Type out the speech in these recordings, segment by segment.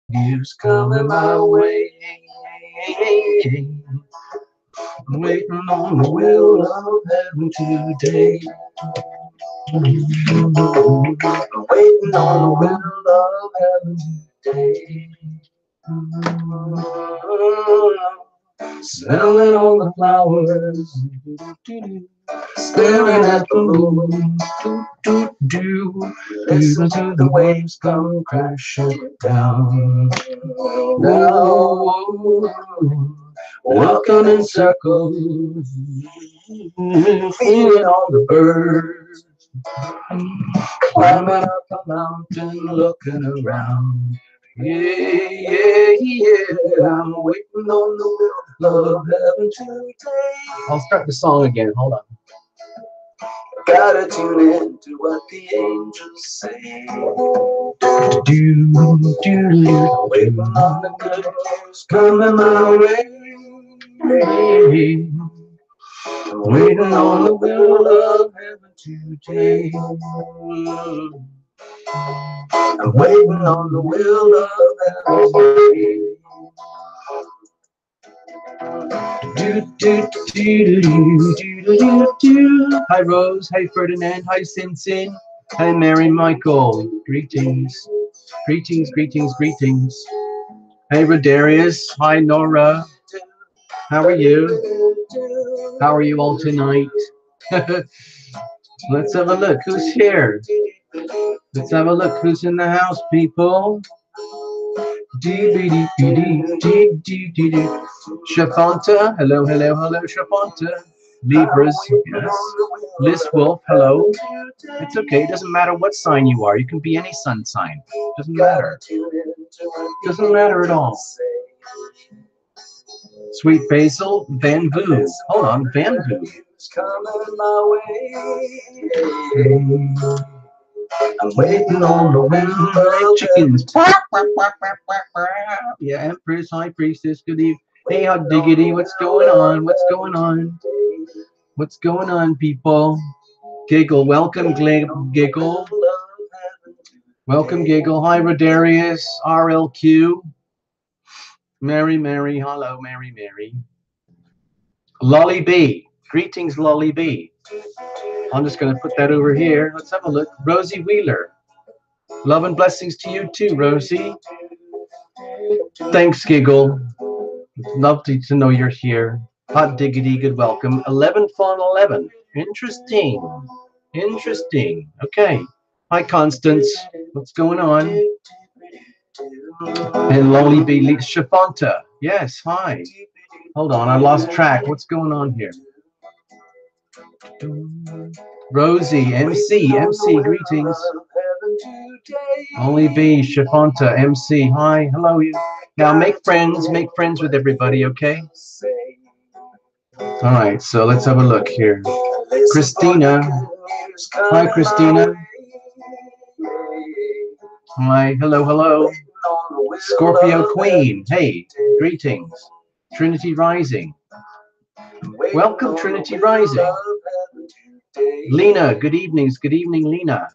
News coming my way. Waiting on the will of heaven today. Waiting on the will of heaven today. Smelling all the flowers, staring at the moon, listen to the waves come crashing down. Now, walking in circles, feeding on the birds, climbing up a mountain, looking around. Yeah, yeah, yeah, I'm waiting on the will of heaven today. I'll start the song again, hold on. Gotta tune in to what the angels say. Waiting on the good news coming my way. Waiting on the will of heaven today. I'm waiting on the will of heaven today. Hi Rose, hi Ferdinand, hi Sin Sin, hi Mary Michael. Greetings, greetings, greetings, greetings. Hey Rodarius, hi Nora. How are you? How are you all tonight? Let's have a look. Who's here? Let's have a look. Who's in the house, people? Shafanta, hello, hello, hello, Shafanta. Libras, yes. Liz Wolf, hello. It's okay, it doesn't matter what sign you are. You can be any sun sign. Doesn't matter. Doesn't matter at all. Sweet Basil, Van Boo. Hold on, Van Boo. I'm waiting on the wind of chickens. Yeah, Empress, High Priestess, good evening. Hey, Hot Diggity, what's going on? What's going on? What's going on, people? Giggle, welcome, Giggle. Welcome, Giggle. Hi, Rodarius, RLQ. Mary, Mary, hello, Mary, Mary. Lolly B, greetings, Lolly B. I'm just going to put that over here. Let's have a look. Rosie Wheeler. Love and blessings to you too, Rosie. Thanks, Giggle. Lovely to know you're here. Hot Diggity, good welcome. 11 Fawn 11. Interesting. Interesting. Okay. Hi, Constance. What's going on? And Lolly B. Shafanta. Yes, hi. Hold on, I lost track. What's going on here? Rosie, MC, greetings. Only B, Shafanta, MC, hi, hello. Now make friends with everybody, okay? All right, so let's have a look here. Christina, hi, Christina. Hi, hello, hello. Scorpio Queen, hey, greetings. Trinity Rising. Welcome, Trinity Rising. Lena, good evenings. Good evening, Lena.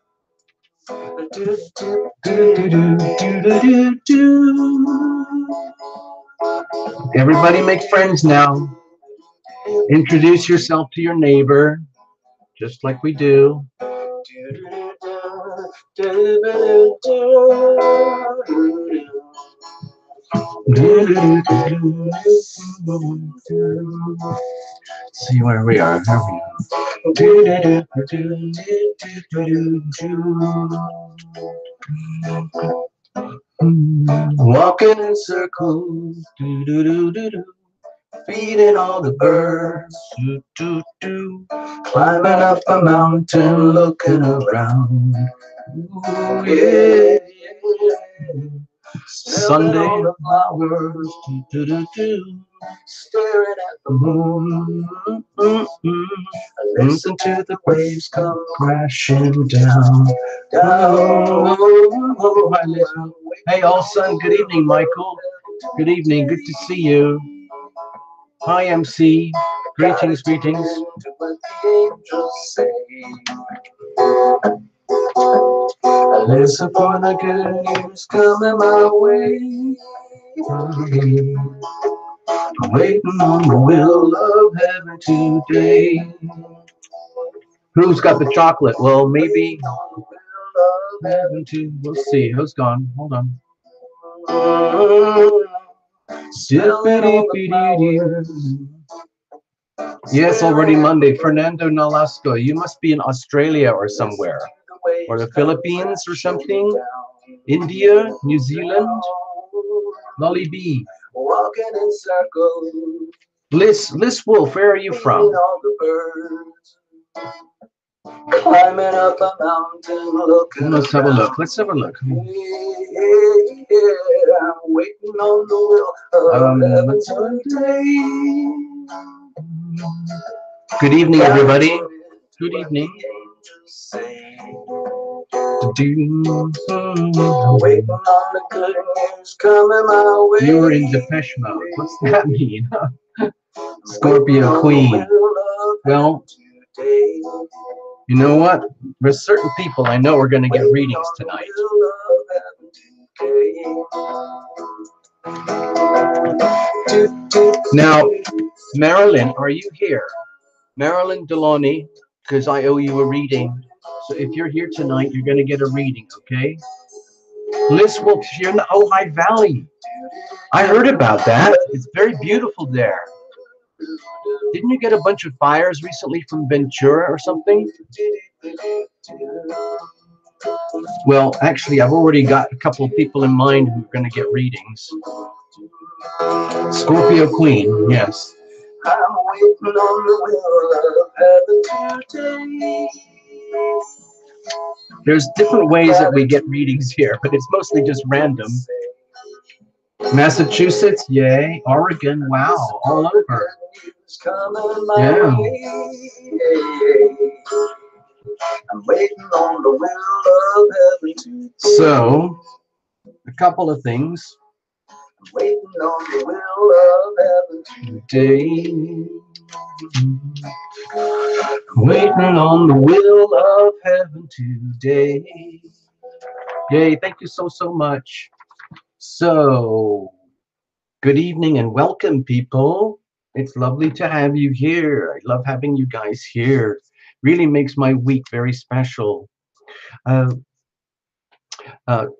Everybody make friends now. Introduce yourself to your neighbor, just like we do. See where we are. Walking in circles, feeding all the birds, climbing up a mountain, looking around. Ooh, yeah, yeah. Sunday the flowers, staring at the moon. Listen to the waves come crashing down, down. Hi, listen. Hey, all son. Good evening, Michael. Good evening. Good to see you. Hi, MC. Greetings, greetings. Listen for the good news coming my way. I'm waiting on the will of heaven today. Who's got the chocolate? Well, maybe heaven too. We'll see. Who's gone? Hold on. Yes, already Monday. Fernando Nolasco, you must be in Australia or somewhere. Or the Philippines or something. India, New Zealand. Lolly B. Liz Wolf, where are you from? Climbing up a mountain, looking. Let's have a look. Let's have a look. I'm waiting on the Good evening, everybody. Good evening. You were in Depeche Mode. What's that mean? Scorpio Queen. Well, you know what? There's certain people I know are going to get readings tonight. Now, Marilyn, are you here? Marilyn Deloney, because I owe you a reading. So if you're here tonight, you're going to get a reading, okay? Liz Wilkes, you're in the Ojai Valley. I heard about that. It's very beautiful there. Didn't you get a bunch of fires recently from Ventura or something? Well, actually, I've already got a couple of people in mind who are going to get readings. Scorpio Queen, yes. I'm waiting on the will of heaven today. There's different ways that we get readings here, but it's mostly just random. Massachusetts, yay. Oregon, wow, all over. Yeah. I'm waiting on the will of heaven. So, a couple of things. I'm waiting on the will of heaven today. Waiting on the will of heaven today. Yay, thank you so much. So, good evening and welcome, people. It's lovely to have you here. I love having you guys here. Really makes my week very special.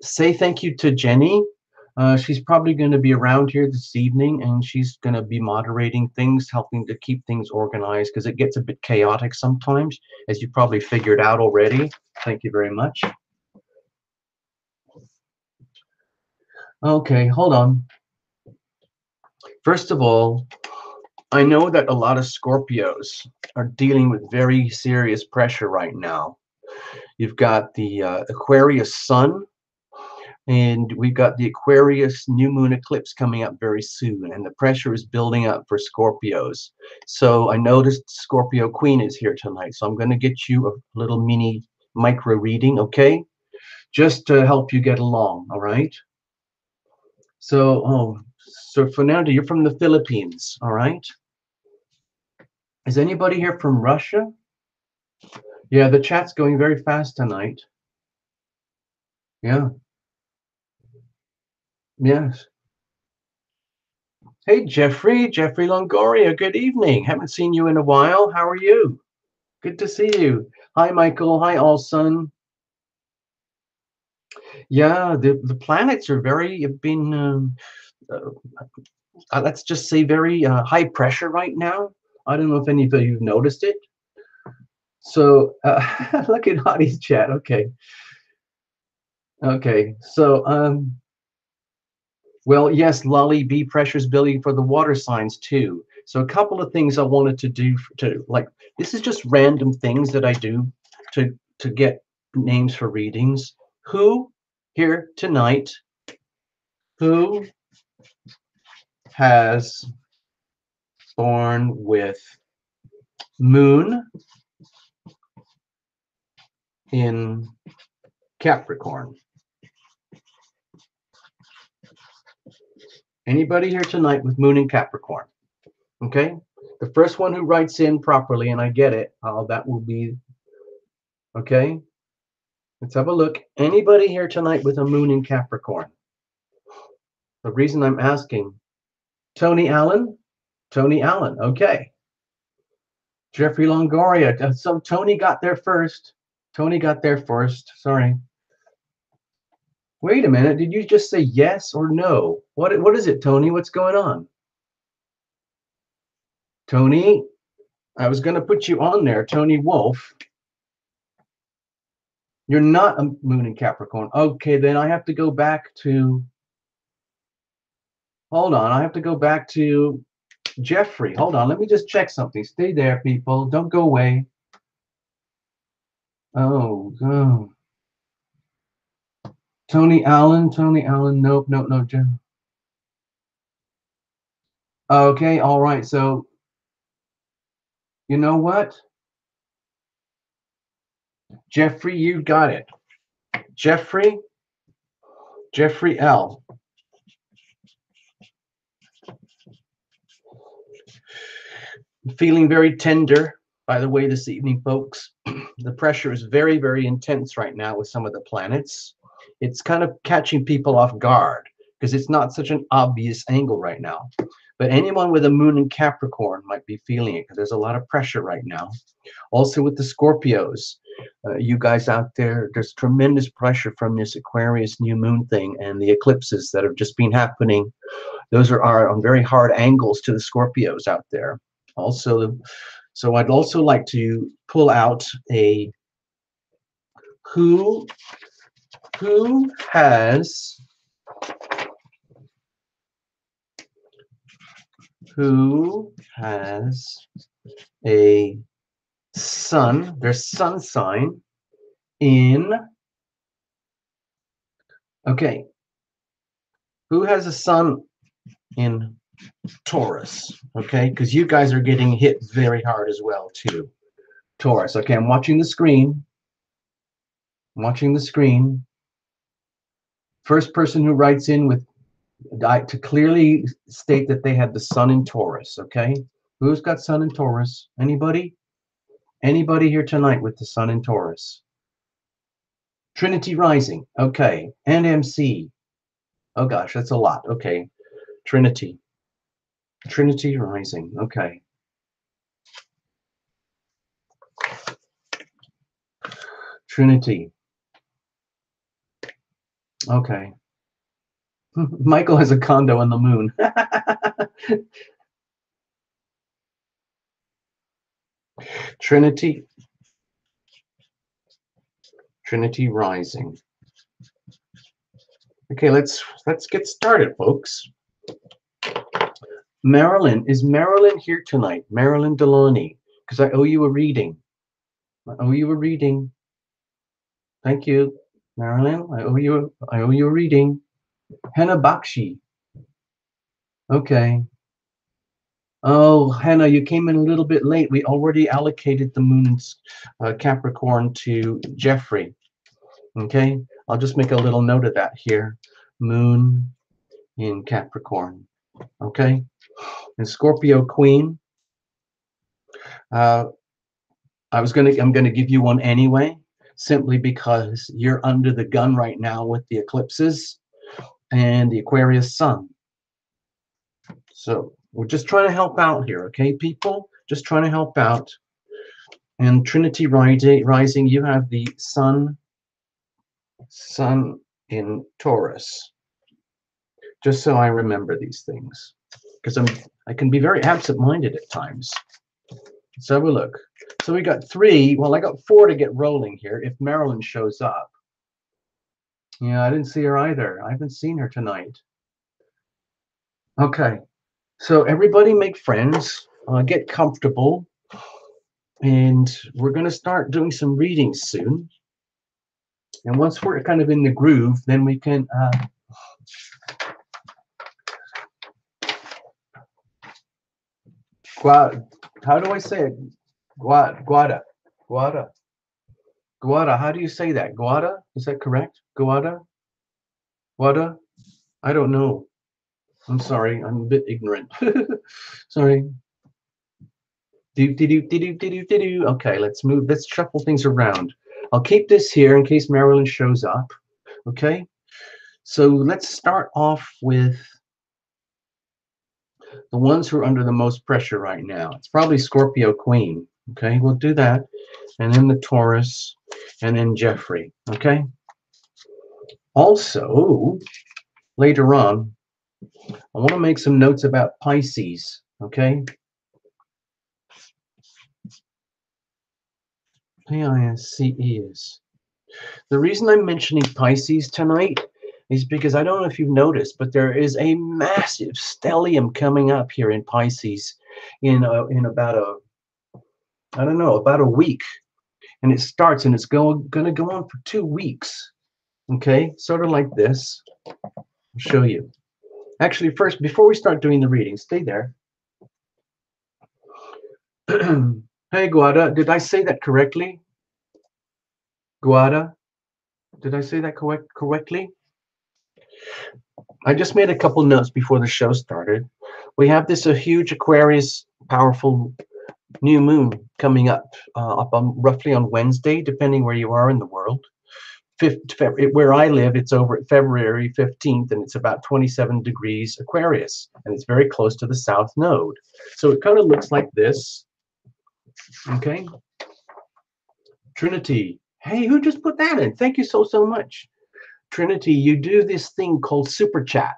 Say thank you to Jenny. She's probably going to be around here this evening, and she's going to be moderating things, helping to keep things organized, because it gets a bit chaotic sometimes, as you probably figured out already. Thank you very much. Okay, hold on. First of all, I know that a lot of Scorpios are dealing with very serious pressure right now. You've got the Aquarius Sun, and we've got the Aquarius new moon eclipse coming up very soon, and the pressure is building up for Scorpios. So I noticed Scorpio Queen is here tonight, so I'm going to get you a little mini micro reading, okay? Just to help you get along, all right? So, so Fernando, you're from the Philippines, all right? Is anybody here from Russia? Yeah, the chat's going very fast tonight. Yeah. Yes. Hey, Jeffrey Longoria, good evening. Haven't seen you in a while. How are you? Good to see you. Hi, Michael. Hi, Alson. Yeah, the planets are have been, let's just say, very high pressure right now. I don't know if any of you have noticed it. So, look at Hottie's chat. Okay. Okay. So, well, yes, Lolly B pressure's building for the water signs too. So a couple of things I wanted to do this is just random things that I do to get names for readings. Who here tonight, who has born with moon in Capricorn? Anybody here tonight with moon in Capricorn? Okay, the first one who writes in properly, and I get it, that will be okay. Let's have a look. Anybody here tonight with a moon in Capricorn? The reason I'm asking, Tony Allen? Tony Allen, okay. Jeffrey Longoria. So Tony got there first. Tony got there first. Sorry. Wait a minute. Did you just say yes or no? What is it, Tony? What's going on? Tony, I was going to put you on there. Tony Wolf. You're not a moon in Capricorn. Okay, then I have to go back to... Hold on. I have to go back to Jeffrey. Hold on. Let me just check something. Stay there, people. Don't go away. Oh. Tony Allen. Nope. No. Okay. All right. So, you know what? Jeffrey, you got it. Jeffrey L. Feeling very tender, by the way, this evening, folks. The pressure is very, very intense right now with some of the planets. It's kind of catching people off guard because it's not such an obvious angle right now. But anyone with a moon in Capricorn might be feeling it because there's a lot of pressure right now. Also with the Scorpios, you guys out there, there's tremendous pressure from this Aquarius new moon thing and the eclipses that have just been happening. Those are on very hard angles to the Scorpios out there. Also, so I'd also like to pull out a who has a sun, their sun sign in, okay, who has a sun in Taurus? Okay, because you guys are getting hit very hard as well too. Taurus. Okay, I'm watching the screen. First person who writes in with to clearly state that they had the sun in Taurus. Okay, who's got sun in Taurus? Anybody? Anybody here tonight with the sun in Taurus? Trinity rising. Okay, and MC. Oh gosh, that's a lot. Okay, Trinity rising. Okay. Trinity. Okay. Michael has a condo on the moon. Trinity rising. Okay, let's get started, folks. Marilyn, is Marilyn here tonight? Marilyn Deloney, because I owe you a reading. Thank you, Marilyn. I owe you a reading. Henna Bakshi. Okay. Oh, Hannah, you came in a little bit late. We already allocated the moon's Capricorn to Jeffrey. Okay, I'll just make a little note of that here. Moon in Capricorn. Okay, and Scorpio Queen. I'm gonna give you one anyway, simply because you're under the gun right now with the eclipses and the Aquarius Sun. So we're just trying to help out here, okay, people? Just trying to help out. And Trinity rising, you have the sun in Taurus. Just so I remember these things, because I can be very absent-minded at times. So have a look. So we got 3. Well, I got 4 to get rolling here if Marilyn shows up. Yeah, I didn't see her either. I haven't seen her tonight. Okay. So everybody make friends, get comfortable, and we're going to start doing some readings soon. And once we're kind of in the groove, then we can how do I say it? Guada. How do you say that? Guada? Is that correct? Guada? I don't know. I'm sorry. I'm a bit ignorant. Sorry. Okay, let's move. Let's shuffle things around. I'll keep this here in case Marilyn shows up. Okay, so let's start off with the ones who are under the most pressure right now. It's probably Scorpio Queen. Okay, we'll do that. And then the Taurus, and then Jeffrey. Okay. Also, later on, I want to make some notes about Pisces. Okay. Pisces. The reason I'm mentioning Pisces tonight is because I don't know if you've noticed, but there is a massive stellium coming up here in Pisces in about a week, and it starts and it's going to go on for 2 weeks. Okay, sort of like this. I'll show you. Actually, first, before we start doing the reading, stay there. Hey, Guada, did I say that correctly? Guada, did I say that correctly? I just made a couple notes before the show started. We have this a huge Aquarius, powerful new moon coming up on roughly on Wednesday, depending where you are in the world. Where I live, it's over at February 15th, and it's about 27 degrees Aquarius, and it's very close to the South Node. So it kind of looks like this. Okay. Trinity. Hey, who just put that in? Thank you so much. Trinity, you do this thing called Super Chat.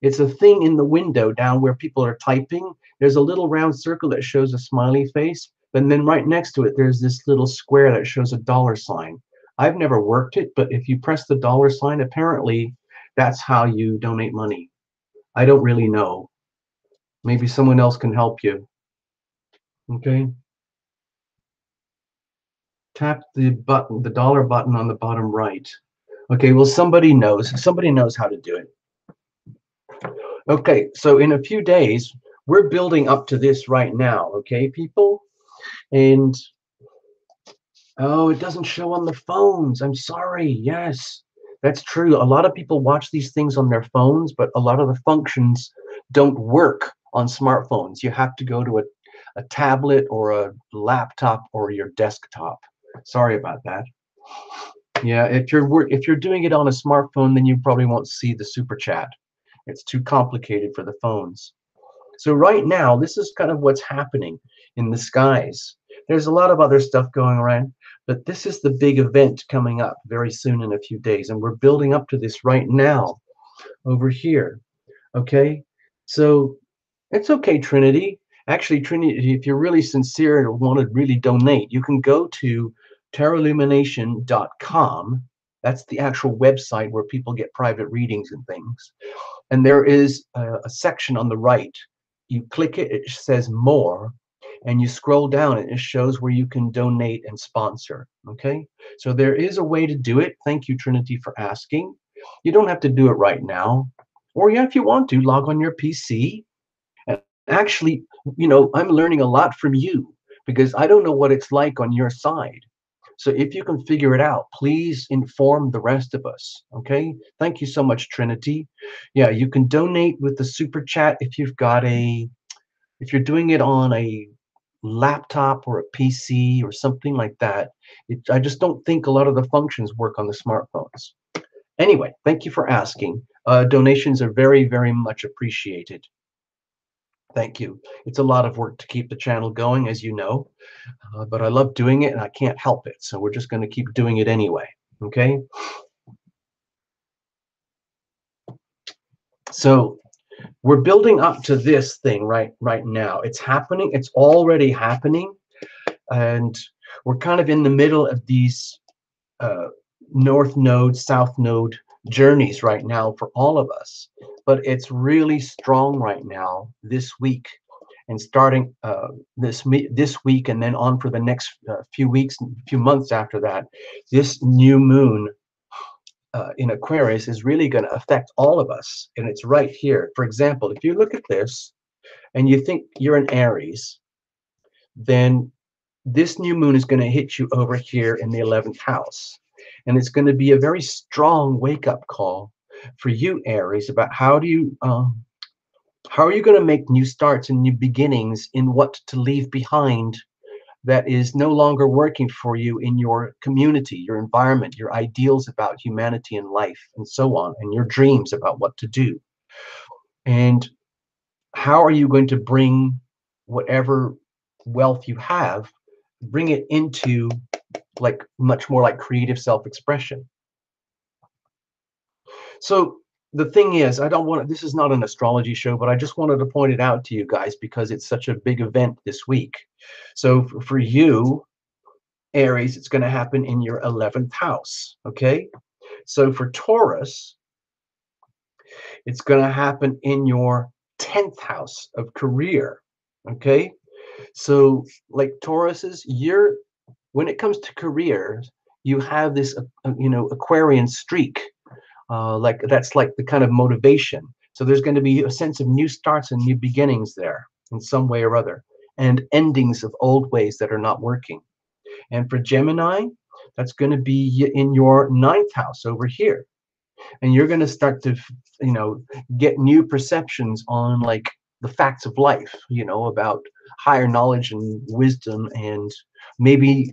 It's a thing in the window down where people are typing. There's a little round circle that shows a smiley face, and then right next to it, there's this little square that shows a dollar sign. I've never worked it, but if you press the dollar sign, apparently that's how you donate money. I don't really know. Maybe someone else can help you. Okay. Tap the button, the dollar button on the bottom right. Okay, well, somebody knows how to do it. Okay, so in a few days, we're building up to this right now, okay, people? And, oh, it doesn't show on the phones. I'm sorry. Yes, that's true. A lot of people watch these things on their phones, but a lot of the functions don't work on smartphones. You have to go to a tablet or a laptop or your desktop. Sorry about that. Yeah, if you're doing it on a smartphone, then you probably won't see the super chat. It's too complicated for the phones. So right now, this is kind of what's happening in the skies. There's a lot of other stuff going around, but this is the big event coming up very soon in a few days, and we're building up to this right now over here. Okay, so it's okay, Trinity. Actually, Trinity, if you're really sincere and want to really donate, you can go to tarotlumination.com. That's the actual website where people get private readings and things. And there is a section on the right. You click it, it says more, and you scroll down and it shows where you can donate and sponsor. Okay, so there is a way to do it. Thank you, Trinity, for asking. You don't have to do it right now, or yeah, if you want to, log on your PC. And actually, I'm learning a lot from you because I don't know what it's like on your side. So if you can figure it out, please inform the rest of us. Okay. Thank you so much, Trinity. Yeah, you can donate with the super chat if you're doing it on a laptop or a PC or something like that. I just don't think a lot of the functions work on the smartphones. Anyway, thank you for asking. Donations are very, very much appreciated. Thank you. It's a lot of work to keep the channel going, as you know, but I love doing it and I can't help it. So we're just going to keep doing it anyway. Okay. So we're building up to this thing right now. It's happening. It's already happening. And we're kind of in the middle of these North Node, South Node journeys right now for all of us. But it's really strong right now this week. And starting this week and then on for the next few weeks, few months after that, this new moon in Aquarius is really going to affect all of us. And it's right here. For example, if you look at this and you think you're an Aries, then this new moon is going to hit you over here in the 11th house. And it's going to be a very strong wake-up call for you, Aries, about how are you going to make new starts and new beginnings in what to leave behind that is no longer working for you in your community, your environment, your ideals about humanity and life, and so on, and your dreams about what to do. And how are you going to bring whatever wealth you have, bring it into like much more like creative self-expression? So the thing is, I don't want to, this is not an astrology show, but I just wanted to point it out to you guys because it's such a big event this week. So for you, Aries, it's going to happen in your 11th house. Okay. So for Taurus, it's going to happen in your 10th house of career. Okay. So like Tauruses, you're, when it comes to careers, you have this, Aquarian streak. Like that's like the kind of motivation. So there's going to be a sense of new starts and new beginnings there in some way or other, and endings of old ways that are not working. And for Gemini, that's going to be in your 9th house over here. And you're going to start to, get new perceptions on like the facts of life, about higher knowledge and wisdom, and maybe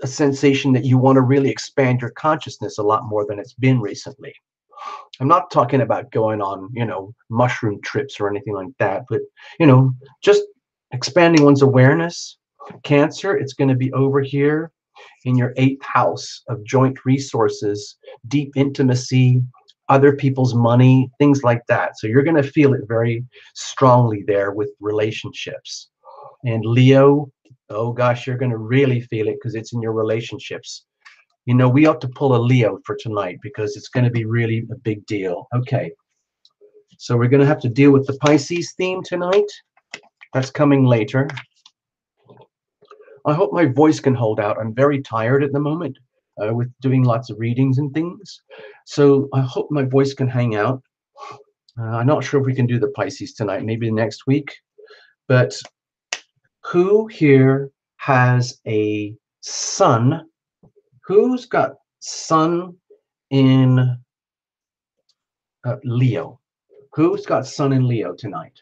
a sensation that you want to really expand your consciousness a lot more than it's been recently. I'm not talking about going on, mushroom trips or anything like that, but, just expanding one's awareness. Cancer, it's going to be over here in your 8th house of joint resources, deep intimacy, other people's money, things like that. So you're going to feel it very strongly there with relationships. And Leo, oh gosh, you're going to really feel it because it's in your relationships. We ought to pull a Leo for tonight because it's going to be really a big deal. Okay. So we're going to have to deal with the Pisces theme tonight. That's coming later. I hope my voice can hold out. I'm very tired at the moment with doing lots of readings and things. So I hope my voice can hang out. I'm not sure if we can do the Pisces tonight, maybe next week. But who here has a sun? Who's got sun in Leo? Who's got sun in Leo tonight?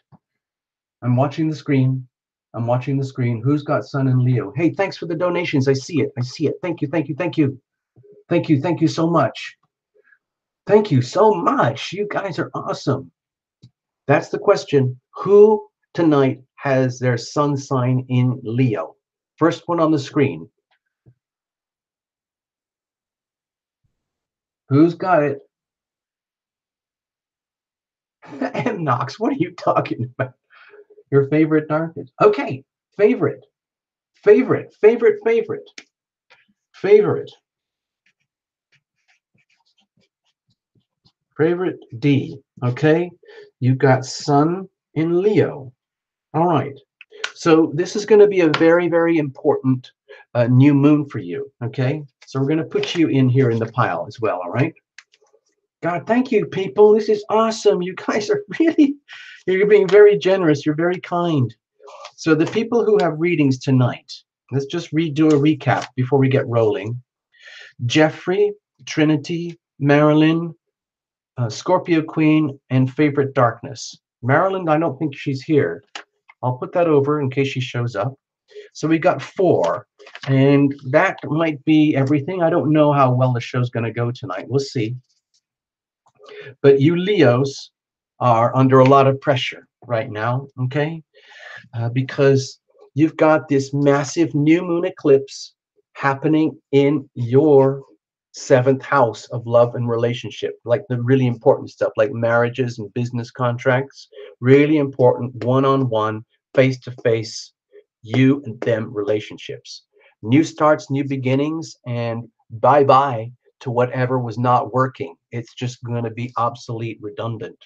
I'm watching the screen. I'm watching the screen. Who's got sun in Leo? Hey, thanks for the donations. I see it. I see it. Thank you. Thank you. Thank you. Thank you. Thank you so much. Thank you so much. You guys are awesome. That's the question. Who tonight has their sun sign in Leo? First one on the screen. Who's got it? M. Knox, what are you talking about? Your favorite darkness? Okay, favorite, favorite, favorite, favorite, favorite, favorite D. Okay, you've got sun in Leo. All right, so this is going to be a very, very important new moon for you. Okay, so we're going to put you in here in the pile as well. All right. God, thank you, people. This is awesome. You guys are really, you're being very generous. You're very kind. So the people who have readings tonight, let's just do a recap before we get rolling. Jeffrey, Trinity, Marilyn, Scorpio Queen, and Favorite Darkness. Marilyn, I don't think she's here. I'll put that over in case she shows up. So we got 4, and that might be everything. I don't know how well the show's going to go tonight. We'll see. But you Leos are under a lot of pressure right now, okay? Because you've got this massive new moon eclipse happening in your 7th house of love and relationship, like the really important stuff, like marriages and business contracts, really important one-on-one, face-to-face, you and them relationships. New starts, new beginnings, and bye-bye to whatever was not working. It's just going to be obsolete, redundant.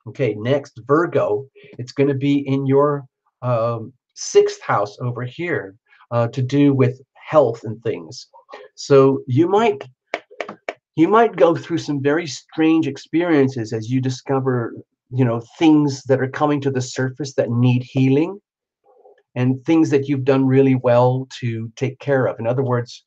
Okay, next, Virgo, it's going to be in your 6th house over here to do with health and things. So you might go through some very strange experiences as you discover, things that are coming to the surface that need healing, and things that you've done really well to take care of. In other words,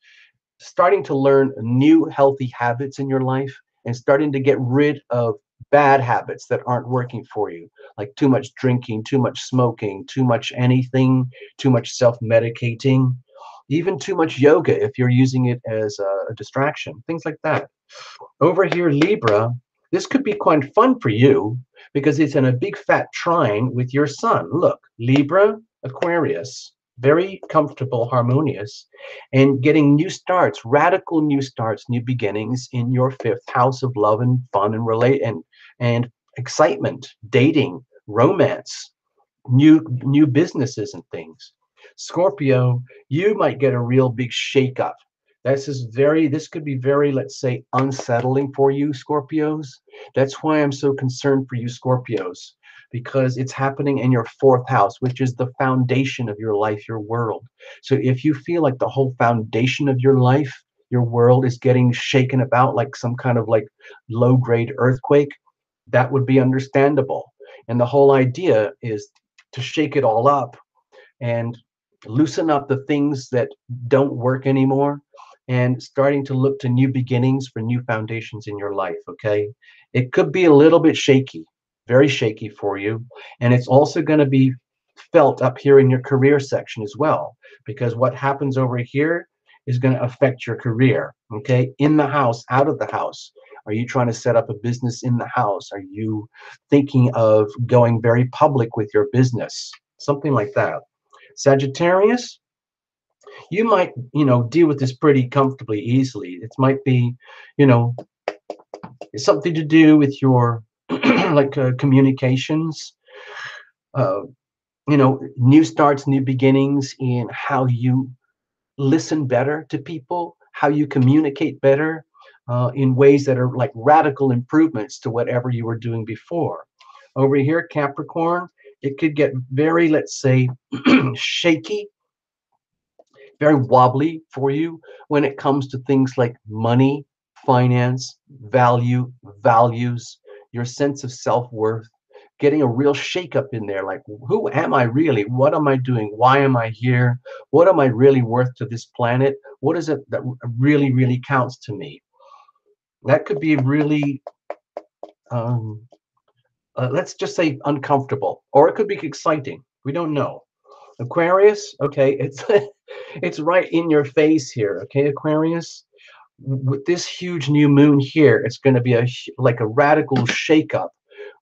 starting to learn new healthy habits in your life and starting to get rid of bad habits that aren't working for you, like too much drinking, too much smoking, too much anything, too much self-medicating, even too much yoga if you're using it as a distraction, things like that. Over here, Libra, this could be quite fun for you because it's in a big fat trine with your sun. Look, Libra, Aquarius, very comfortable, harmonious, and getting new starts, radical new starts, new beginnings in your fifth house of love and fun and relate and excitement, dating, romance, new businesses and things. Scorpio, you might get a real big shakeup. This could be very, let's say, unsettling for you, Scorpios. That's why I'm so concerned for you, Scorpios, because it's happening in your fourth house, which is the foundation of your life, your world. So if you feel like the whole foundation of your life, your world is getting shaken about like some kind of like low grade earthquake, that would be understandable. And the whole idea is to shake it all up and loosen up the things that don't work anymore and starting to look to new beginnings for new foundations in your life. Okay, it could be a little bit shaky, very shaky for you, and it's also going to be felt up here in your career section as well, because what happens over here is going to affect your career. Okay, in the house, out of the house. Are you trying to set up a business in the house? Are you thinking of going very public with your business? Something like that. Sagittarius, you might, deal with this pretty comfortably, easily. It might be, you know, something to do with your like communications, uh, new starts, new beginnings in how you listen better to people, how you communicate better in ways that are like radical improvements to whatever you were doing before. Over here, Capricorn, it could get very, let's say, shaky, very wobbly for you when it comes to things like money, finance, value, values, your sense of self-worth, getting a real shakeup in there. Like, who am I really? What am I doing? Why am I here? What am I really worth to this planet? What is it that really, really counts to me? That could be really, um, let's just say, uncomfortable, or it could be exciting. We don't know. Aquarius, okay, it's it's right in your face here, okay, Aquarius. With this huge new moon here, it's going to be like a radical shakeup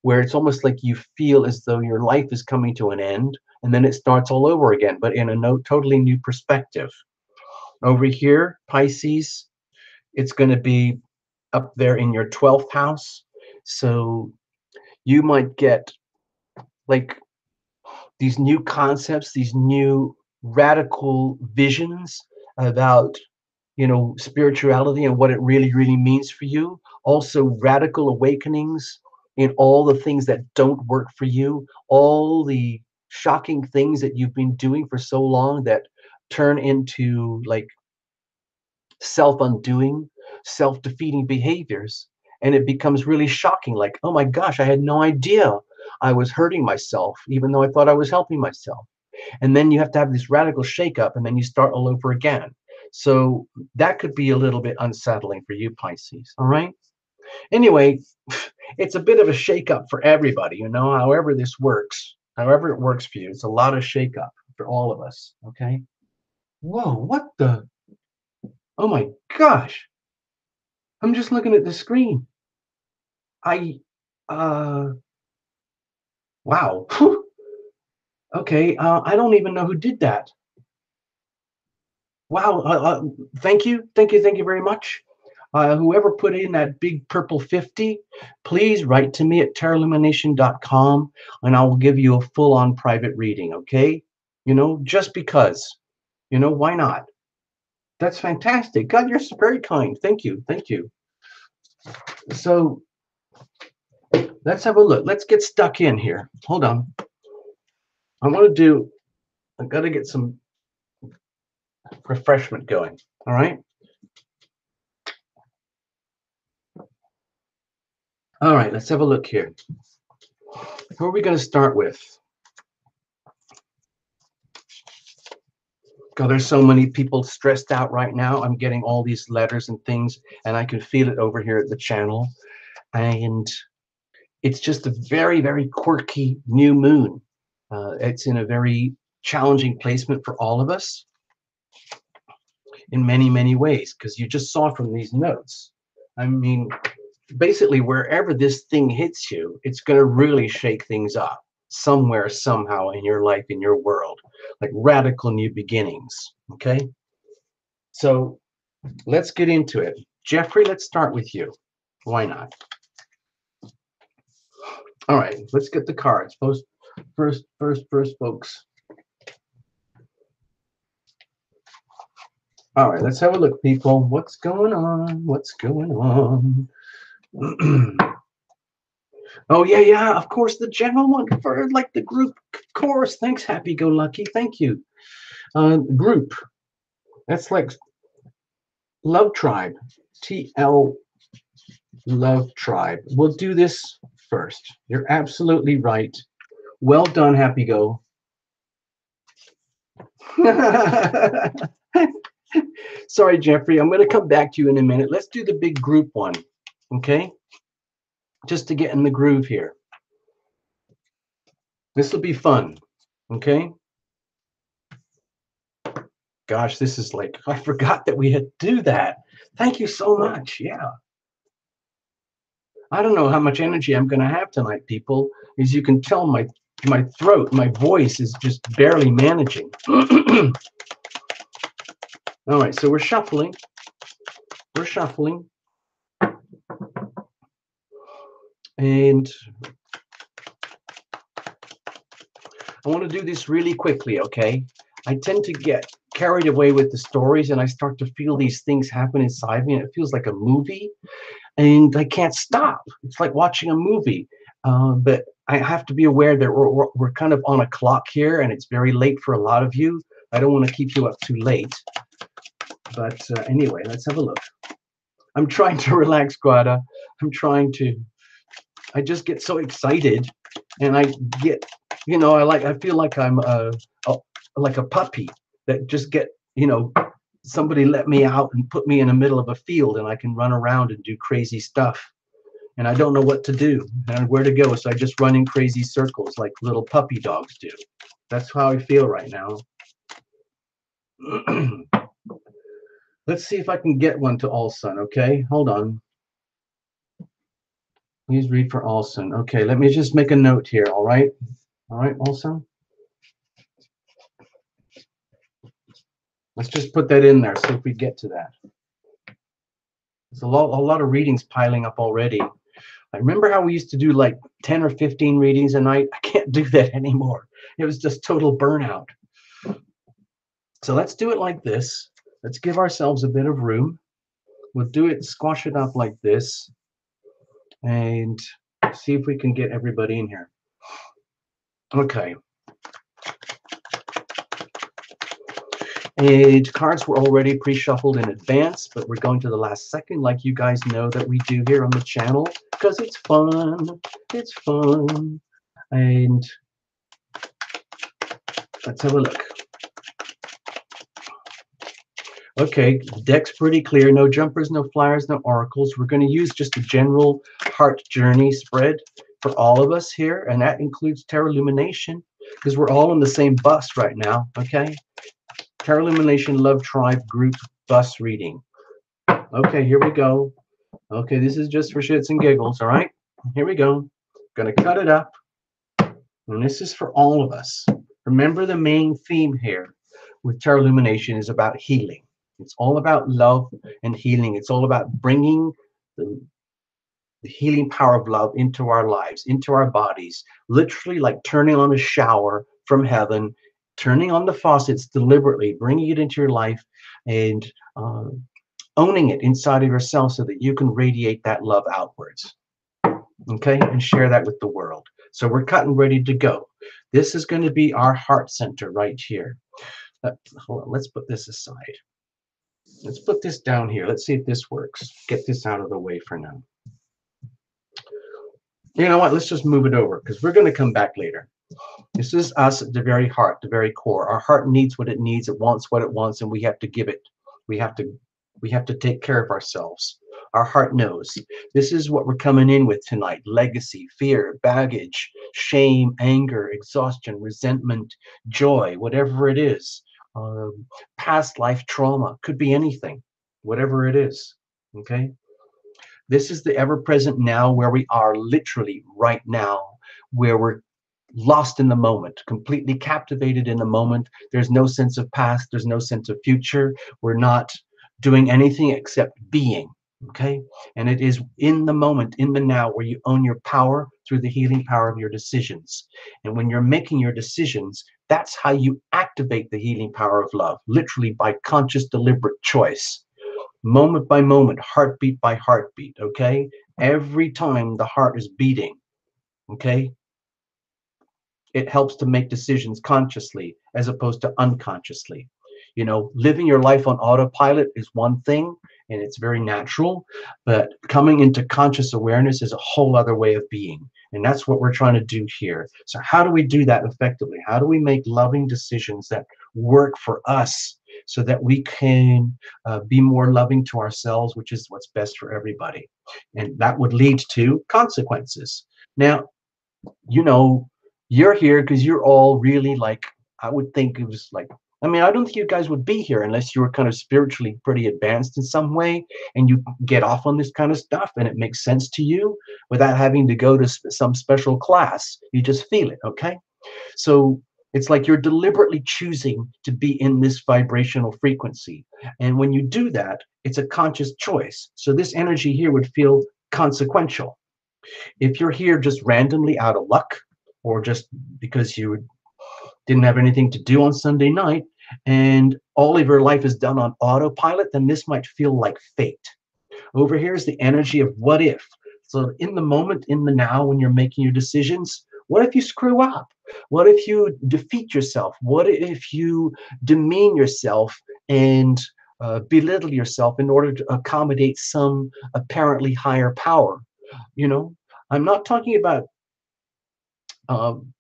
where it's almost like you feel as though your life is coming to an end and then it starts all over again, but in a totally new perspective. Over here, Pisces, it's going to be up there in your 12th house. So you might get like these new concepts, these new radical visions about, spirituality and what it really, really means for you. Also, radical awakenings in all the things that don't work for you, all the shocking things that you've been doing for so long that turn into like self-undoing, self-defeating behaviors. And it becomes really shocking, like, oh my gosh, I had no idea I was hurting myself, even though I thought I was helping myself. And then you have to have this radical shakeup, and then you start all over again. So that could be a little bit unsettling for you, Pisces. All right. Anyway, it's a bit of a shakeup for everybody, however this works, however it works for you. It's a lot of shakeup for all of us. Okay. Whoa, what the? Oh my gosh. I'm just looking at the screen. I, uh, wow. Okay. I don't even know who did that. Wow. Thank you. Thank you. Thank you very much. Whoever put in that big purple 50, please write to me at terralumination.com and I will give you a full on private reading. Okay. Just because, why not? That's fantastic. God, you're so very kind. Thank you. Thank you. So let's have a look. Let's get stuck in here. Hold on. I got to get some refreshment going. All right. All right. Let's have a look here. Who are we going to start with? God, there's so many people stressed out right now. I'm getting all these letters and things, and I can feel it over here at the channel. And It's just a very, very quirky new moon. It's in a very challenging placement for all of us in many, many ways, because you just saw from these notes. I mean, basically, wherever this thing hits you, it's going to really shake things up somewhere, somehow in your life, in your world, like radical new beginnings. Okay. So let's get into it. Jeffrey, let's start with you. Why not? All right, let's get the cards. First, folks. All right, let's have a look, people. What's going on? What's going on? Oh, yeah, yeah, of course, the general one for like the group. Of course, thanks, Happy Go Lucky. Thank you. Group. That's like Love Tribe. TL Love Tribe. We'll do this first. You're absolutely right. Well done, Happy Go. Sorry, Jeffrey. I'm going to come back to you in a minute. Let's do the big group one, okay? Just to get in the groove here. This will be fun, okay? Gosh, this is like, I forgot that we had to do that. Thank you so much. Yeah. I don't know how much energy I'm going to have tonight, people. As you can tell, my throat, my voice is just barely managing. All right, so we're shuffling. We're shuffling. And I want to do this really quickly, okay? I tend to get carried away with the stories and I start to feel these things happen inside me and it feels like a movie and I can't stop. It's like watching a movie. But I have to be aware that we're kind of on a clock here and it's very late for a lot of you. I don't want to keep you up too late. But anyway, let's have a look. I'm trying to relax, Guada. I just get so excited and I get, I feel like I'm like a puppy that just somebody let me out and put me in the middle of a field and I can run around and do crazy stuff. And I don't know what to do and where to go. So I just run in crazy circles like little puppy dogs do. That's how I feel right now. Let's see if I can get one to Alsun, okay? Hold on. Please read for Alsun. Okay, let me just make a note here, all right? All right, Alsun? Let's just put that in there, see if we get to that. There's a lot of readings piling up already. I remember how we used to do like 10 or 15 readings a night. I can't do that anymore. It was just total burnout. So let's do it like this. Let's give ourselves a bit of room. We'll do it, squash it up like this, and see if we can get everybody in here. Okay. And cards were already pre-shuffled in advance, but we're going to the last second, like you guys know that we do here on the channel, because it's fun. It's fun. And let's have a look. Okay, the deck's pretty clear. No jumpers, no flyers, no oracles. We're going to use just a general heart journey spread for all of us here, and that includes Tarot Lumination, because we're all on the same bus right now, okay? Tarot Lumination Love Tribe Group Bus Reading. Okay, here we go. Okay, this is just for shits and giggles, all right? Here we go. Gonna cut it up. And this is for all of us. Remember the main theme here with Tarot Lumination is about healing. It's all about love and healing. It's all about bringing the healing power of love into our lives, into our bodies, literally like turning on a shower from heaven, turning on the faucets deliberately, bringing it into your life and owning it inside of yourself so that you can radiate that love outwards, okay, and share that with the world. So we're cut and ready to go. This is going to be our heart center right here. Hold on, let's put this aside. Let's put this down here. Let's see if this works. Get this out of the way for now. You know what? Let's just move it over because we're going to come back later. This is us at the very heart, the very core. Our heart needs what it needs. It wants what it wants, and we have to give it. We have to take care of ourselves. Our heart knows. This is what we're coming in with tonight: legacy, fear, baggage, shame, anger, exhaustion, resentment, joy, whatever it is. Past life trauma, could be anything, whatever it is. Okay? This is the ever present now, where we are literally right now, where we're lost in the moment, completely captivated in the moment. There's no sense of past, there's no sense of future. We're not doing anything except being. Okay? And it is in the moment, in the now, where you own your power through the healing power of your decisions. And when you're making your decisions, that's how you activate the healing power of love, literally by conscious, deliberate choice, moment by moment, heartbeat by heartbeat. Okay? Every time the heart is beating, okay, it helps to make decisions consciously as opposed to unconsciously. Living your life on autopilot is one thing, and it's very natural, but coming into conscious awareness is a whole other way of being. And that's what we're trying to do here. So how do we do that effectively? How do we make loving decisions that work for us, so that we can be more loving to ourselves, which is what's best for everybody? And that would lead to consequences. Now, you know, you're here because you're all really, like, I would think it was like, I mean, I don't think you guys would be here unless you were kind of spiritually pretty advanced in some way, and you get off on this kind of stuff and it makes sense to you without having to go to some special class. You just feel it, okay? So it's like you're deliberately choosing to be in this vibrational frequency. And when you do that, it's a conscious choice. So this energy here would feel consequential. If you're here just randomly out of luck, or just because you didn't have anything to do on Sunday night, and all of your life is done on autopilot, then this might feel like fate. Over here is the energy of what if. So in the moment, in the now, when you're making your decisions, what if you screw up? What if you defeat yourself? What if you demean yourself and belittle yourself in order to accommodate some apparently higher power? You know, I'm not talking about um,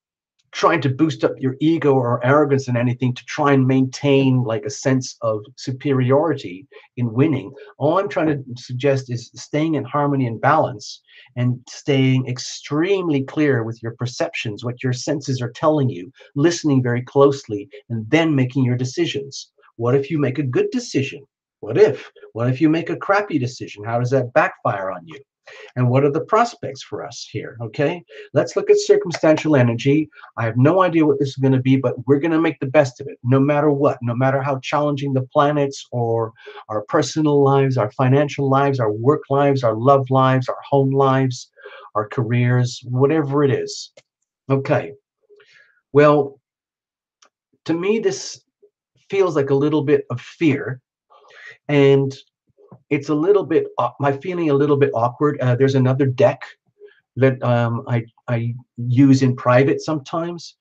trying to boost up your ego or arrogance and anything to try and maintain like a sense of superiority in winning. All I'm trying to suggest is staying in harmony and balance, and staying extremely clear with your perceptions, what your senses are telling you, listening very closely, and then making your decisions. What if you make a good decision? What if you make a crappy decision? How does that backfire on you? And what are the prospects for us here? Okay, let's look at circumstantial energy. I have no idea what this is going to be, but we're going to make the best of it, no matter what, no matter how challenging the planets or our personal lives, our financial lives, our work lives, our love lives, our home lives, our careers, whatever it is. Okay, well, to me, this feels like a little bit of fear, and it's a little bit, my feeling a little bit awkward. There's another deck that I use in private sometimes,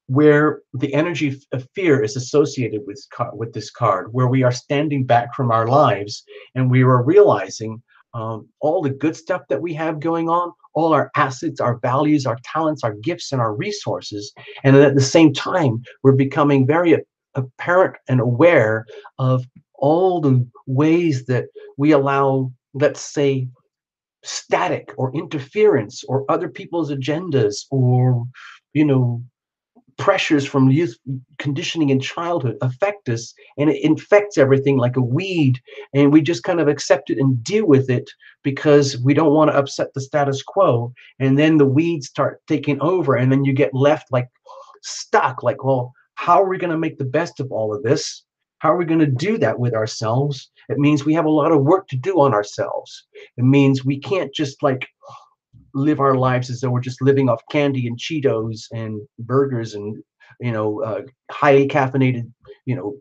where the energy of fear is associated with this card, where we are standing back from our lives and we are realizing all the good stuff that we have going on, all our assets, our values, our talents, our gifts, and our resources. And then at the same time, we're becoming very apparent and aware of all the ways that we allow, let's say, static or interference or other people's agendas, or you know pressures from youth conditioning in childhood affect us, and it infects everything like a weed, and we just kind of accept it and deal with it because we don't want to upset the status quo. And then the weeds start taking over, and then you get left like stuck, like, well, how are we going to make the best of all of this? How are we going to do that with ourselves? It means we have a lot of work to do on ourselves. It means we can't just like live our lives as though we're just living off candy and Cheetos and burgers and highly caffeinated you know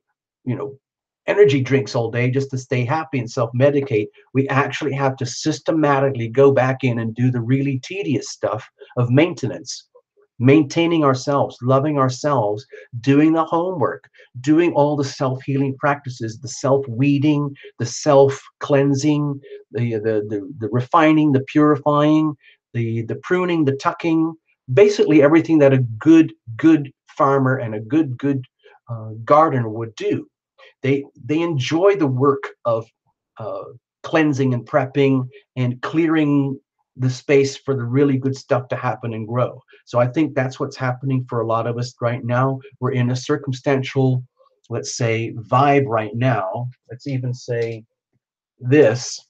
you know energy drinks all day just to stay happy and self-medicate. We actually have to systematically go back in and do the really tedious stuff of maintenance, maintaining ourselves, loving ourselves, doing the homework, doing all the self-healing practices, the self-weeding, the self-cleansing, the refining, the purifying, the pruning, the tucking, basically everything that a good farmer and a good gardener would do. They enjoy the work of cleansing and prepping and clearing the space for the really good stuff to happen and grow. So I think that's what's happening for a lot of us right now. We're in a circumstantial, let's say, vibe right now. Let's even say this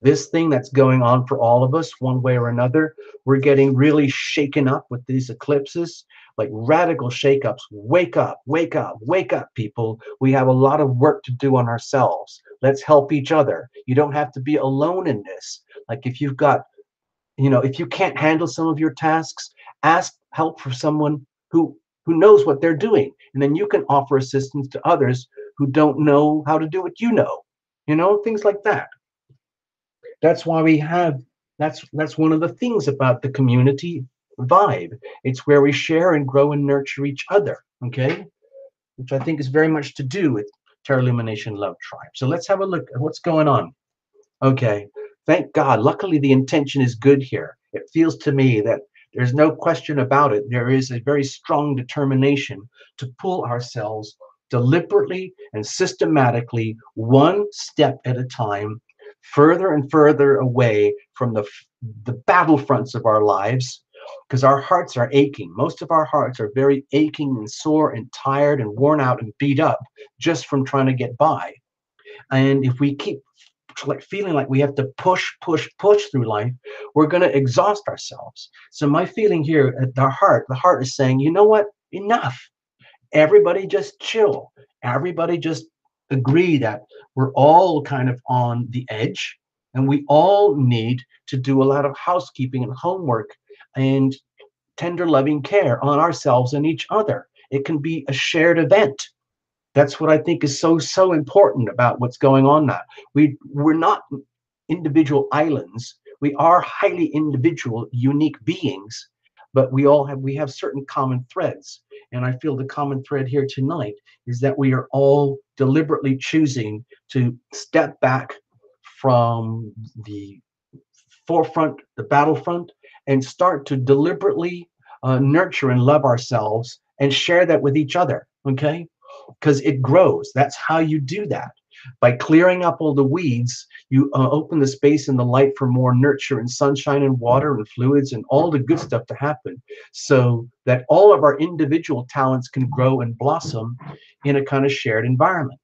this thing that's going on for all of us one way or another. We're getting really shaken up with these eclipses, like radical shakeups. Wake up, wake up, wake up, people. We have a lot of work to do on ourselves. Let's help each other. You don't have to be alone in this. Like if you've got, if you can't handle some of your tasks, ask help for someone who knows what they're doing, and then you can offer assistance to others who don't know how to do what you know. Things like that. That's why we have that's one of the things about the community vibe. It's where we share and grow and nurture each other, okay? Which I think is very much to do with Terra Illumination Love Tribe. So let's have a look at what's going on. Okay, thank God. Luckily, the intention is good here. It feels to me that there's no question about it. There is a very strong determination to pull ourselves deliberately and systematically, one step at a time, further and further away from the battlefronts of our lives, because our hearts are aching. Most of our hearts are very aching and sore and tired and worn out and beat up just from trying to get by. And if we keep like feeling like we have to push, push, push through life, we're going to exhaust ourselves. So my feeling here at the heart is saying, you know what? Enough. Everybody just chill. Everybody just agree that we're all kind of on the edge and we all need to do a lot of housekeeping and homework and tender loving care on ourselves and each other. It can be a shared event. That's what I think is so important about what's going on now. We're not individual islands. We are highly individual, unique beings, but we have certain common threads. And I feel the common thread here tonight is that we are all deliberately choosing to step back from the forefront, the battlefront, and start to deliberately nurture and love ourselves and share that with each other. Okay, because it grows. That's how you do that. By clearing up all the weeds, you open the space and the light for more nurture and sunshine and water and fluids and all the good stuff to happen, so that all of our individual talents can grow and blossom in a kind of shared environment.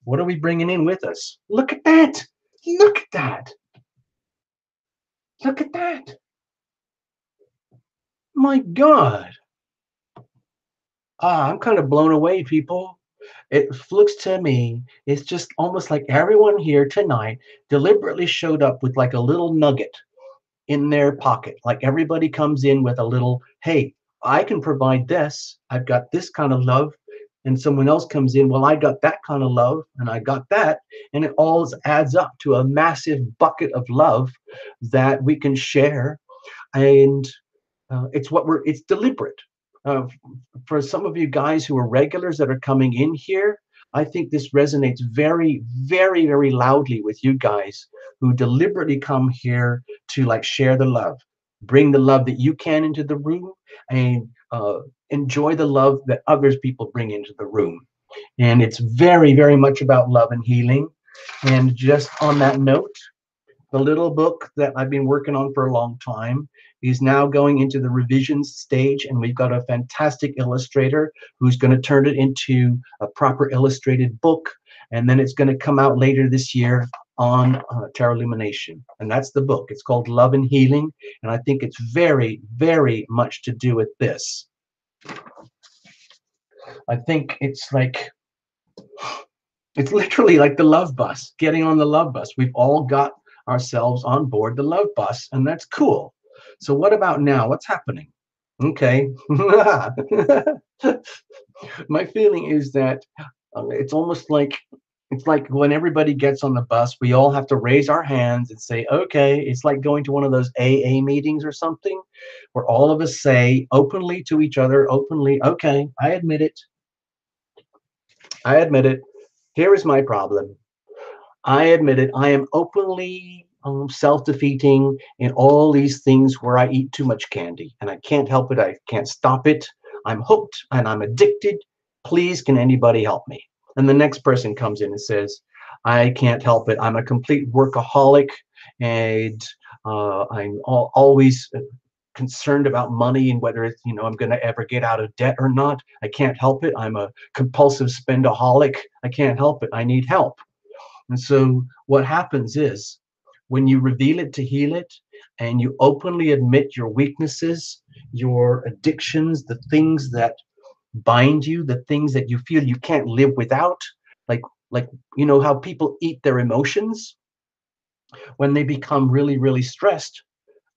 What are we bringing in with us? Look at that. Look at that. Look at that. My God. I'm kind of blown away, people. It looks to me, it's just almost like everyone here tonight deliberately showed up with like a little nugget in their pocket. Like everybody comes in with a little, hey, I can provide this. I've got this kind of love. And someone else comes in, well, I got that kind of love and I got that. And it all adds up to a massive bucket of love that we can share. And it's deliberate. Uh, for some of you guys who are regulars that are coming in here, I think this resonates very, very, very loudly with you guys who deliberately come here to like share the love, bring the love that you can into the room, and enjoy the love that others people bring into the room. And it's very, very much about love and healing. And just on that note, the little book that I've been working on for a long time is now going into the revisions stage, and we've got a fantastic illustrator who's going to turn it into a proper illustrated book, and then it's going to come out later this year on Terra Illumination. And that's the book. It's called Love and Healing, and I think it's very, very much to do with this. I think it's literally like the love bus, getting on the love bus. We've all got ourselves on board the love bus, and that's cool. So what about now? What's happening? Okay. My feeling is that it's like when everybody gets on the bus, we all have to raise our hands and say, okay. It's like going to one of those AA meetings or something where all of us say openly to each other, openly, okay, I admit it. I admit it. Here is my problem. I admit it. I am openly self-defeating in all these things where I eat too much candy and I can't help it. I can't stop it. I'm hooked and I'm addicted. Please, can anybody help me? And the next person comes in and says, I can't help it. I'm a complete workaholic, and I'm always concerned about money and whether it's, I'm going to ever get out of debt or not. I can't help it. I'm a compulsive spendaholic. I can't help it. I need help. And so what happens is when you reveal it to heal it and you openly admit your weaknesses, your addictions, the things that bind you, the things that you feel you can't live without, like like how people eat their emotions when they become really, really stressed.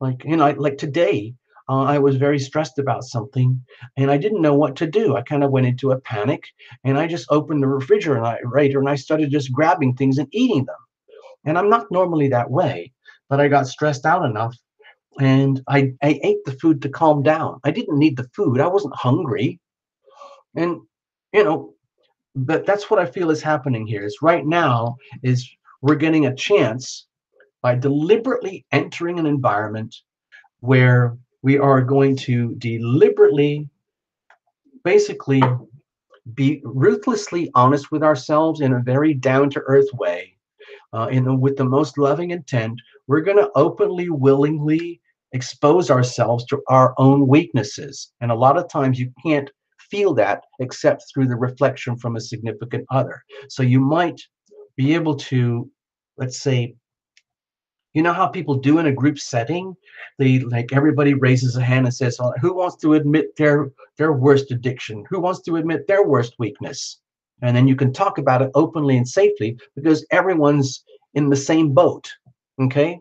Like, like today, I was very stressed about something and I didn't know what to do. I kind of went into a panic and I just opened the refrigerator and I started just grabbing things and eating them. And I'm not normally that way, but I got stressed out enough and I ate the food to calm down. I didn't need the food. I wasn't hungry. And, you know, but that's what I feel is happening here is right now is we're getting a chance by deliberately entering an environment where we are going to deliberately, basically, be ruthlessly honest with ourselves in a very down to earth way, with the most loving intent. We're going to openly, willingly expose ourselves to our own weaknesses. And a lot of times you can't feel that except through the reflection from a significant other. So you might be able to, let's say, how people do in a group setting? They like everybody raises a hand and says, "Oh, who wants to admit their worst addiction? Who wants to admit their worst weakness?" And then you can talk about it openly and safely because everyone's in the same boat. Okay?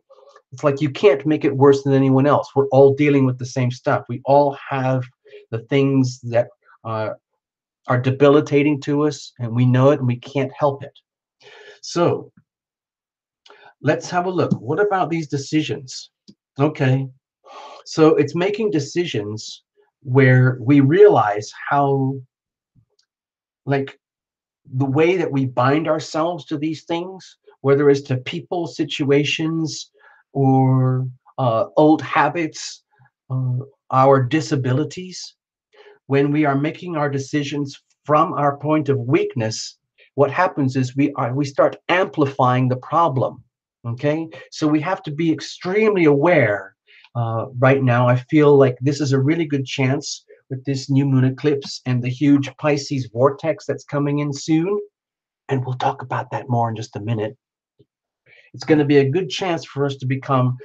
It's like you can't make it worse than anyone else. We're all dealing with the same stuff. We all have the things that uh, are debilitating to us, and we know it, and we can't help it. So let's have a look. What about these decisions? Okay, so it's making decisions where we realize how, like, the way that we bind ourselves to these things, whether it's to people, situations, or old habits, uh, our disabilities, when we are making our decisions from our point of weakness, what happens is we start amplifying the problem. Okay, so we have to be extremely aware. Right now, I feel like this is a really good chance with this new moon eclipse and the huge Pisces vortex that's coming in soon. And we'll talk about that more in just a minute. It's going to be a good chance for us to become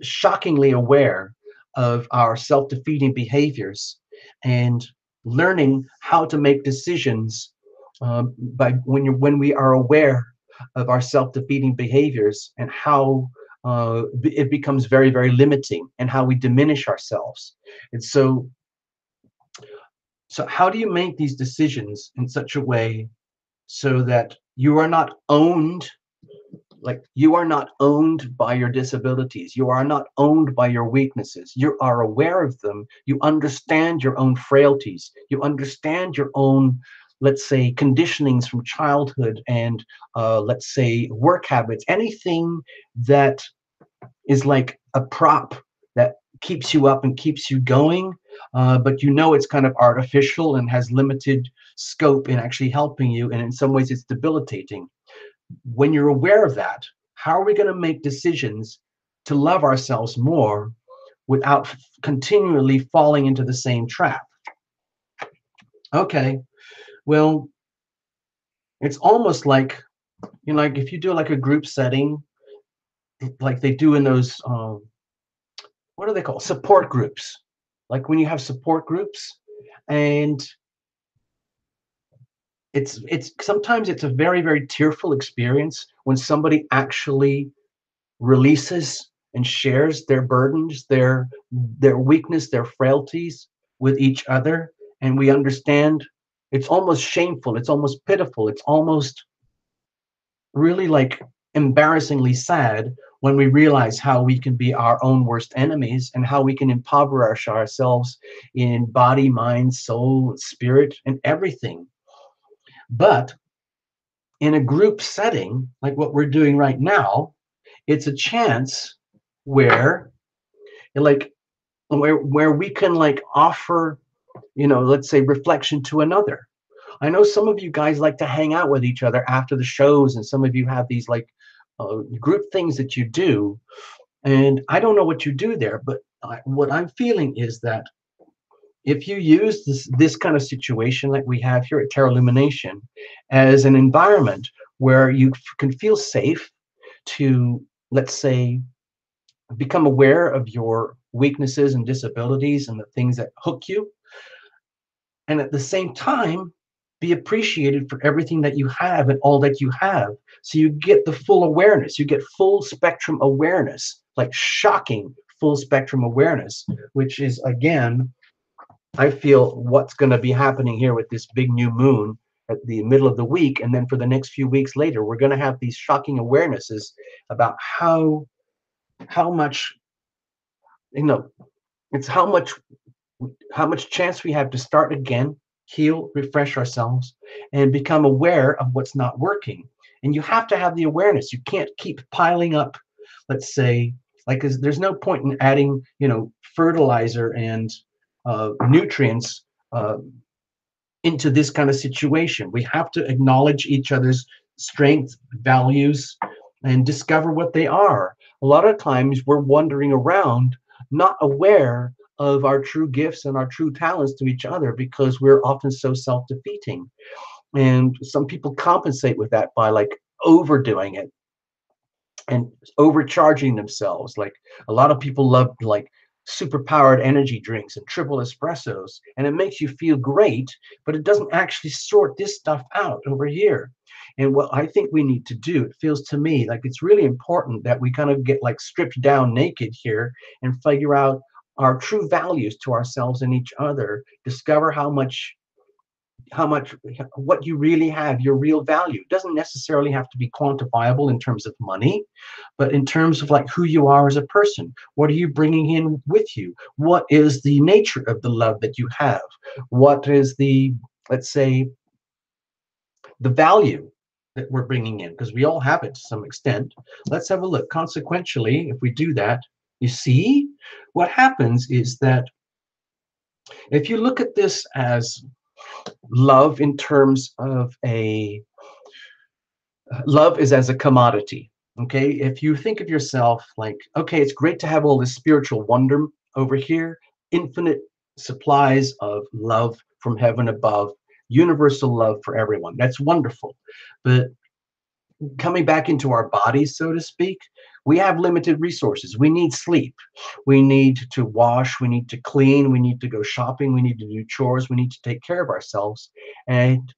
shockingly aware of our self-defeating behaviors and learning how to make decisions by when we are aware of our self-defeating behaviors and how it becomes very, very limiting and how we diminish ourselves. And so how do you make these decisions in such a way so that you are not owned, like you are not owned by your disabilities, you are not owned by your weaknesses, you are aware of them, you understand your own frailties, you understand your own, let's say, conditionings from childhood and let's say work habits, anything that is like a prop that keeps you up and keeps you going, but it's kind of artificial and has limited scope in actually helping you, and in some ways it's debilitating. When you're aware of that, how are we going to make decisions to love ourselves more without continually falling into the same trap? Okay, well, it's almost like, like if you do like a group setting, like they do in those, what are they called? Support groups. Like when you have support groups, and it's sometimes it's a very, very tearful experience when somebody actually releases and shares their burdens, their weakness, their frailties with each other, and we understand. It's almost shameful, it's almost pitiful, it's almost really like embarrassingly sad when we realize how we can be our own worst enemies and how we can impoverish ourselves in body, mind, soul, spirit, and everything. But in a group setting like what we're doing right now, it's a chance where, like, where we can like offer, let's say, reflection to another, I know some of you guys like to hang out with each other after the shows, and some of you have these like group things that you do. And I don't know what you do there, but what I'm feeling is that if you use this kind of situation like we have here at Terra Lumination as an environment where you can feel safe to, let's say, become aware of your weaknesses and disabilities and the things that hook you, and at the same time be appreciated for everything that you have and all that you have, so you get the full awareness, you get full spectrum awareness, like shocking full spectrum awareness, which is, again, I feel what's going to be happening here with this big new moon at the middle of the week. And then for the next few weeks later, we're going to have these shocking awarenesses about how much, you know, it's how much chance we have to start again, heal, refresh ourselves, and become aware of what's not working. And you have to have the awareness. You can't keep piling up, let's say, like, 'cause there's no point in adding, fertilizer and nutrients into this kind of situation. We have to acknowledge each other's strengths, values, and discover what they are. A lot of times we're wandering around, not aware of our true gifts and our true talents to each other because we're often so self-defeating. And some people compensate with that by like overdoing it and overcharging themselves. Like a lot of people love like super powered energy drinks and triple espressos, and it makes you feel great, but it doesn't actually sort this stuff out over here. And what I think we need to do, it feels to me like it's really important that we kind of get like stripped down naked here and figure out our true values to ourselves and each other, discover how much what you really have, your real value. It doesn't necessarily have to be quantifiable in terms of money, but in terms of like who you are as a person. What are you bringing in with you? What is the nature of the love that you have? What is the, let's say, the value that we're bringing in? Because we all have it to some extent. Let's have a look. Consequentially, if we do that, you see what happens is that if you look at this as love in terms of a love is as a commodity. Okay, if you think of yourself like, okay, it's great to have all this spiritual wonder over here, infinite supplies of love from heaven above, universal love for everyone, that's wonderful. But coming back into our bodies, so to speak, we have limited resources. We need sleep, we need to wash, we need to clean, we need to go shopping, we need to do chores, we need to take care of ourselves, and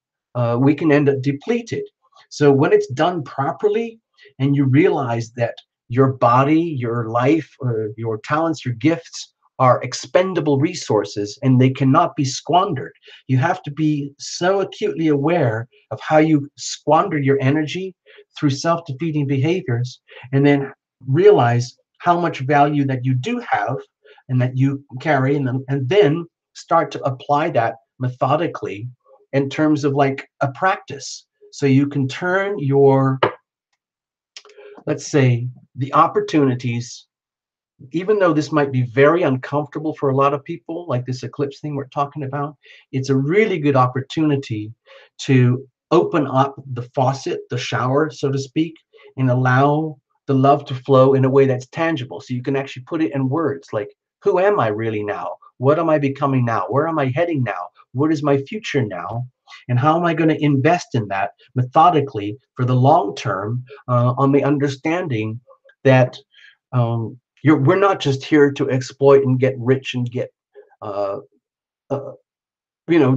we can end up depleted. So when it's done properly and you realize that your body, your life, or your talents, your gifts are expendable resources and they cannot be squandered. You have to be so acutely aware of how you squander your energy through self-defeating behaviors, and then realize how much value that you do have and that you carry, and then start to apply that methodically in terms of like a practice. So you can turn your, let's say, the opportunities, even though this might be very uncomfortable for a lot of people, like this eclipse thing we're talking about, it's a really good opportunity to open up the faucet, the shower, so to speak, and allow the love to flow in a way that's tangible. So you can actually put it in words like, who am I really now? What am I becoming now? Where am I heading now? What is my future now? And how am I going to invest in that methodically for the long term, on the understanding that we're not just here to exploit and get rich and get, uh, uh,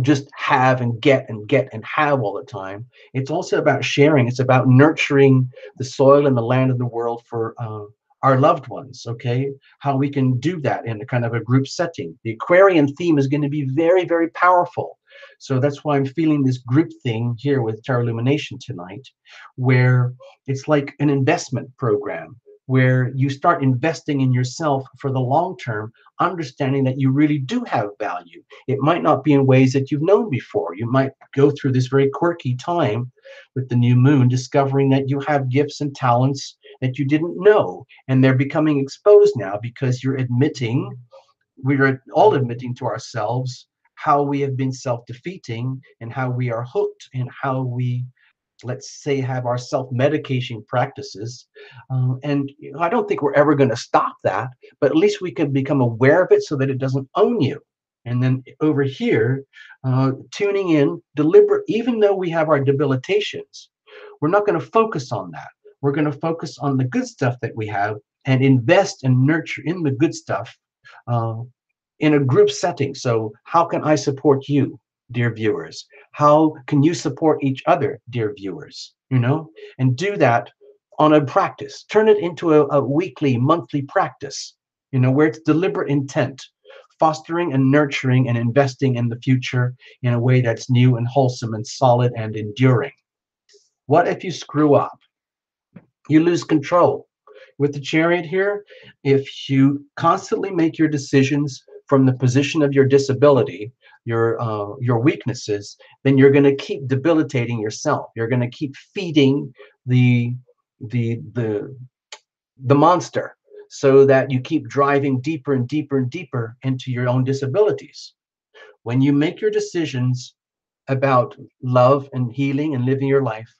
just have and get and have all the time. It's also about sharing. It's about nurturing the soil and the land of the world for our loved ones. Okay, how we can do that in a kind of a group setting. The Aquarian theme is going to be very, very powerful. So that's why I'm feeling this group thing here with Terra Illumination tonight, where it's like an investment program where you start investing in yourself for the long term, understanding that you really do have value. It might not be in ways that you've known before. You might go through this very quirky time with the new moon, discovering that you have gifts and talents that you didn't know, and they're becoming exposed now because we're all admitting to ourselves how we have been self-defeating and how we are hooked and how we, let's say, have our self-medication practices. And I don't think we're ever going to stop that, but at least we can become aware of it so that it doesn't own you. And then over here, tuning in, deliberate, even though we have our debilitations, we're not going to focus on that. We're going to focus on the good stuff that we have and invest and nurture in the good stuff uh, in a group setting. So, how can I support you, dear viewers? How can you support each other, dear viewers? And do that on a practice. Turn it into a weekly, monthly practice, where it's deliberate intent, fostering and nurturing and investing in the future in a way that's new and wholesome and solid and enduring. What if you screw up? You lose control. With the chariot here, if you constantly make your decisions from the position of your disability, your weaknesses, then you're going to keep debilitating yourself. You're going to keep feeding the the the the monster, so that you keep driving deeper and deeper and deeper into your own disabilities. When you make your decisions about love and healing and living your life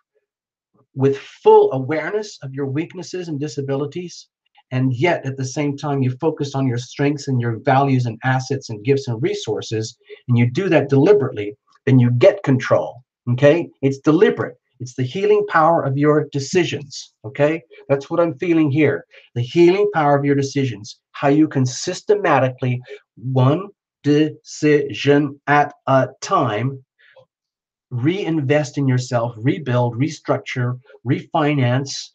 with full awareness of your weaknesses and disabilities, and yet at the same time you focus on your strengths and your values and assets and gifts and resources, and you do that deliberately, then you get control. Okay, it's deliberate. It's the healing power of your decisions. Okay, that's what I'm feeling here. The healing power of your decisions, how you can systematically, one decision at a time, reinvest in yourself, rebuild, restructure, refinance,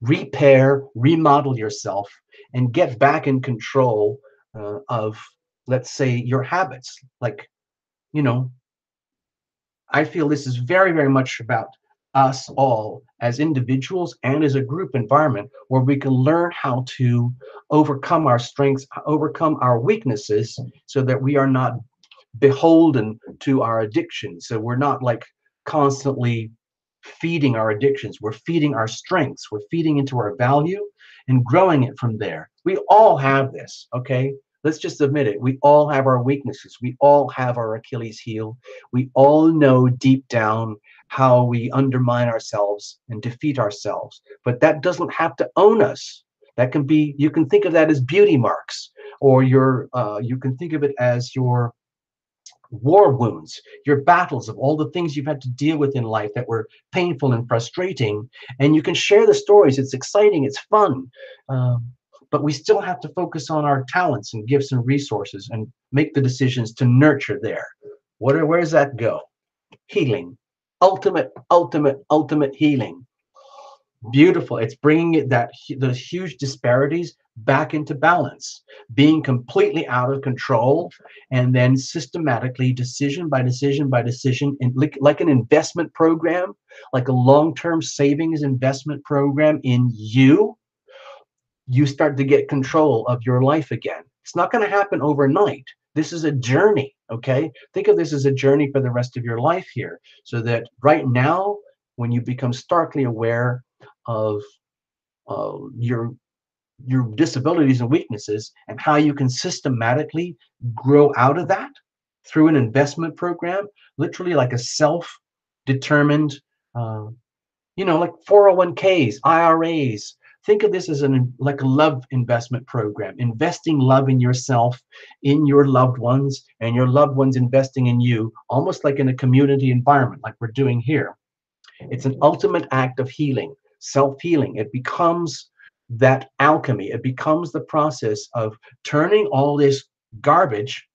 repair, remodel yourself, and get back in control of, let's say, your habits. Like, you know, I feel this is very, very much about us all as individuals and as a group environment where we can learn how to overcome our strengths, overcome our weaknesses, so that we are not beholden to our addictions. So we're not like constantly feeding our addictions. We're feeding our strengths. We're feeding into our value and growing it from there. We all have this, okay? Let's just admit it. We all have our weaknesses. We all have our Achilles heel. We all know deep down how we undermine ourselves and defeat ourselves. But that doesn't have to own us. That can be, you can think of that as beauty marks, or you can think of it as your war wounds, your battles of all the things you've had to deal with in life that were painful and frustrating. And you can share the stories. It's exciting, it's fun. But we still have to focus on our talents and gifts and resources and make the decisions to nurture there. Where does that go? Healing. Ultimate, ultimate, ultimate healing. Beautiful. It's bringing it, that those huge disparities back into balance, being completely out of control, and then systematically, decision by decision by decision, and like an investment program, like a long-term savings investment program in you, you start to get control of your life again. It's not going to happen overnight. This is a journey, okay? Think of this as a journey for the rest of your life here, so that right now, when you become starkly aware of your disabilities and weaknesses, and how you can systematically grow out of that through an investment program, literally like a self-determined, uh, like 401ks, IRAs. Think of this as like a love investment program, investing love in yourself, in your loved ones, and your loved ones investing in you, almost like in a community environment, like we're doing here. It's an ultimate act of healing, self-healing. It becomes that alchemy. It becomes the process of turning all this garbage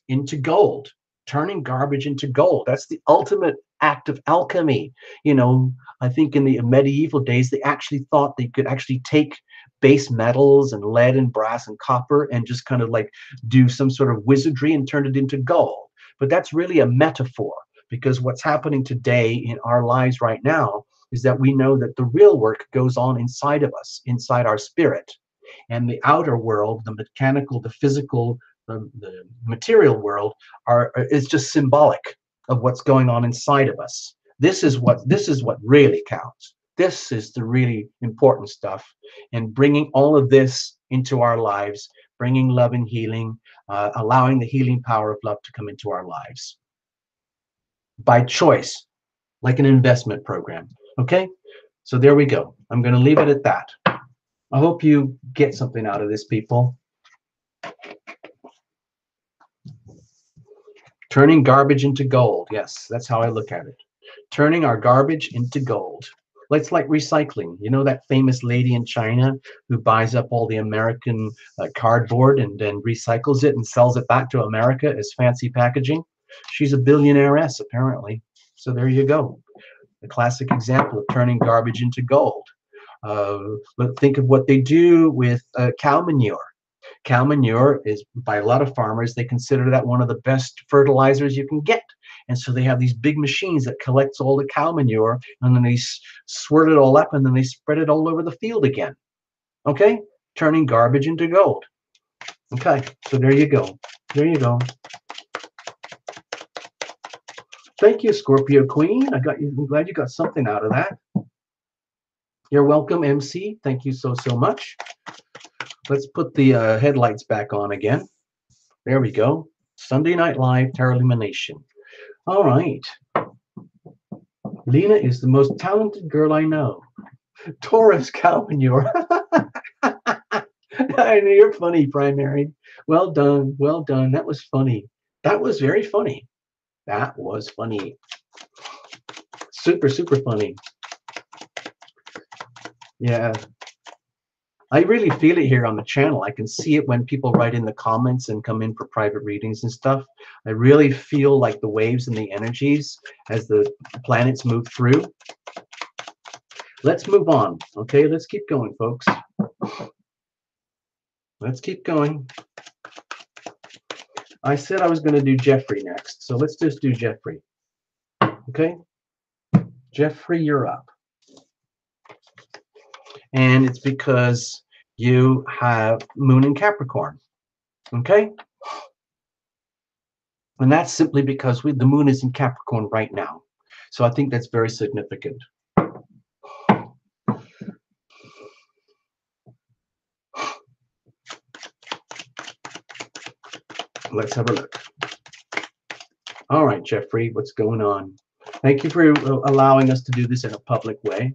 into gold, turning garbage into gold. That's the ultimate act of alchemy. I think in the medieval days, they actually thought they could actually take base metals and lead and brass and copper and just kind of like do some sort of wizardry and turn it into gold. But that's really a metaphor, because what's happening today in our lives right now is that we know that the real work goes on inside of us, inside our spirit. And the outer world, the mechanical, the physical, the material world is just symbolic of what's going on inside of us. This is what really counts. This is the really important stuff. And bringing all of this into our lives, bringing love and healing, allowing the healing power of love to come into our lives by choice, like an investment program. Okay, so there we go. I'm going to leave it at that. I hope you get something out of this, people. Turning garbage into gold. Yes, that's how I look at it. Turning our garbage into gold. It's like recycling. You know that famous lady in China who buys up all the American cardboard and then recycles it and sells it back to America as fancy packaging? She's a billionairess, apparently. So there you go. A classic example of turning garbage into gold. But think of what they do with cow manure. Cow manure is, by a lot of farmers, they consider that one of the best fertilizers you can get. And so they have these big machines that collects all the cow manure, and then they squirt it all up, and then they spread it all over the field again. Okay? Turning garbage into gold. Okay, so there you go. There you go. Thank you, Scorpio Queen. I'm glad you got something out of that. You're welcome, MC. Thank you so much. Let's put the headlights back on again. There we go. Sunday Night Live, Tarot Lumination. All right. Lena is the most talented girl I know. Taurus cow manure. I know you're funny, Primary. Well done. Well done. That was funny. That was very funny. That was funny. Super funny. Yeah. I really feel it here on the channel. I can see it when people write in the comments and come in for private readings and stuff. I really feel like the waves and the energies as the planets move through. Let's move on. Okay, let's keep going, folks. Let's keep going. I said I was going to do Jeffrey next, so let's just do Jeffrey. Okay? Jeffrey, you're up. And it's because you have Moon in Capricorn. Okay? And that's simply because the Moon is in Capricorn right now. So I think that's very significant. Let's have a look. All right, Jeffrey, what's going on? Thank you for allowing us to do this in a public way.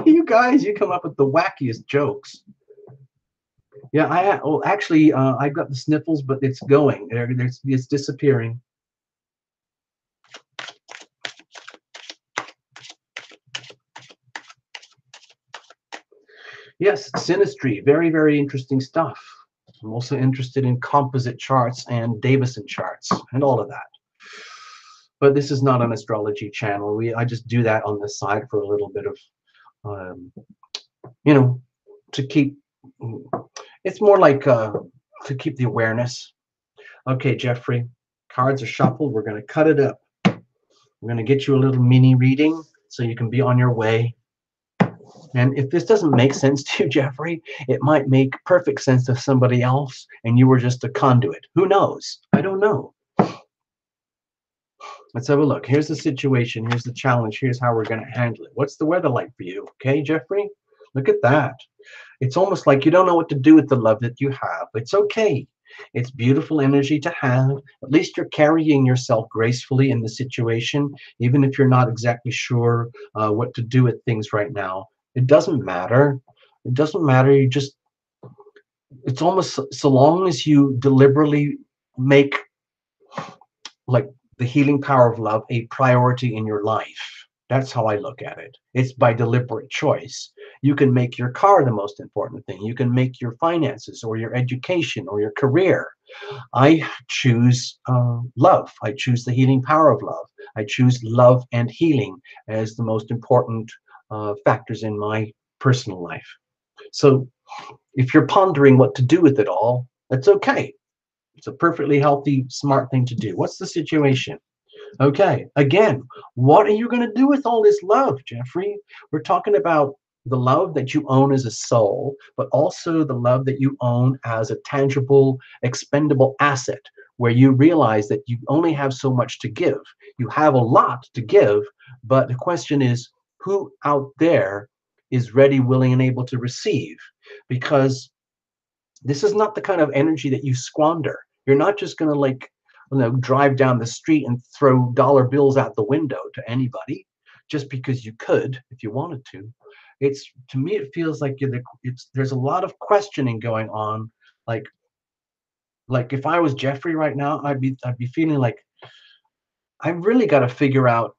You guys, you come up with the wackiest jokes. Yeah, actually, I've got the sniffles, but it's going. It's disappearing. Yes, synastry, very interesting stuff. I'm also interested in composite charts and Davison charts and all of that. But this is not an astrology channel. I just do that on the side for a little bit of, you know, to keep. It's more like to keep the awareness. Okay, Jeffrey, cards are shuffled. We're going to cut it up. We're going to get you a little mini reading so you can be on your way. And if this doesn't make sense to you, Jeffrey, it might make perfect sense to somebody else, and you were just a conduit. Who knows? I don't know. Let's have a look. Here's the situation. Here's the challenge. Here's how we're going to handle it. What's the weather like for you? Okay, Jeffrey? Look at that. It's almost like you don't know what to do with the love that you have. It's okay. It's beautiful energy to have. At least you're carrying yourself gracefully in the situation, even if you're not exactly sure what to do with things right now. It doesn't matter. It doesn't matter. It's almost so long as you deliberately make like the healing power of love a priority in your life. That's how I look at it. It's by deliberate choice. You can make your car the most important thing. You can make your finances or your education or your career. I choose love. I choose the healing power of love. I choose love and healing as the most important factors in my personal life. So if you're pondering what to do with it all, that's okay. It's a perfectly healthy, smart thing to do. What's the situation? Okay, again, what are you going to do with all this love, Jeffrey? We're talking about the love that you own as a soul, but also the love that you own as a tangible, expendable asset, where you realize that you only have so much to give. You have a lot to give, but the question is, who out there is ready, willing, and able to receive, because this is not the kind of energy that you squander. You're not just going to, like, drive down the street and throw dollar bills out the window to anybody just because you could if you wanted to. It's, to me, it feels like there's a lot of questioning going on. Like like if I was Jeffrey right now, I'd be feeling like I've really got to figure out,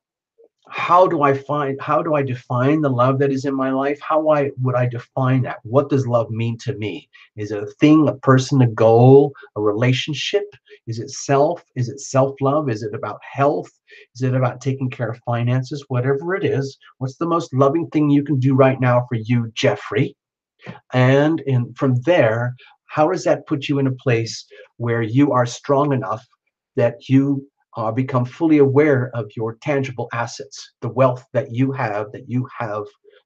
how do I define the love that is in my life? Would I define that? What does love mean to me? Is it a thing, a person, a goal, a relationship? Is it self? Is it self-love? Is it about health? Is it about taking care of finances? Whatever it is, what's the most loving thing you can do right now for you, Jeffrey? And from there, how does that put you in a place where you are strong enough that you become fully aware of your tangible assets, the wealth that you have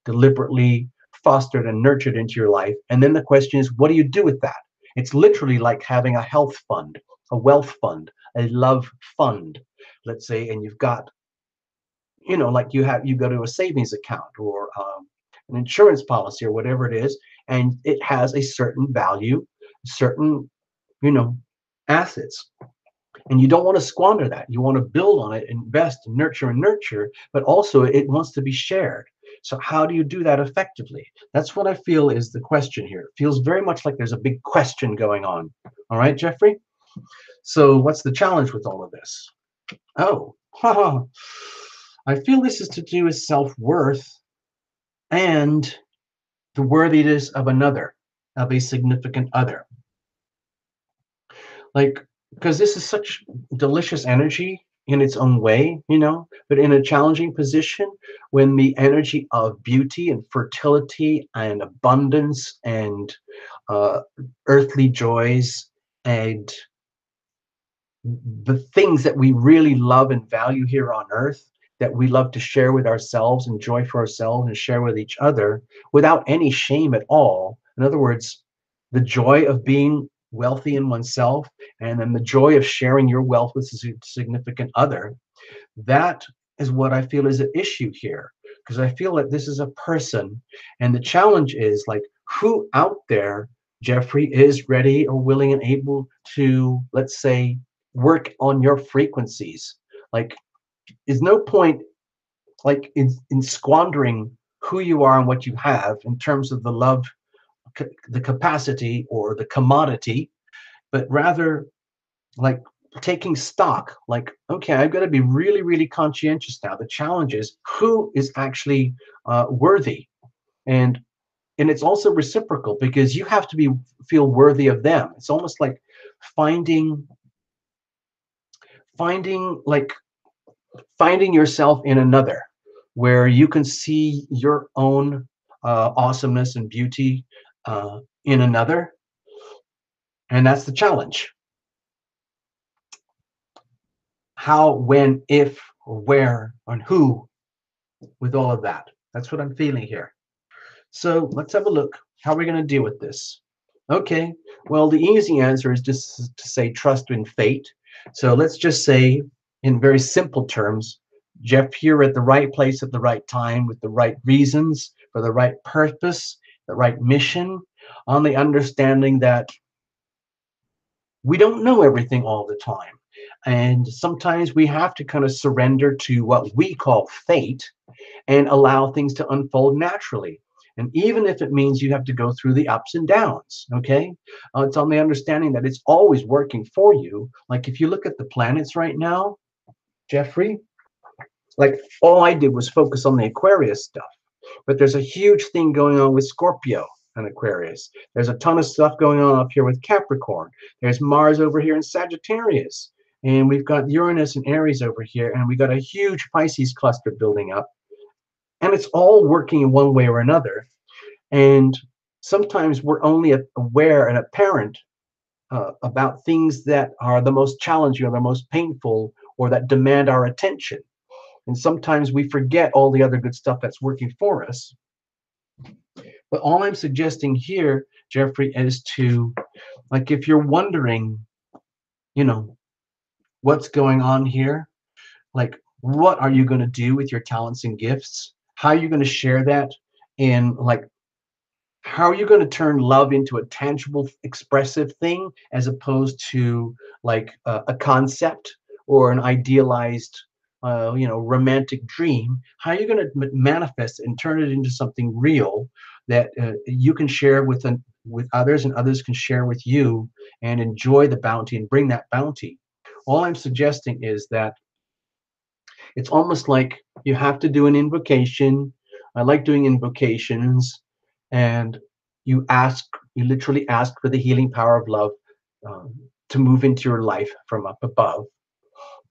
deliberately fostered and nurtured into your life? And then the question is, what do you do with that? It's literally like having a health fund, a wealth fund, a love fund, let's say, and you've got, like you go to a savings account or an insurance policy or whatever it is, and it has a certain value, certain, you know, assets. And you don't want to squander that. You want to build on it, invest, and nurture, but also it wants to be shared. So how do you do that effectively? That's what I feel is the question here. It feels very much like there's a big question going on. All right, Jeffrey? So what's the challenge with all of this? Oh, I feel this is to do with self-worth and the worthiness of another, of a significant other. Like, because this is such delicious energy in its own way, but in a challenging position when the energy of beauty and fertility and abundance and uh, earthly joys and the things that we really love and value here on earth, that we love to share with ourselves, enjoy for ourselves, and share with each other without any shame at all. In other words, the joy of being wealthy in oneself, and then the joy of sharing your wealth with a significant other. That is what I feel is an issue here, because I feel that this is a person, and the challenge is, like, who out there, Jeffrey, is ready or willing and able to, let's say, work on your frequencies. Like, is no point, like, in squandering who you are and what you have in terms of the love, the capacity or the commodity, but rather, like, taking stock, like, okay, I've got to be really, really conscientious now. The challenge is who is actually worthy, and it's also reciprocal, because you have to feel worthy of them. It's almost like finding finding like finding yourself in another, where you can see your own awesomeness and beauty in another, and that's the challenge. How, when, if, or where, and who, with all of that. That's what I'm feeling here. So let's have a look. How are we going to deal with this? Okay, well, the easy answer is just to say trust in fate. So let's just say, in very simple terms, Jeff, you're at the right place at the right time with the right reasons, for the right purpose, the right mission, on the understanding that we don't know everything all the time. And sometimes we have to kind of surrender to what we call fate and allow things to unfold naturally. And even if it means you have to go through the ups and downs, okay? It's on the understanding that it's always working for you. Like, if you look at the planets right now, Jeffrey, like, all I did was focus on the Aquarius stuff. But there's a huge thing going on with Scorpio and Aquarius. There's a ton of stuff going on up here with Capricorn. There's Mars over here in Sagittarius. And we've got Uranus and Aries over here. And we got a huge Pisces cluster building up. And it's all working in one way or another. And sometimes we're only aware and apparent about things that are the most challenging or the most painful or that demand our attention. And sometimes we forget all the other good stuff that's working for us. But all I'm suggesting here, Jeffrey, is to, like, if you're wondering, what's going on here, like, what are you going to do with your talents and gifts? How are you going to share that? in like how are you going to turn love into a tangible, expressive thing as opposed to like a concept or an idealized, romantic dream? How are you going to manifest it and turn it into something real that you can share with others, and others can share with you and enjoy the bounty and bring that bounty? All I'm suggesting is that it's almost like you have to do an invocation. I like doing invocations, and you literally ask for the healing power of love um, to move into your life from up above.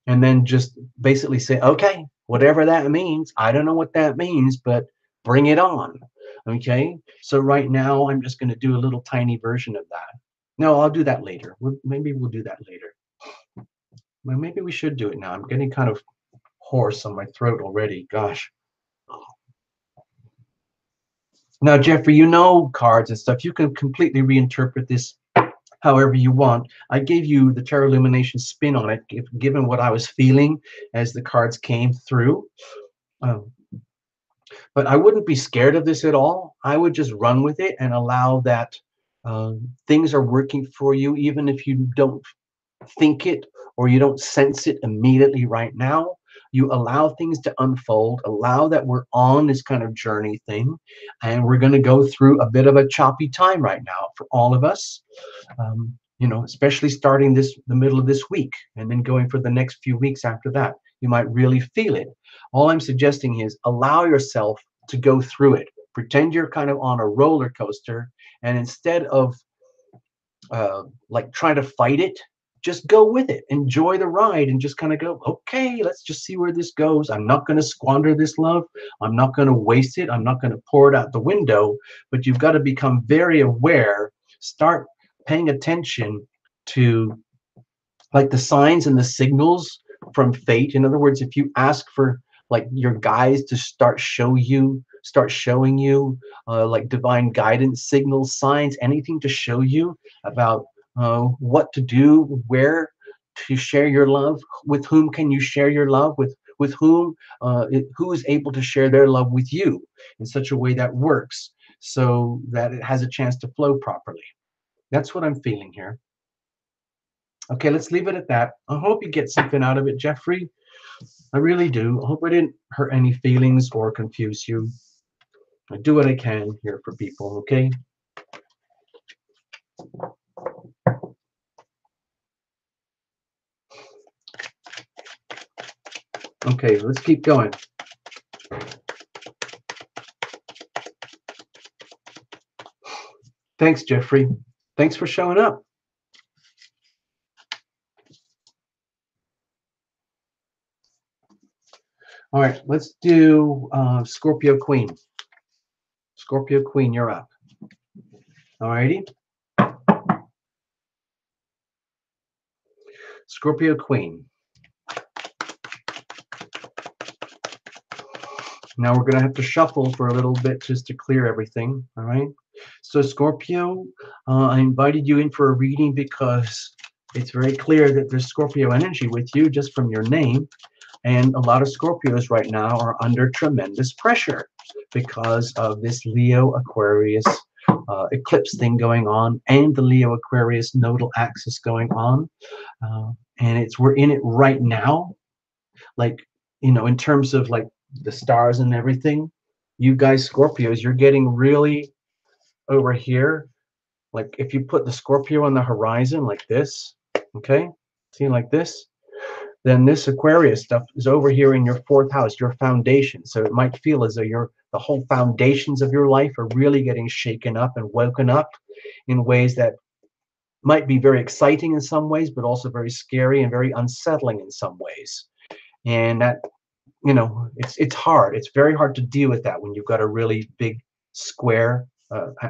And then just basically say, okay, whatever that means, I don't know what that means, but bring it on. Okay. So right now, I'm just going to do a little tiny version of that. No, I'll do that later. Maybe we'll do that later. Well, maybe we should do it now. I'm getting kind of hoarse on my throat already. Gosh. Now, Jeffrey, you know cards and stuff. You can completely reinterpret this however you want. I gave you the Tarot Illumination spin on it, given what I was feeling as the cards came through. Um, but I wouldn't be scared of this at all. I would just run with it and allow that things are working for you, even if you don't think it or you don't sense it immediately right now. You allow things to unfold, allow that we're on this kind of journey thing, and we're going to go through a bit of a choppy time right now for all of us. Especially starting the middle of this week and then going for the next few weeks after that. You might really feel it. All I'm suggesting is allow yourself to go through it. Pretend you're kind of on a roller coaster, and instead of like trying to fight it, just go with it. Enjoy the ride and just kind of go, okay, let's just see where this goes. I'm not going to squander this love. I'm not going to waste it. I'm not going to pour it out the window. But you've got to become very aware. Start paying attention to like the signs and the signals from fate. In other words, if you ask for like your guides to start showing you like divine guidance signals, signs, anything to show you about what to do, where to share your love, with whom can you share your love, with whom who is able to share their love with you in such a way that works so that it has a chance to flow properly. That's what I'm feeling here. Okay, let's leave it at that. I hope you get something out of it, Jeffrey. I really do. I hope I didn't hurt any feelings or confuse you. I do what I can here for people, okay? Okay, let's keep going. Thanks, Jeffrey. Thanks for showing up. All right, let's do Scorpio Queen. Scorpio Queen, you're up. All righty. Scorpio Queen. Now we're going to have to shuffle for a little bit just to clear everything. All right. So Scorpio, I invited you in for a reading because it's very clear that there's Scorpio energy with you just from your name. And a lot of Scorpios right now are under tremendous pressure because of this Leo Aquarius eclipse thing going on and the Leo Aquarius nodal axis going on. And we're in it right now. Like, in terms of like the stars and everything, you guys Scorpios, you're getting really over here. Like if you put the Scorpio on the horizon like this, okay, see like this, then this Aquarius stuff is over here in your fourth house, your foundation. So it might feel as though the whole foundations of your life are really getting shaken up and woken up in ways that might be very exciting in some ways, but also very scary and very unsettling in some ways. And that, it's hard. It's very hard to deal with that when you've got a really big square,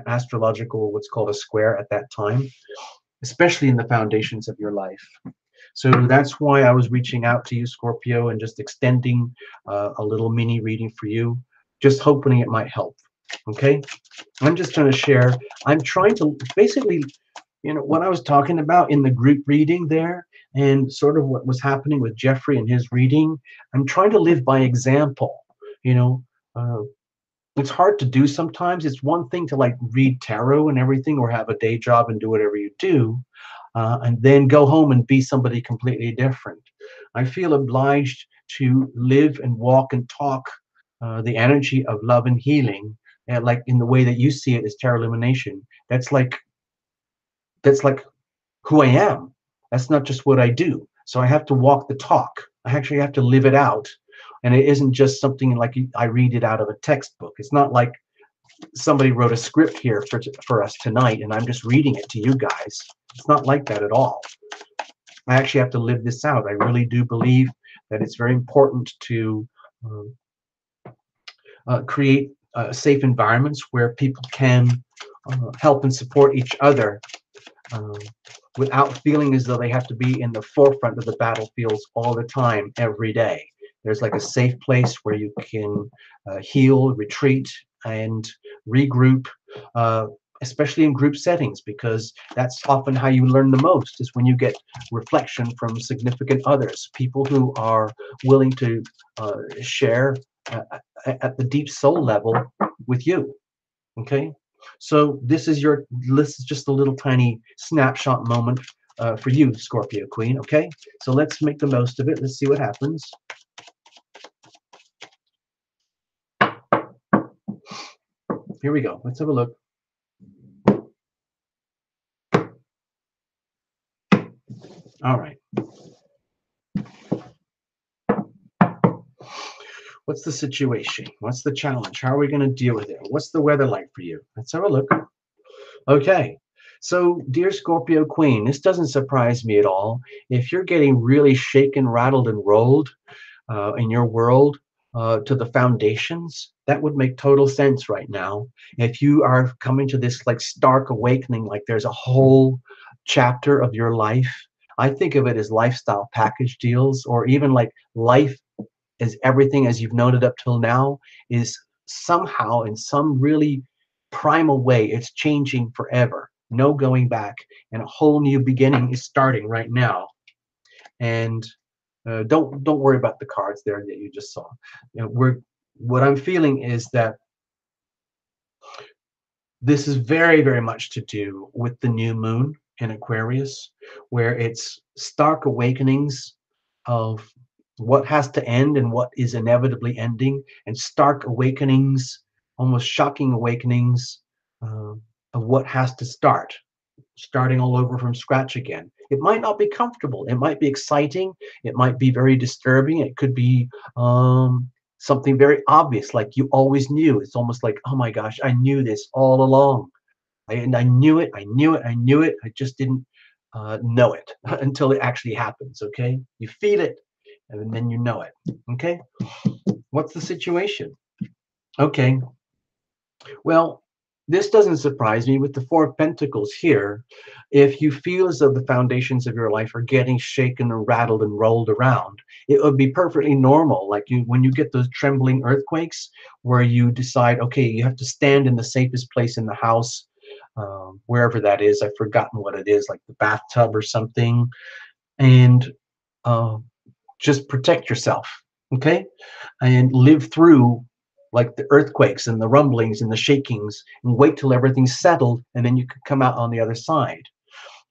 astrological, what's called a square at that time, especially in the foundations of your life. So that's why I was reaching out to you, Scorpio, and just extending a little mini reading for you, just hoping it might help. Okay? I'm just trying to share. I'm trying to basically, what I was talking about in the group reading there and sort of what was happening with Jeffrey and his reading, I'm trying to live by example, uh, It's hard to do sometimes. It's one thing to like read tarot and everything, or have a day job and do whatever you do, and then go home and be somebody completely different. I feel obliged to live and walk and talk the energy of love and healing, like in the way that you see it as tarot illumination. That's like who I am. That's not just what I do. So I have to walk the talk. I actually have to live it out. And it isn't just something like I read it out of a textbook. It's not like somebody wrote a script here for us tonight and I'm just reading it to you guys. It's not like that at all. I actually have to live this out. I really do believe that it's very important to create safe environments where people can help and support each other, um, without feeling as though they have to be in the forefront of the battlefields all the time, every day. There's like a safe place where you can heal, retreat, and regroup, uh, especially in group settings, because that's often how you learn the most, is when you get reflection from significant others, people who are willing to share uh, at the deep soul level with you. Okay, so this is just a little tiny snapshot moment for you, Scorpio Queen. Okay, so let's make the most of it. Let's see what happens. Here we go. Let's have a look. All right. What's the situation? What's the challenge? How are we going to deal with it? What's the weather like for you? Let's have a look. Okay. So, dear Scorpio Queen, this doesn't surprise me at all. If you're getting really shaken, rattled, and rolled in your world to the foundations, that would make total sense right now. If you are coming to this like stark awakening, like there's a whole chapter of your life, I think of it as lifestyle package deals, or even like life as everything as you've known it up till now is somehow in some really primal way, it's changing forever. No going back, and a whole new beginning is starting right now. And don't worry about the cards there that you just saw. What I'm feeling is that this is very, very much to do with the new moon in Aquarius, where it's stark awakenings of what has to end and what is inevitably ending, and stark awakenings, almost shocking awakenings, uh, of what has to start, starting all over from scratch again. It might not be comfortable. It might be exciting. It might be very disturbing. It could be something very obvious, like you always knew. It's almost like, oh my gosh, I knew this all along. And I knew it. I knew it. I knew it. I just didn't know it until it actually happens. Okay. You feel it and then you know it. Okay. What's the situation? Okay. Well, this doesn't surprise me with the Four of Pentacles here. If you feel as though the foundations of your life are getting shaken and rattled and rolled around, it would be perfectly normal. Like when you get those trembling earthquakes where you decide, okay, you have to stand in the safest place in the house, wherever that is. I've forgotten what it is, like the bathtub or something, and uh, just protect yourself, okay, and live through like the earthquakes and the rumblings and the shakings, and wait till everything's settled, and then you could come out on the other side.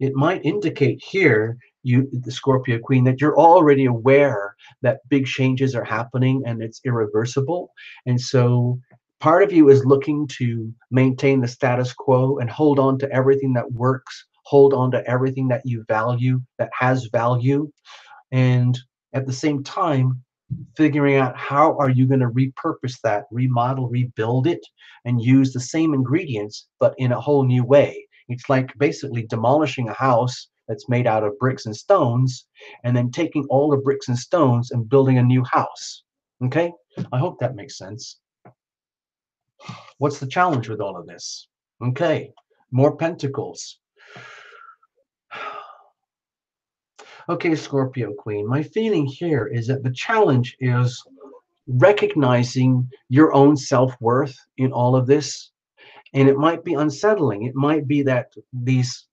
It might indicate here, you, the Scorpio Queen, that you're already aware that big changes are happening and it's irreversible. And so part of you is looking to maintain the status quo and hold on to everything that works, hold on to everything that you value, that has value. And at the same time, figuring out how are you going to repurpose that, remodel, rebuild it, and use the same ingredients but in a whole new way. It's like basically demolishing a house that's made out of bricks and stones, and then taking all the bricks and stones and building a new house. Okay, I hope that makes sense. What's the challenge with all of this? Okay, more pentacles. Okay, Scorpio Queen, my feeling here is that the challenge is recognizing your own self-worth in all of this. And it might be unsettling. It might be that these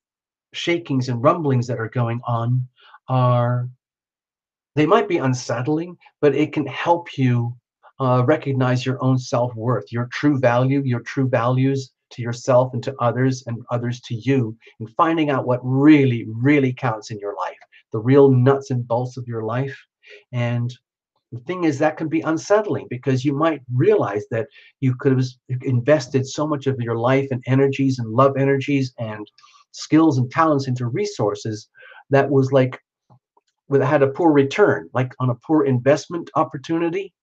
shakings and rumblings that are going on are, they might be unsettling, but it can help you recognize your own self-worth, your true value, your true values to yourself and to others and others to you, and finding out what really, really counts in your life, the real nuts and bolts of your life. And the thing is, that can be unsettling because you might realize that you could have invested so much of your life and energies and love energies and skills and talents into resources that was like, had a poor return, like on a poor investment opportunity,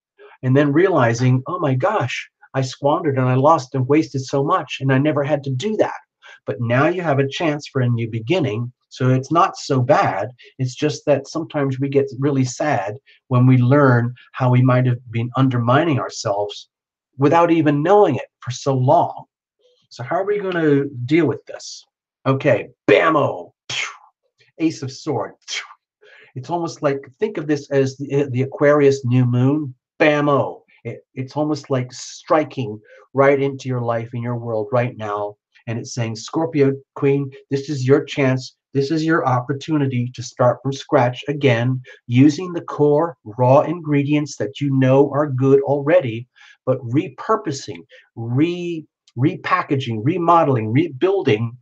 and then realizing, oh my gosh, I squandered and I lost and wasted so much, and I never had to do that. But now you have a chance for a new beginning. So it's not so bad. It's just that sometimes we get really sad when we learn how we might have been undermining ourselves without even knowing it for so long. So how are we going to deal with this? Okay, bammo, Ace of Swords. It's almost like, think of this as the Aquarius new moon, bammo. It's almost like striking right into your life in your world right now. And it's saying, Scorpio Queen, this is your chance. This is your opportunity to start from scratch again, using the core raw ingredients that you know are good already, but repurposing, repackaging, remodeling, rebuilding,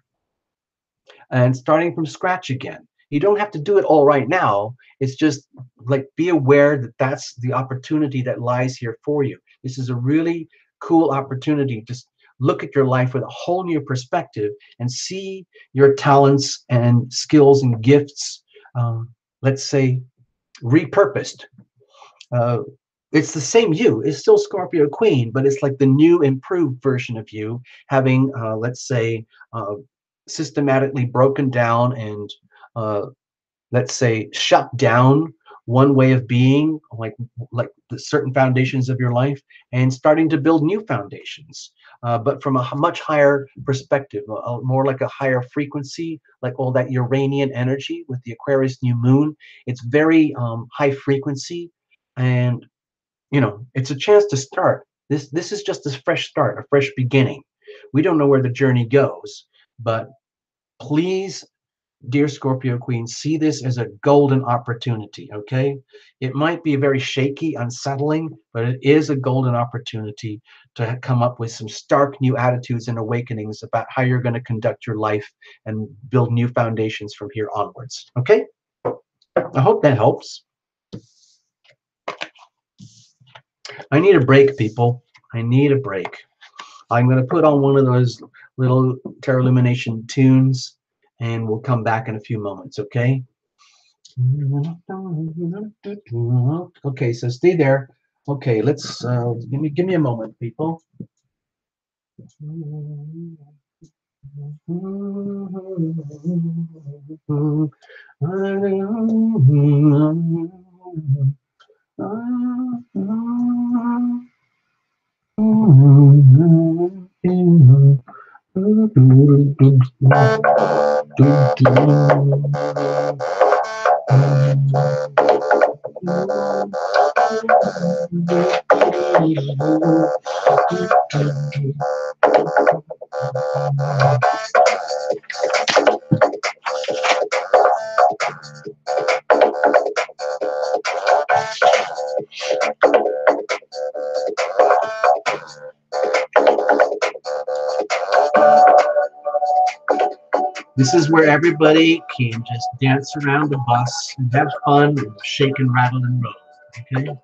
and starting from scratch again. You don't have to do it all right now. It's just like, be aware that that's the opportunity that lies here for you. This is a really cool opportunity to look at your life with a whole new perspective and see your talents and skills and gifts, let's say, repurposed. Uh, it's the same you. It's still Scorpio Queen, but it's like the new, improved version of you, having, let's say, uh, systematically broken down and, uh, let's say, shut down one way of being, like the certain foundations of your life, and starting to build new foundations, but from a much higher perspective, more like a higher frequency, like all that Uranian energy with the Aquarius new moon. It's very high frequency, and it's a chance to start. This is just a fresh start, a fresh beginning. We don't know where the journey goes, but please, dear Scorpio Queen, see this as a golden opportunity, okay? It might be very shaky, unsettling, but it is a golden opportunity to come up with some stark new attitudes and awakenings about how you're going to conduct your life and build new foundations from here onwards, okay? I hope that helps. I need a break, people. I need a break. I'm going to put on one of those little Tarot Lumination tunes, and we'll come back in a few moments, okay? Okay, so stay there. Okay, let's give me a moment, people. This is where everybody can just dance around the bus and have fun and shake and rattle and roll. Okay?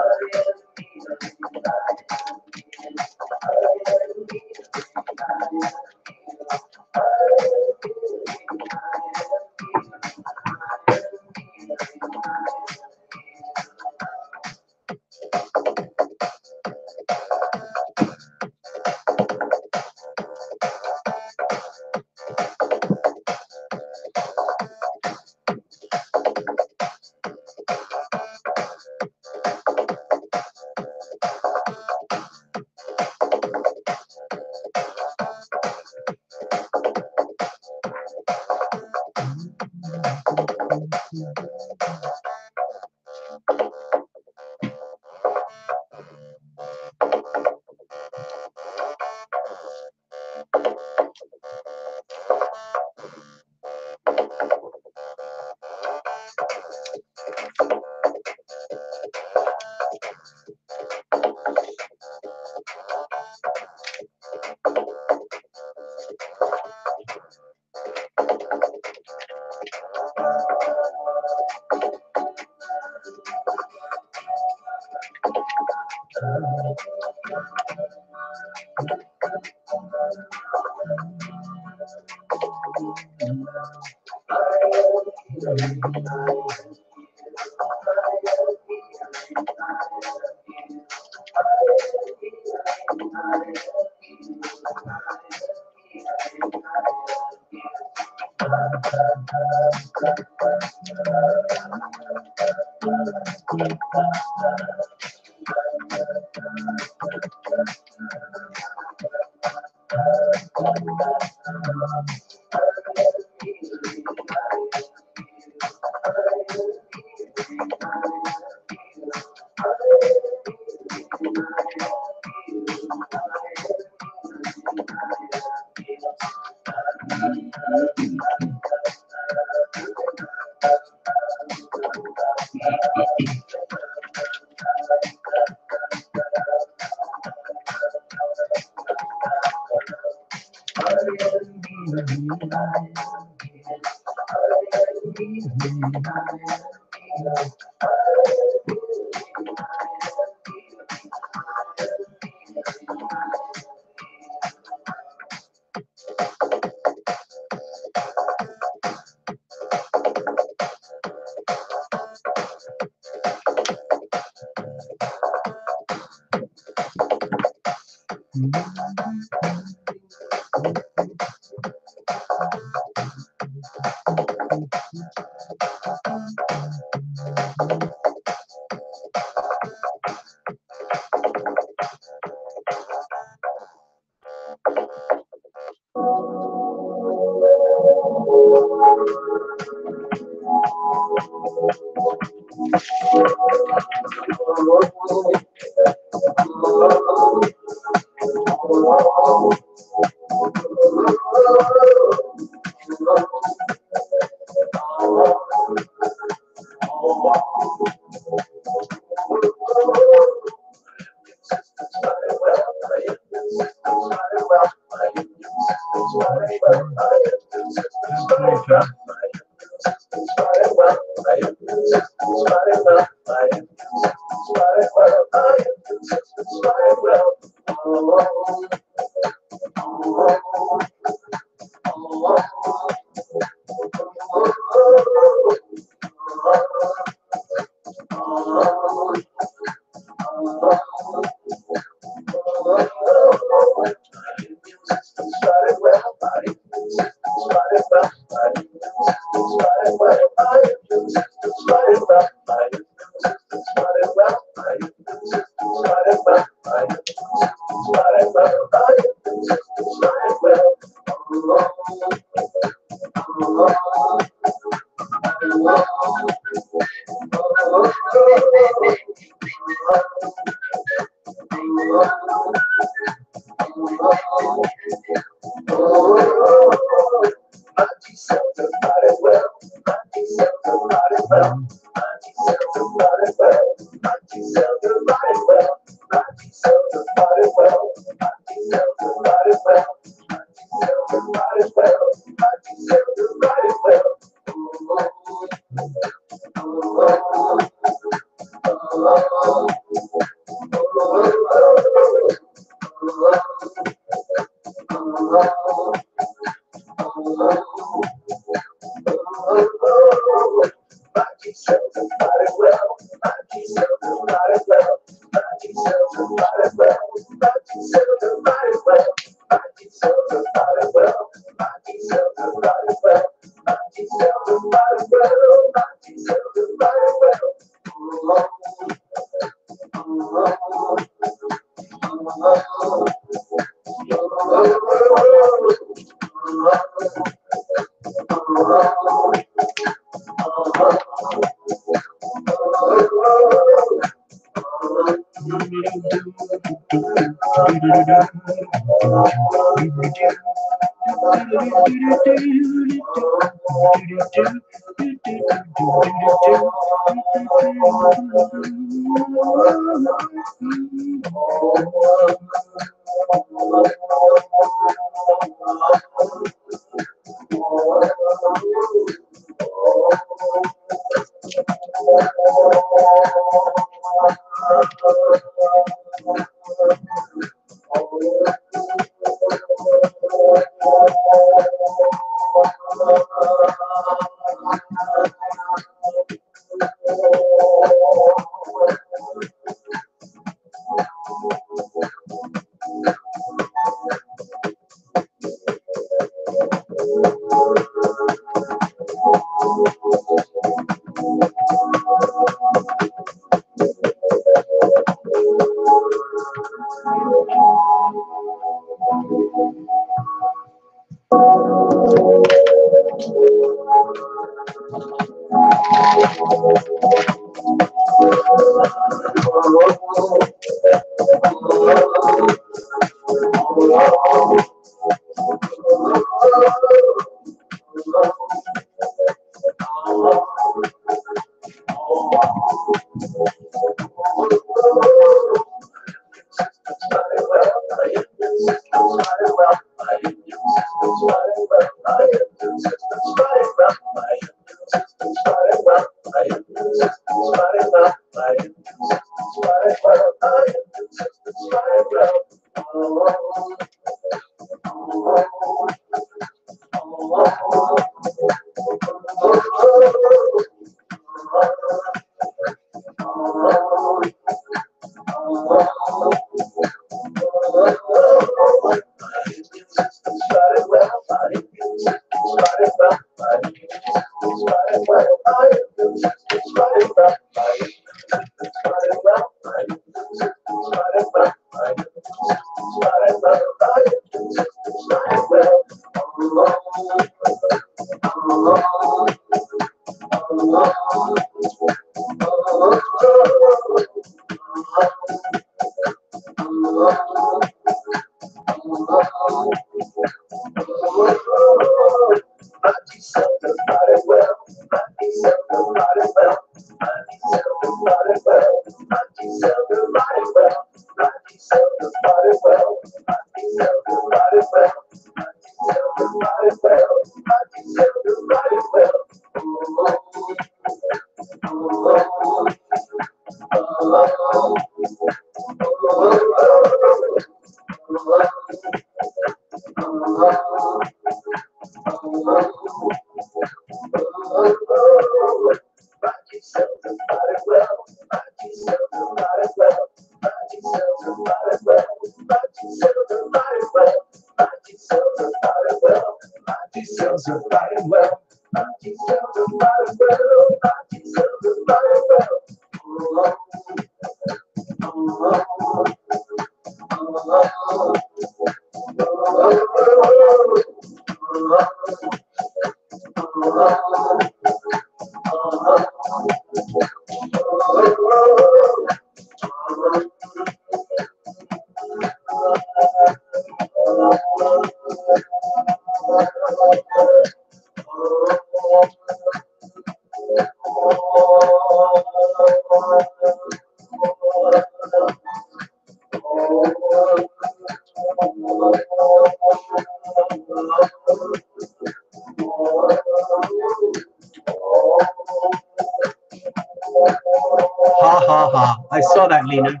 Ha ha ha. I saw that, Lena.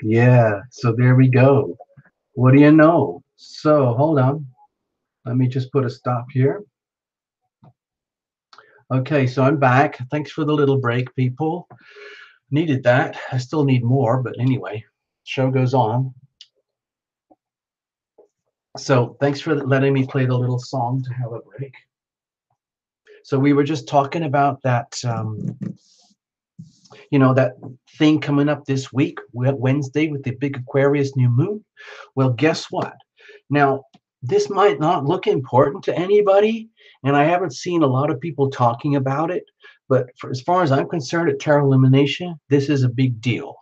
Yeah, so there we go. What do you know? So hold on. Let me just put a stop here. Okay, so I'm back. Thanks for the little break, people. Needed that. I still need more, but anyway, show goes on. So thanks for letting me play the little song to have a break. So we were just talking about that, that thing coming up this week, Wednesday, with the big Aquarius new moon. Well, guess what? Now, this might not look important to anybody, and I haven't seen a lot of people talking about it, but as far as I'm concerned at Tarot Lumination, this is a big deal.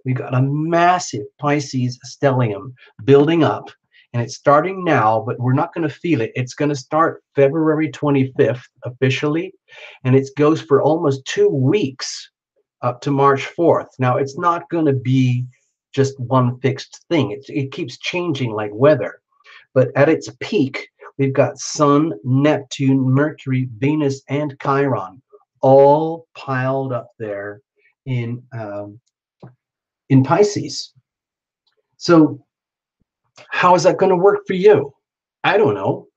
We got a massive Pisces stellium building up, and it's starting now, but we're not going to feel it. It's going to start February 25th officially, and it goes for almost 2 weeks up to March 4th. Now, it's not going to be just one fixed thing. It keeps changing like weather. But at its peak, We've got Sun, Neptune, Mercury, Venus, and Chiron all piled up there in Pisces. So how is that going to work for you? I don't know.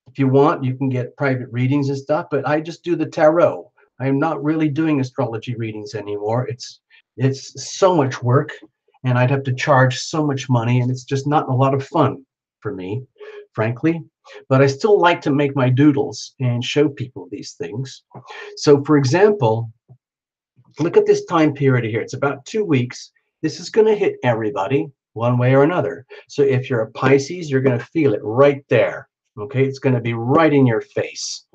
If you want, you can get private readings and stuff, but I just do the tarot. I'm not really doing astrology readings anymore. It's so much work, and I'd have to charge so much money, and it's just not a lot of fun for me, frankly. But I still like to make my doodles and show people these things. So, for example, look at this time period here. It's about 2 weeks. This is going to hit everybody one way or another. So if you're a Pisces, you're going to feel it right there. Okay, it's going to be right in your face.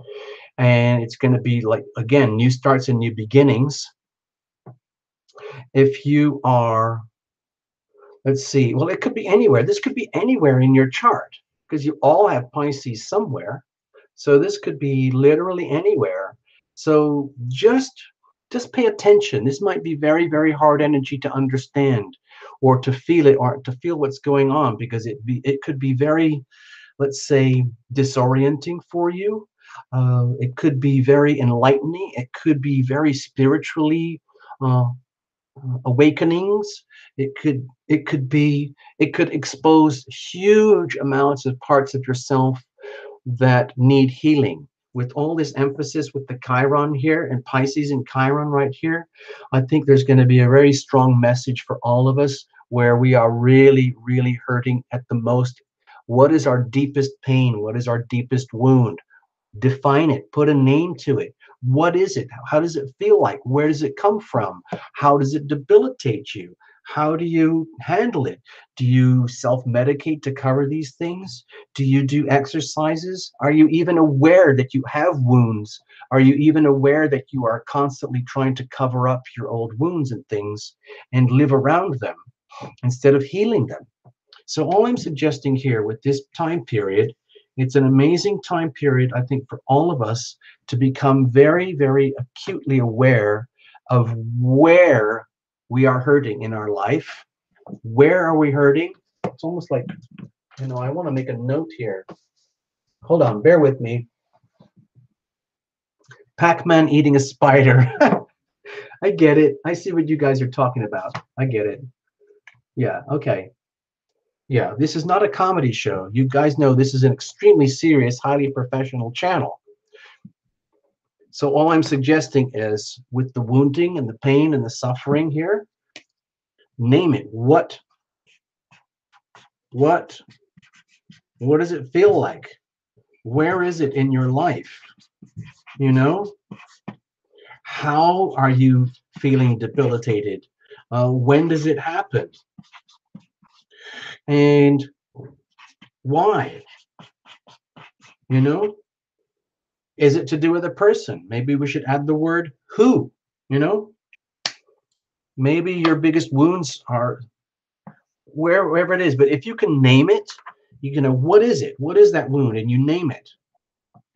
And it's going to be like, again, new starts and new beginnings. If you are, let's see, well, it could be anywhere. This could be anywhere in your chart because you all have Pisces somewhere. So this could be literally anywhere. So just pay attention. This might be very, very hard energy to understand or to feel it or to feel what's going on because it could be very, let's say, disorienting for you. It could be very enlightening. It could be very spiritually uh, awakenings. It could expose huge amounts of parts of yourself that need healing. With all this emphasis with the Chiron here and Pisces and Chiron right here, I think there's going to be a very strong message for all of us where we are really, really hurting at the most. What is our deepest pain? What is our deepest wound? Define it, put a name to it. What is it? How does it feel like? Where does it come from? How does it debilitate you? How do you handle it? Do you self-medicate to cover these things? Do you do exercises? Are you even aware that you have wounds? Are you even aware that you are constantly trying to cover up your old wounds and things and live around them instead of healing them? So all I'm suggesting here with this time period, it's an amazing time period, I think, for all of us to become very, very acutely aware of where we are hurting in our life. Where are we hurting? It's almost like, I want to make a note here. Hold on, bear with me. Pac-Man eating a spider. I get it. I see what you guys are talking about. I get it. Yeah, okay. Yeah, this is not a comedy show. You guys know this is an extremely serious, highly professional channel. So all I'm suggesting is with the wounding and the pain and the suffering here, name it. What does it feel like? Where is it in your life? How are you feeling debilitated? When does it happen? And why? Is it to do with a person? Maybe we should add the word who, maybe your biggest wounds are wherever it is, but if you can name it, what is it? What is that wound? And you name it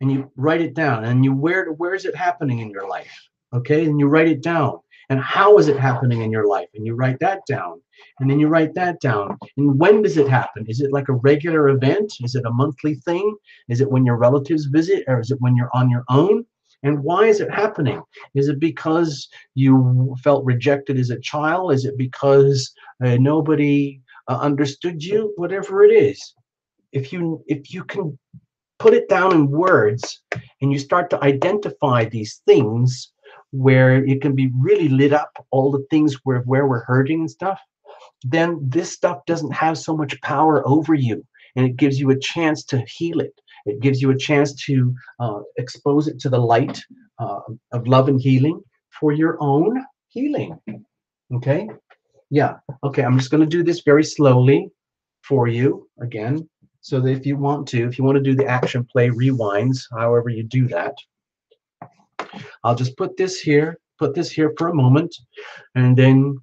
and you write it down and where is it happening in your life? Okay, and you write it down. And how is it happening in your life? And you write that down. And then you write that down. And when does it happen? Is it like a regular event? Is it a monthly thing? Is it when your relatives visit, or is it when you're on your own? And why is it happening? Is it because you felt rejected as a child? Is it because nobody understood you? Whatever it is, if you can put it down in words and you start to identify these things where it can be really lit up, all the things where we're hurting and stuff, then this stuff doesn't have so much power over you, and it gives you a chance to heal it. It gives you a chance to expose it to the light of love and healing for your own healing. Okay? Yeah. Okay, I'm just going to do this very slowly for you again, so that if you want to do the action play rewinds, however you do that, I'll just put this here for a moment, and then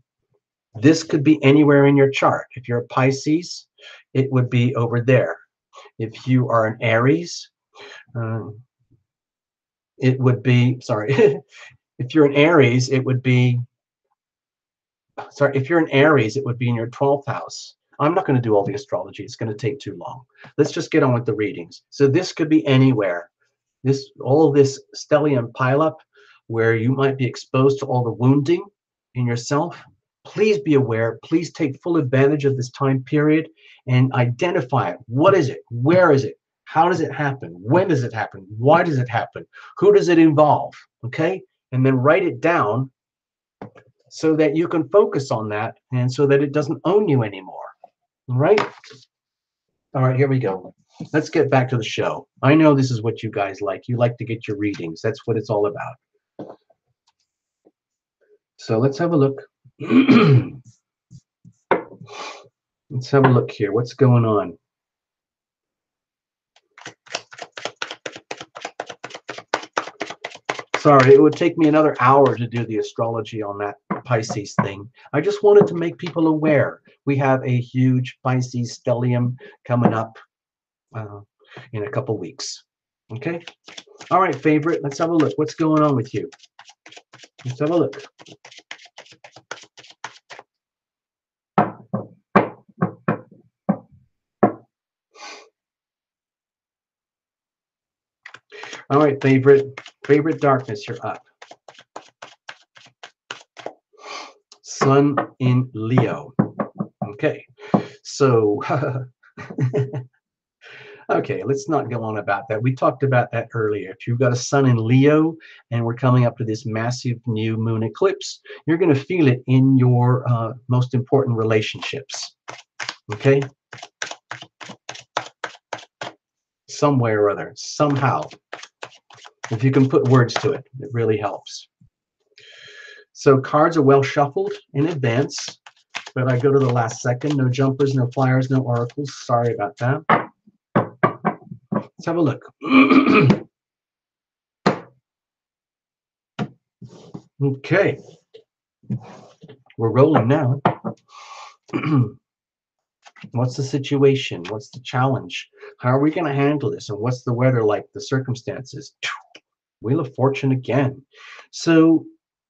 this could be anywhere in your chart. If you're a Pisces, it would be over there. If you are an Aries, it would be, sorry, if you're an Aries, it would be, sorry, if you're an Aries, it would be in your 12th house. I'm not going to do all the astrology. It's going to take too long. Let's just get on with the readings. So this could be anywhere. All of this stellium pileup, where you might be exposed to all the wounding in yourself. Please be aware. Please take full advantage of this time period and identify it. What is it? Where is it? How does it happen? When does it happen? Why does it happen? Who does it involve? Okay? And then write it down so that you can focus on that and so that it doesn't own you anymore. All right? All right, here we go. Let's get back to the show. I know this is what you guys like. You like to get your readings. That's what it's all about. So let's have a look. Let's have a look here. What's going on? Sorry, it would take me another hour to do the astrology on that Pisces thing. I just wanted to make people aware. We have a huge Pisces stellium coming up in a couple weeks. Okay? All right, favorite, let's have a look. What's going on with you? Let's have a look. All right, favorite darkness, you're up. Sun in Leo. Okay, so okay, let's not go on about that. We talked about that earlier. If you've got a sun in Leo and we're coming up to this massive new moon eclipse, you're going to feel it in your most important relationships. Okay? Some way or other, somehow. If you can put words to it, it really helps. So cards are well shuffled in advance, but I go to the last second. No jumpers, no flyers, no oracles. Sorry about that. Let's have a look. Okay. We're rolling now. What's the situation? What's the challenge? How are we going to handle this? And what's the weather like, the circumstances? Wheel of Fortune again. So,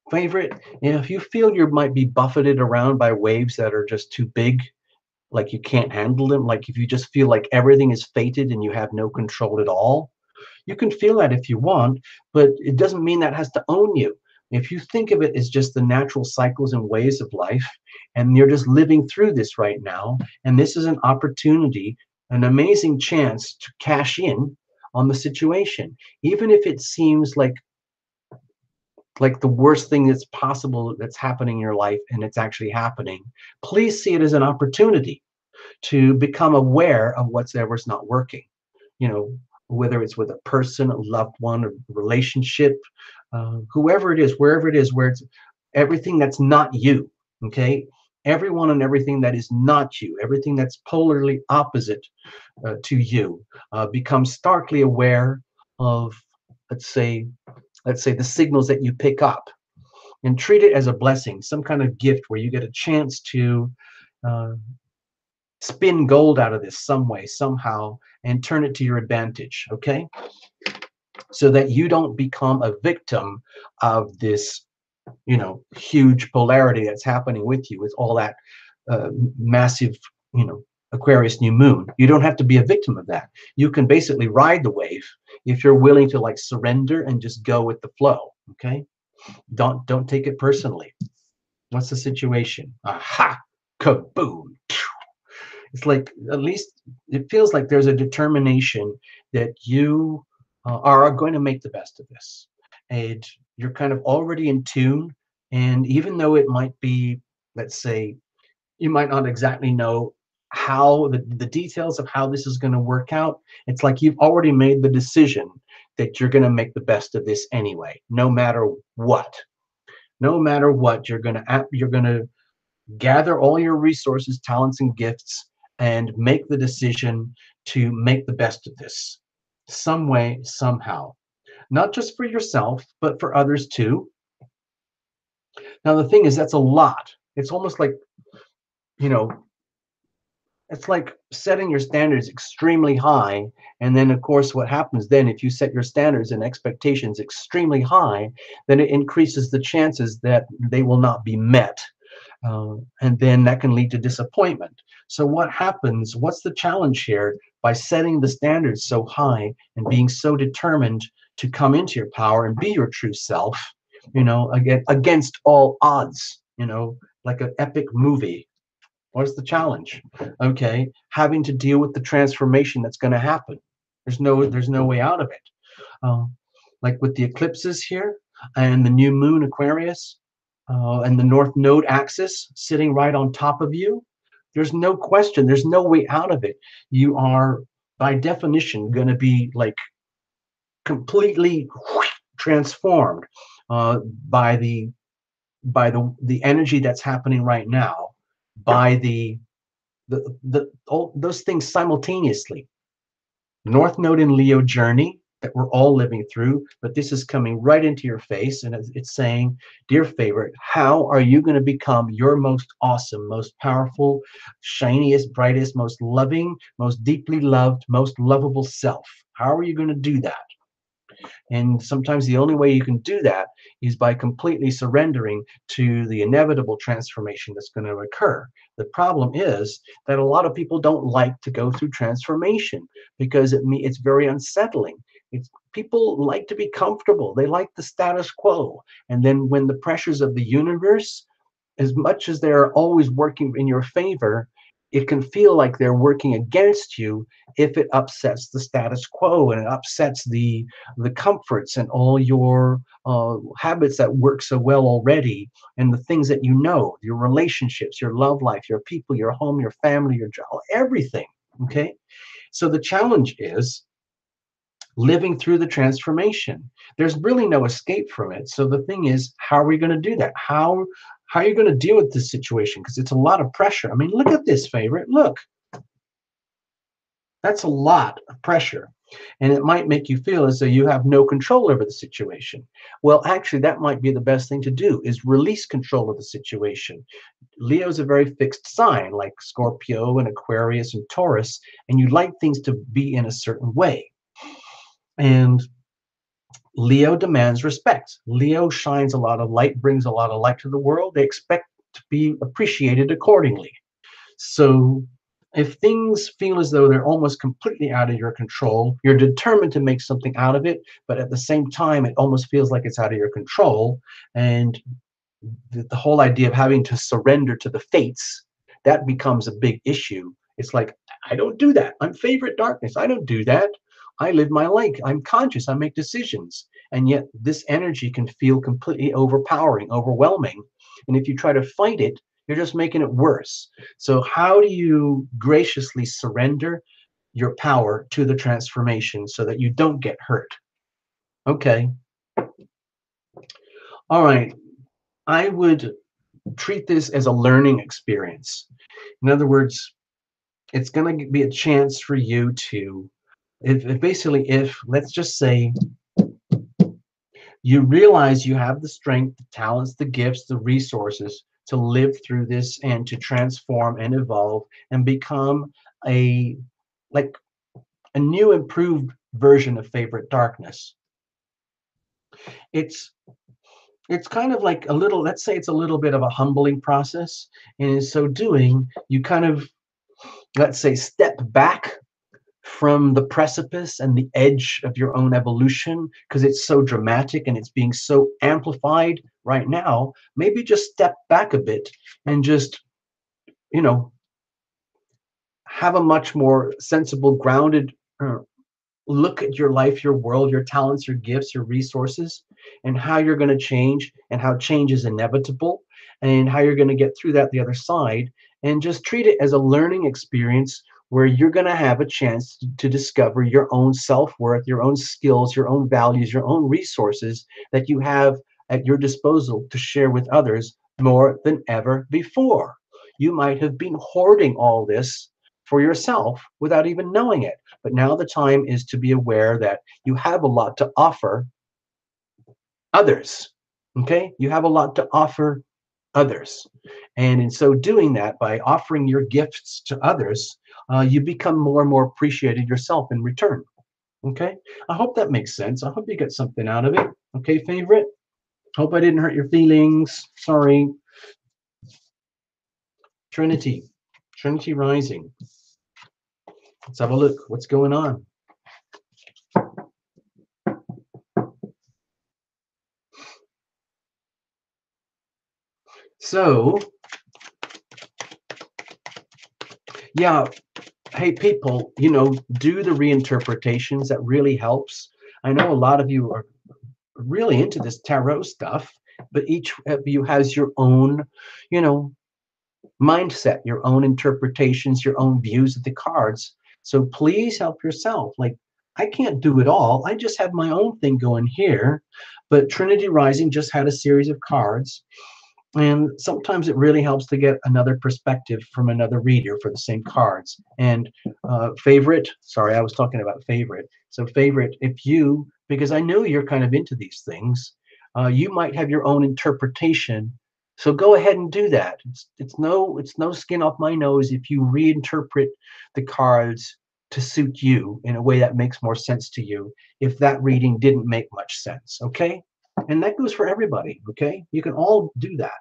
favorite, if you feel you might be buffeted around by waves that are just too big, like you can't handle them, like if you just feel like everything is fated and you have no control at all, you can feel that if you want, but it doesn't mean that has to own you. If you think of it as just the natural cycles and ways of life, and you're just living through this right now, and this is an opportunity, an amazing chance to cash in on the situation, even if it seems like the worst thing that's possible that's happening in your life, and it's actually happening. Please see it as an opportunity to become aware of whatever's not working. You know, whether it's with a person, a loved one, a relationship, whoever it is, wherever it is, where it's everything that's not you. Okay, everyone and everything that is not you, everything that's polarly opposite to you, become starkly aware of, let's say the signals that you pick up, and treat it as a blessing, some kind of gift where you get a chance to spin gold out of this some way, somehow, and turn it to your advantage. Okay, so that you don't become a victim of this, you know, huge polarity that's happening with you, with all that massive, you know, Aquarius new moon. You don't have to be a victim of that. You can basically ride the wave if you're willing to like surrender and just go with the flow. Okay, don't take it personally. What's the situation? Aha, kaboom. It's like, at least it feels like there's a determination that you are going to make the best of this, and you're kind of already in tune. And even though it might be, let's say, you might not exactly know how the details of how this is going to work out, it's like you've already made the decision that you're going to make the best of this anyway, no matter what. No matter what, you're going to gather all your resources, talents, and gifts, and make the decision to make the best of this, some way, somehow. Not just for yourself, but for others too. Now, the thing is, that's a lot. It's almost like, you know, it's like setting your standards extremely high. And then, of course, what happens then, if you set your standards and expectations extremely high, then it increases the chances that they will not be met. And then that can lead to disappointment. So what happens? What's the challenge here? By setting the standards so high and being so determined to come into your power and be your true self, against all odds, like an epic movie. What's the challenge? Okay, having to deal with the transformation that's going to happen. There's no way out of it. Uh, like with the eclipses here and the new moon Aquarius and the North Node axis sitting right on top of you, there's no question. There's no way out of it. You are, by definition, going to be like completely transformed uh, by the by the energy that's happening right now, by the all those things simultaneously. North Node in Leo journey that we're all living through, but this is coming right into your face and it's saying, dear favorite, how are you going to become your most awesome, most powerful, shiniest, brightest, most loving, most deeply loved, most lovable self? How are you going to do that? And sometimes the only way you can do that is by completely surrendering to the inevitable transformation that's going to occur. The problem is that a lot of people don't like to go through transformation because it's very unsettling. People like to be comfortable. They like the status quo. And then when the pressures of the universe, as much as they're always working in your favor, it can feel like they're working against you if it upsets the status quo and it upsets the comforts and all your habits that work so well already, and the things that your relationships, your love life, your people, your home, your family, your job, everything. Okay, so the challenge is living through the transformation. There's really no escape from it. So the thing is, how are we going to do that? How are you going to deal with this situation? Because it's a lot of pressure. I mean, look at this, favorite. Look, that's a lot of pressure. And it might make you feel as though you have no control over the situation. Well, actually, that might be the best thing to do is release control of the situation. Leo is a very fixed sign, like Scorpio and Aquarius and Taurus, and you like things to be in a certain way. And Leo demands respect. Leo shines a lot of light, brings a lot of light to the world. They expect to be appreciated accordingly. So if things feel as though they're almost completely out of your control, you're determined to make something out of it, but at the same time, it almost feels like it's out of your control. And the whole idea of having to surrender to the fates, that becomes a big issue. It's like, I don't do that. I'm favorite darkness. I don't do that. I live my life. I'm conscious. I make decisions. And yet this energy can feel completely overpowering, overwhelming. And if you try to fight it, you're just making it worse. So how do you graciously surrender your power to the transformation so that you don't get hurt? Okay. All right. I would treat this as a learning experience. In other words, it's going to be a chance for you to, if let's just say you realize you have the strength, the talents, the gifts, the resources to live through this and to transform and evolve and become a like a new improved version of favorite darkness. It's it's kind of like a little, let's say it's a little bit of a humbling process. And in so doing, you kind of, let's say, step back from the precipice and the edge of your own evolution because it's so dramatic and it's being so amplified right now. Maybe just step back a bit and just, you know, have a much more sensible, grounded look at your life, your world, your talents, your gifts, your resources, and how you're going to change and how change is inevitable and how you're going to get through that the other side, and just treat it as a learning experience where you're going to have a chance to discover your own self-worth, your own skills, your own values, your own resources that you have at your disposal to share with others more than ever before. You might have been hoarding all this for yourself without even knowing it. But now the time is to be aware that you have a lot to offer others. Okay? You have a lot to offer others. And in so doing that, by offering your gifts to others, you become more and more appreciated yourself in return. Okay? I hope that makes sense. I hope you get something out of it. Okay, favorite? Hope I didn't hurt your feelings. Sorry. Trinity, Trinity rising. Let's have a look. What's going on? So, yeah, hey people, do the reinterpretations. That really helps. I know a lot of you are really into this tarot stuff, but each of you has your own, you know, mindset, your own interpretations, your own views of the cards. So please help yourself. Like, I can't do it all. I just have my own thing going here. But Trinity Rising just had a series of cards. And sometimes it really helps to get another perspective from another reader for the same cards. And favorite, sorry, I was talking about favorite. So favorite, if you, because I know you're kind of into these things, you might have your own interpretation. So go ahead and do that. It's no skin off my nose if you reinterpret the cards to suit you in a way that makes more sense to you if that reading didn't make much sense. Okay? And that goes for everybody. Okay? You can all do that.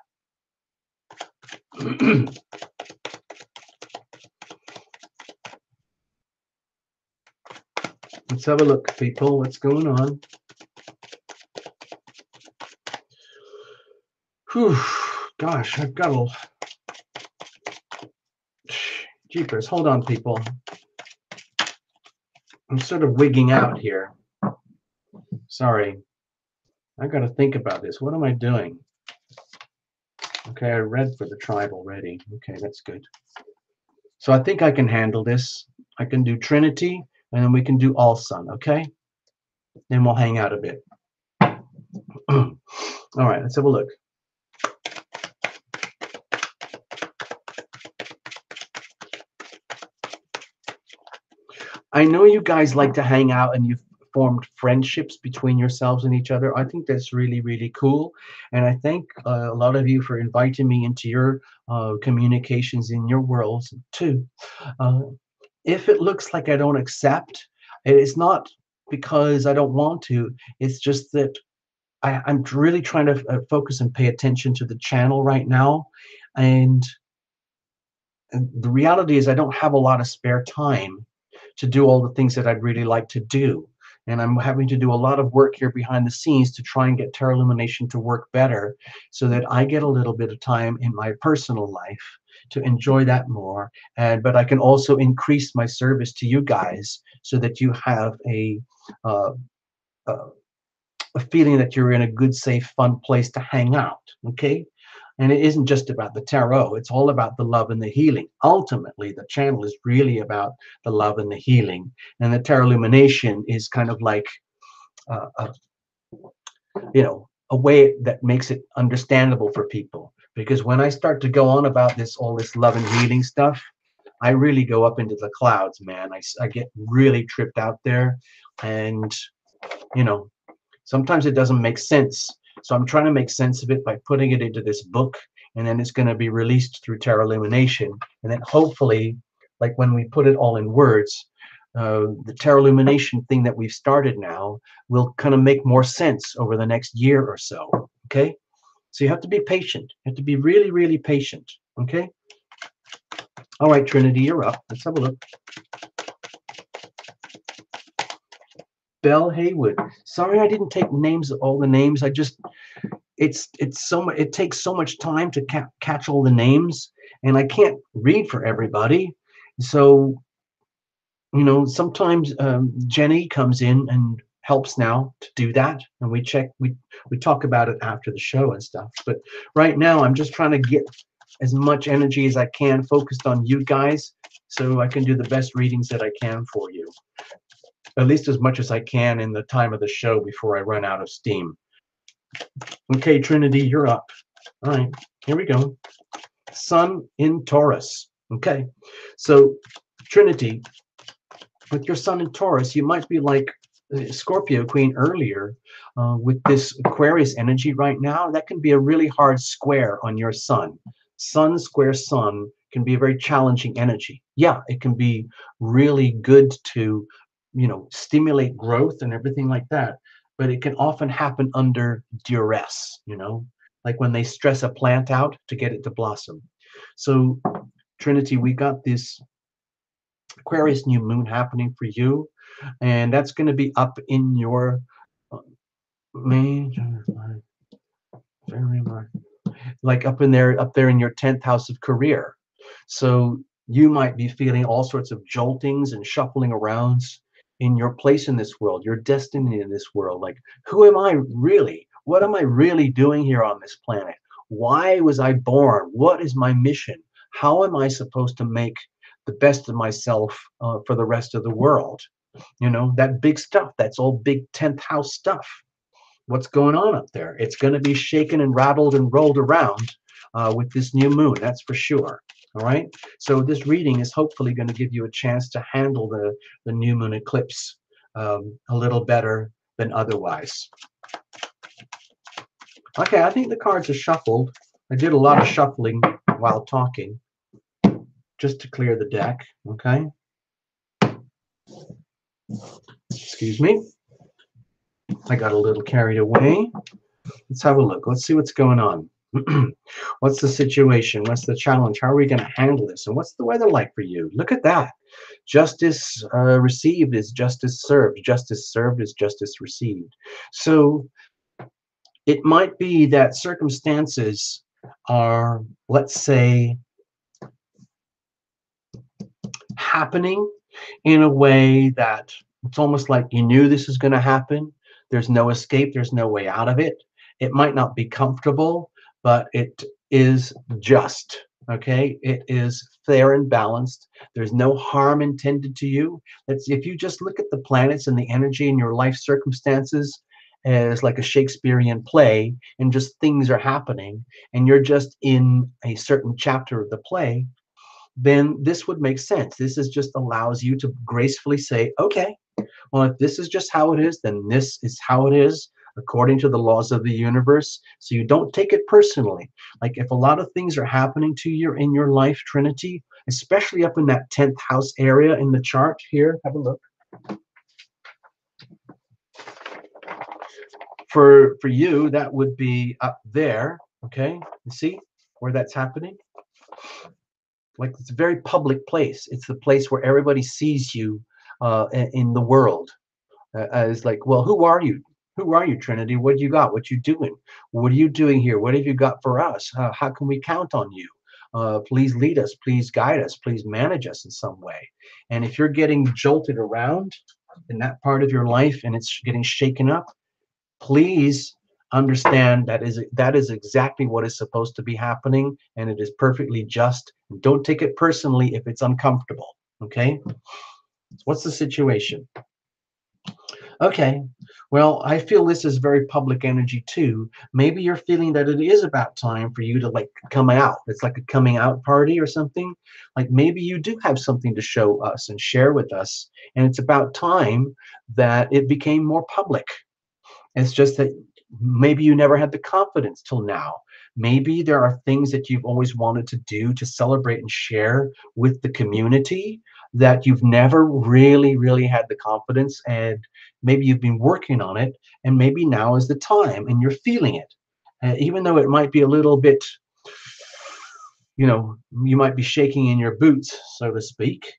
Let's have a look, people. What's going on? Whew. Gosh, I've got a... Jeepers. Hold on, people. I'm sort of wigging out here. Sorry. I got to think about this. What am I doing? Okay, I read for the tribe already. Okay, that's good. So I think I can handle this. I can do Trinity, and then we can do All Sun, okay? Then we'll hang out a bit. All right, let's have a look. I know you guys like to hang out and you've formed friendships between yourselves and each other. I think that's really, really cool. And I thank a lot of you for inviting me into your communications in your worlds too. Uh, if it looks like I don't accept, it's not because I don't want to. It's just that I'm really trying to focus and pay attention to the channel right now. And the reality is I don't have a lot of spare time to do all the things that I'd really like to do. And I'm having to do a lot of work here behind the scenes to try and get Terra Illumination to work better so that I get a little bit of time in my personal life to enjoy that more. But I can also increase my service to you guys so that you have uh, a feeling that you're in a good, safe, fun place to hang out. Okay? And it isn't just about the tarot, it's all about the love and the healing. Ultimately, the channel is really about the love and the healing. And the Tarot Illumination is kind of like, a, a way that makes it understandable for people. Because when I start to go on about all this love and healing stuff, I really go up into the clouds, man. I get really tripped out there. And, you know, sometimes it doesn't make sense. So I'm trying to make sense of it by putting it into this book, and then it's going to be released through Terra Illumination. And then hopefully, like when we put it all in words, the Terra Illumination thing that we've started now will kind of make more sense over the next year or so. Okay? So you have to be patient. You have to be really, really patient. Okay? All right, Trinity, you're up. Let's have a look. Belle Haywood. Sorry, I didn't take names, all the names. It's so much. It takes so much time to catch all the names, and I can't read for everybody. So, sometimes Jenny comes in and helps now to do that, and we talk about it after the show and stuff. But right now, I'm just trying to get as much energy as I can focused on you guys, so I can do the best readings that I can for you. At least as much as I can in the time of the show before I run out of steam. Okay, Trinity, you're up. All right, here we go. Sun in Taurus. Okay, so Trinity, with your Sun in Taurus, you might be like Scorpio Queen earlier with this Aquarius energy right now. That can be a really hard square on your Sun. Sun square Sun can be a very challenging energy. Yeah, it can be really good to stimulate growth and everything like that, but it can often happen under duress, like when they stress a plant out to get it to blossom. So, Trinity, we got this Aquarius new moon happening for you, and that's going to be up in your uh, May, February, March, like up there in your 10th house of career. So you might be feeling all sorts of joltings and shuffling arounds in your place in this world, your destiny in this world. Like, who am I really? What am I really doing here on this planet? Why was I born? What is my mission? How am I supposed to make the best of myself for the rest of the world? You know, that big stuff, that's all big 10th house stuff. What's going on up there? It's going to be shaken and rattled and rolled around with this new moon, that's for sure. All right. So this reading is hopefully going to give you a chance to handle the new moon eclipse a little better than otherwise. Okay, I think the cards are shuffled. I did a lot of shuffling while talking just to clear the deck. Okay. Excuse me. I got a little carried away. Let's have a look. Let's see what's going on. What's the situation? What's the challenge? How are we going to handle this? And what's the weather like for you? Look at that. Justice received is justice served. Justice served is justice received. So it might be that circumstances are, let's say, happening in a way that it's almost like you knew this is going to happen. There's no escape. There's no way out of it. It might not be comfortable, but it is just. Okay, it is fair and balanced. There's no harm intended to you. That's if you just look at the planets and the energy in your life circumstances as like a Shakespearean play, and just things are happening, and you're just in a certain chapter of the play, then this would make sense. This is just allows you to gracefully say, okay, well, if this is just how it is, then this is how it is according to the laws of the universe. So you don't take it personally. Like if a lot of things are happening to you in your life, Trinity, especially up in that 10th house area in the chart here, have a look. For you, that would be up there, okay? You see where that's happening? Like it's a very public place. It's the place where everybody sees you in the world. As like, well, who are you? Who are you, Trinity? What do you got? What you doing? What are you doing here? What have you got for us? How can we count on you? Please lead us. Please guide us. Please manage us in some way. And if you're getting jolted around in that part of your life and it's getting shaken up, please understand that is exactly what is supposed to be happening, and it is perfectly just. Don't take it personally if it's uncomfortable. Okay? What's the situation? Okay, well, I feel this is very public energy too. Maybe you're feeling that it is about time for you to like come out. It's like a coming out party or something. Like maybe you do have something to show us and share with us, and it's about time that it became more public. It's just that maybe you never had the confidence till now. Maybe there are things that you've always wanted to do to celebrate and share with the community that you've never really had the confidence, and maybe you've been working on it, and maybe now is the time and you're feeling it. Even though it might be a little bit, you know, you might be shaking in your boots, so to speak.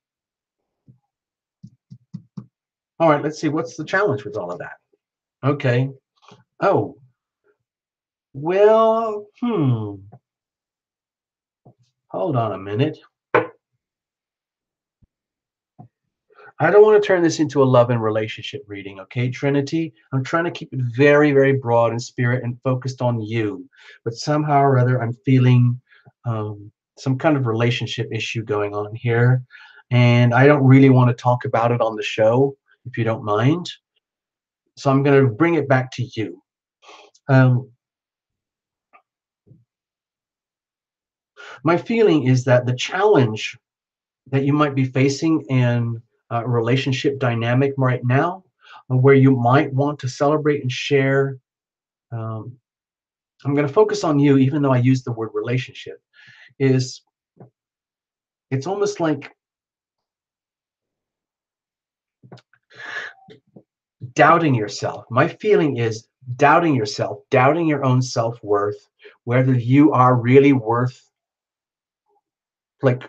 All right, let's see. What's the challenge with all of that? Okay. Oh, well, hold on a minute. I don't want to turn this into a love and relationship reading, okay, Trinity? I'm trying to keep it very broad in spirit and focused on you. But somehow or other, I'm feeling some kind of relationship issue going on here. And I don't really want to talk about it on the show, if you don't mind. So I'm going to bring it back to you. My feeling is that the challenge that you might be facing in a relationship dynamic right now, where you might want to celebrate and share. I'm going to focus on you, even though I use the word relationship, is it's almost like doubting yourself. My feeling is doubting yourself, doubting your own self-worth, whether you are really worth like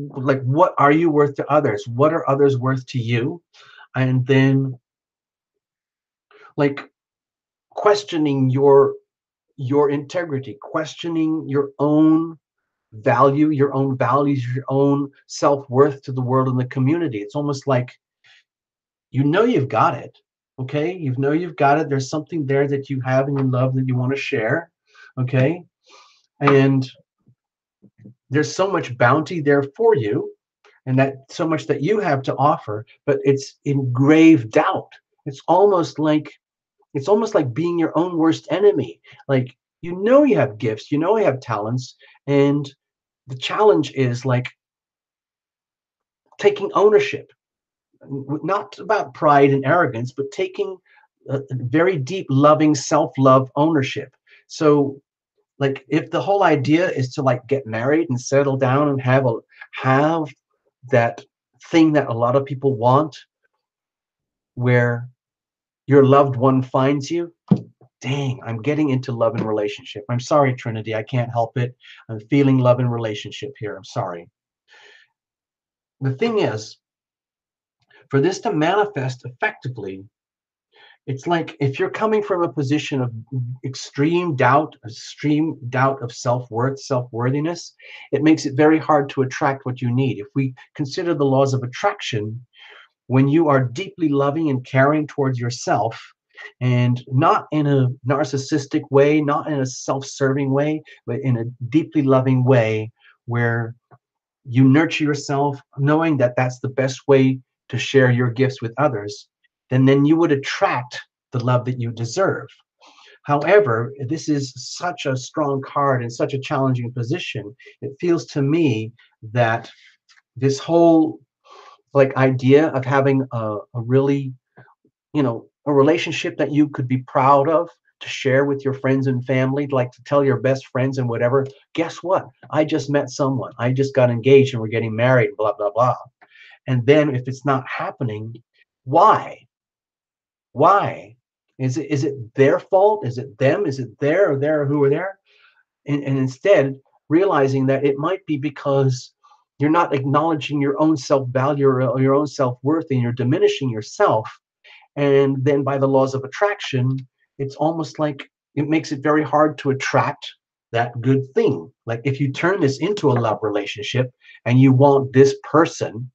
what are you worth to others? What are others worth to you? And then like questioning your integrity, questioning your own value, your own values, your own self-worth to the world and the community. It's almost like you've got it. Okay, you've got it. There's something there that you have and you love that you want to share. Okay, and there's so much bounty there for you, and that so much that you have to offer, but it's in grave doubt. It's almost like being your own worst enemy. Like you have gifts, you have talents, and the challenge is like taking ownership, not about pride and arrogance, but taking a very deep, loving self-love ownership. So, like, if the whole idea is to like get married and settle down and have that thing that a lot of people want, where your loved one finds you. Dang, I'm getting into love and relationship. I'm sorry, Trinity, I can't help it. I'm feeling love and relationship here. I'm sorry. The thing is, for this to manifest effectively, it's like if you're coming from a position of extreme doubt of self-worth, self-worthiness, it makes it very hard to attract what you need. If we consider the laws of attraction, when you are deeply loving and caring towards yourself, and not in a narcissistic way, not in a self-serving way, but in a deeply loving way where you nurture yourself, knowing that that's the best way to share your gifts with others, then you would attract the love that you deserve. However, this is such a strong card and such a challenging position. It feels to me that this whole like idea of having a really, a relationship that you could be proud of, to share with your friends and family, like to tell your best friends and whatever. Guess what? I just met someone. I just got engaged and we're getting married, blah, blah, blah. And then if it's not happening, why? Why? Is it their fault? Is it them? Is it there who are there? And instead realizing that it might be because you're not acknowledging your own self-value or your own self-worth, and you're diminishing yourself. And then by the laws of attraction, it's almost like it makes it very hard to attract that good thing. Like if you turn this into a love relationship and you want this person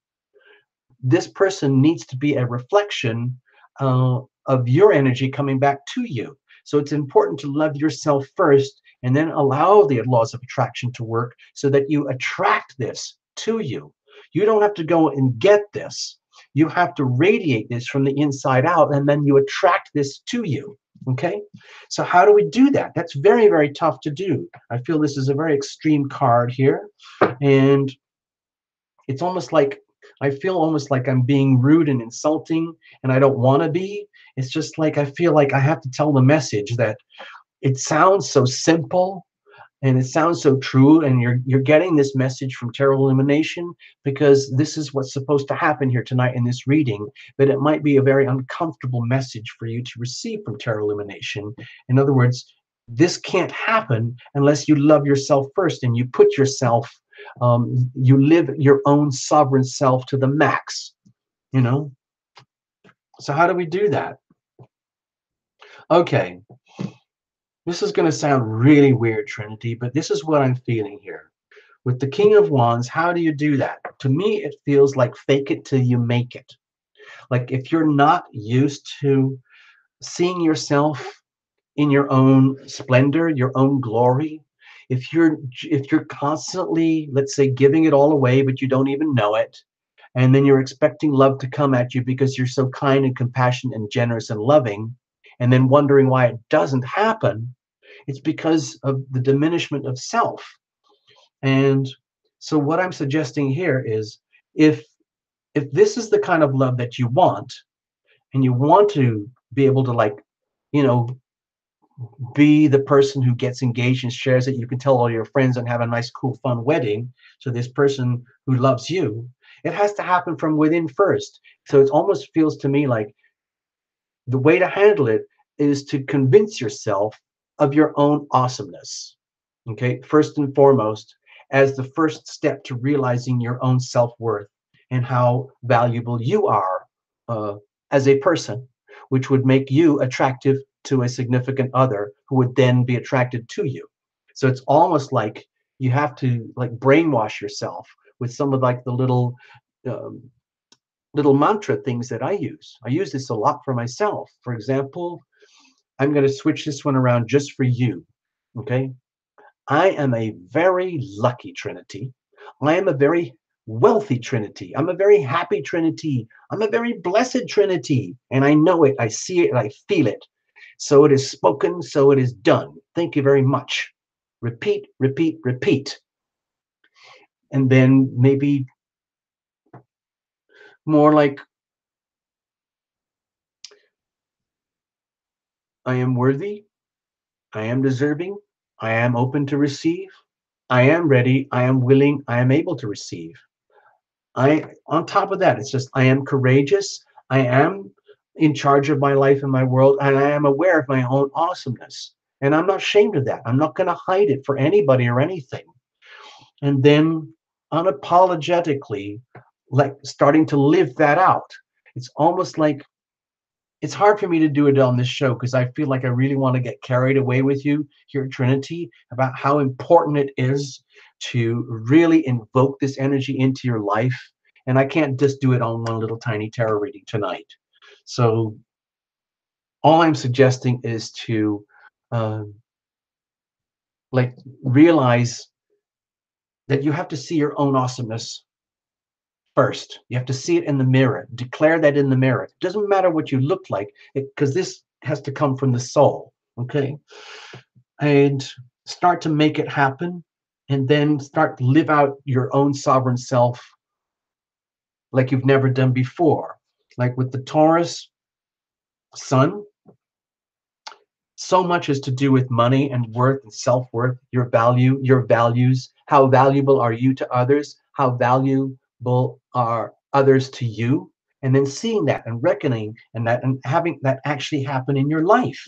needs to be a reflection of your energy coming back to you. So it's important to love yourself first and then allow the laws of attraction to work so that you attract this to you. You don't have to go and get this. You have to radiate this from the inside out, and then you attract this to you. Okay? So how do we do that? That's very, very tough to do. I feel this is a very extreme card here. And it's almost like I feel almost like I'm being rude and insulting, and I don't want to be. It's just like I feel like I have to tell the message that it sounds so simple and it sounds so true, and you're getting this message from Tarot Illumination because this is what's supposed to happen here tonight in this reading, but it might be a very uncomfortable message for you to receive from Tarot Illumination. In other words, this can't happen unless you love yourself first and you put yourself, you live your own sovereign self to the max, you know? So how do we do that? Okay, this is going to sound really weird, Trinity, but this is what I'm feeling here. With the King of Wands, how do you do that? To me, it feels like fake it till you make it. Like if you're not used to seeing yourself in your own splendor, your own glory, if you're constantly, let's say, giving it all away, but you don't even know it, and then you're expecting love to come at you because you're so kind and compassionate and generous and loving, and then wondering why it doesn't happen, it's because of the diminishment of self. And so what I'm suggesting here is if this is the kind of love that you want, and you want to be able to like, you know, be the person who gets engaged and shares it, you can tell all your friends and have a nice, cool, fun wedding. So this person who loves you, it has to happen from within first. So it almost feels to me like the way to handle it is to convince yourself of your own awesomeness. Okay, first and foremost, as the first step to realizing your own self-worth and how valuable you are uh, as a person, which would make you attractive to a significant other who would then be attracted to you. So it's almost like you have to like brainwash yourself with some of like the um, little mantra things that I use. I use this a lot for myself. For example, I'm going to switch this one around just for you. Okay. I am a very lucky Trinity. I am a very wealthy Trinity. I'm a very happy Trinity. I'm a very blessed Trinity. And I know it, I see it, and I feel it. So it is spoken, so it is done. Thank you very much. Repeat, repeat, repeat. And then maybe more like, I am worthy. I am deserving. I am open to receive. I am ready. I am willing. I am able to receive. On top of that, it's just, I am courageous. I am in charge of my life and my world, and I am aware of my own awesomeness. And I'm not ashamed of that. I'm not going to hide it for anybody or anything. And then unapologetically, like starting to live that out. It's almost like it's hard for me to do it on this show because I feel like I really want to get carried away with you here at Trinity about how important it is to really invoke this energy into your life. And I can't just do it on one little tiny tarot reading tonight. So all I'm suggesting is to uh, like realize that you have to see your own awesomeness first. You have to see it in the mirror. Declare that in the mirror. It doesn't matter what you look like, because this has to come from the soul. Okay, and start to make it happen, and then start to live out your own sovereign self like you've never done before. Like with the Taurus sun, so much is to do with money and worth and self-worth, your value, your values. How valuable are you to others? How valuable are others to you? And then seeing that and reckoning and that and having that actually happen in your life.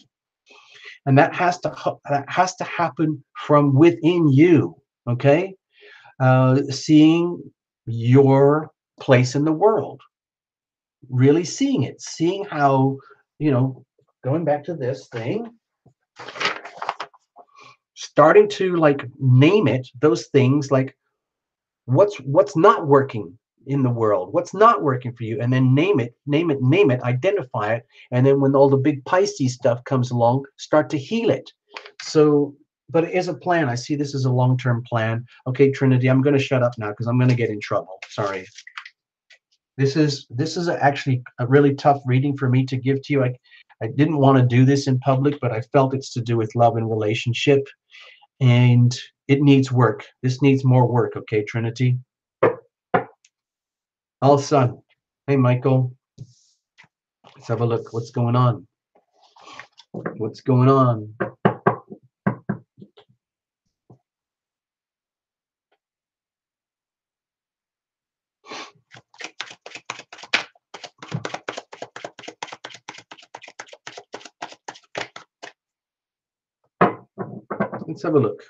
And that has to happen from within you. Okay, seeing your place in the world, really seeing it, seeing how, you know, going back to this thing, starting to like name it, those things, like what's not working in the world, what's not working for you, and then name it, name it, name it, identify it, and then when all the big Pisces stuff comes along, start to heal it. So but it is a plan. I see this as a long-term plan. Okay, Trinity, I'm going to shut up now because I'm going to get in trouble. Sorry. This is actually a really tough reading for me to give to you. I didn't want to do this in public, but I felt it's to do with love and relationship, and it needs work. This needs more work. Okay, Trinity. All Sun. Hey, Michael. Let's have a look. What's going on? What's going on? Let's have a look.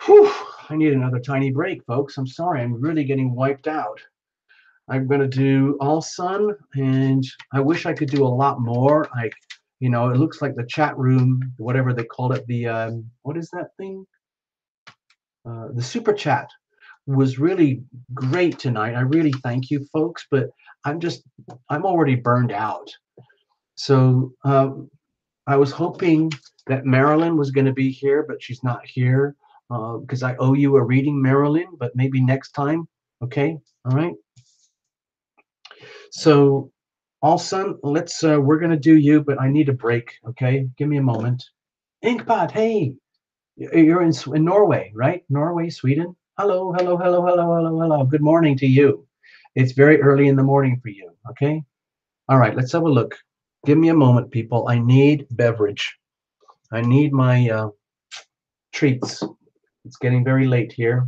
Whew, I need another tiny break, folks. I'm sorry. I'm really getting wiped out. I'm going to do All Sun, and I wish I could do a lot more. It looks like the chat room, whatever they called it, what is that thing? The super chat was really great tonight. I really thank you, folks, but I'm already burned out. So I was hoping that Marilyn was going to be here, but she's not here because I owe you a reading, Marilyn, but maybe next time. Okay, all right. So, All Sun, we're gonna do you, but I need a break. Okay, give me a moment. Inkpot, hey, you're in Norway, right? Norway, Sweden. Hello, hello, hello, hello, hello, hello. Good morning to you. It's very early in the morning for you. Okay. All right, let's have a look. Give me a moment, people. I need beverage. I need my treats. It's getting very late here.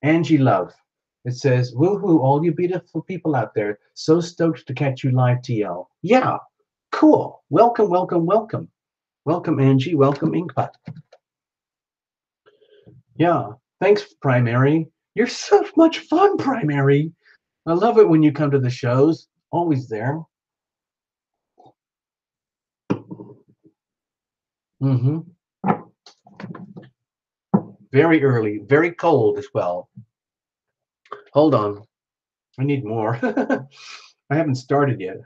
Angie Love. It says, woohoo, all you beautiful people out there. So stoked to catch you live, TL. Yeah, Cool. Welcome, welcome, welcome. Welcome, Angie. Welcome, Inkpot. Yeah. Thanks, Primary. You're so much fun, Primary. I love it when you come to the shows. Always there. Mm-hmm. Very early, very cold as well. Hold on. I need more. I haven't started yet.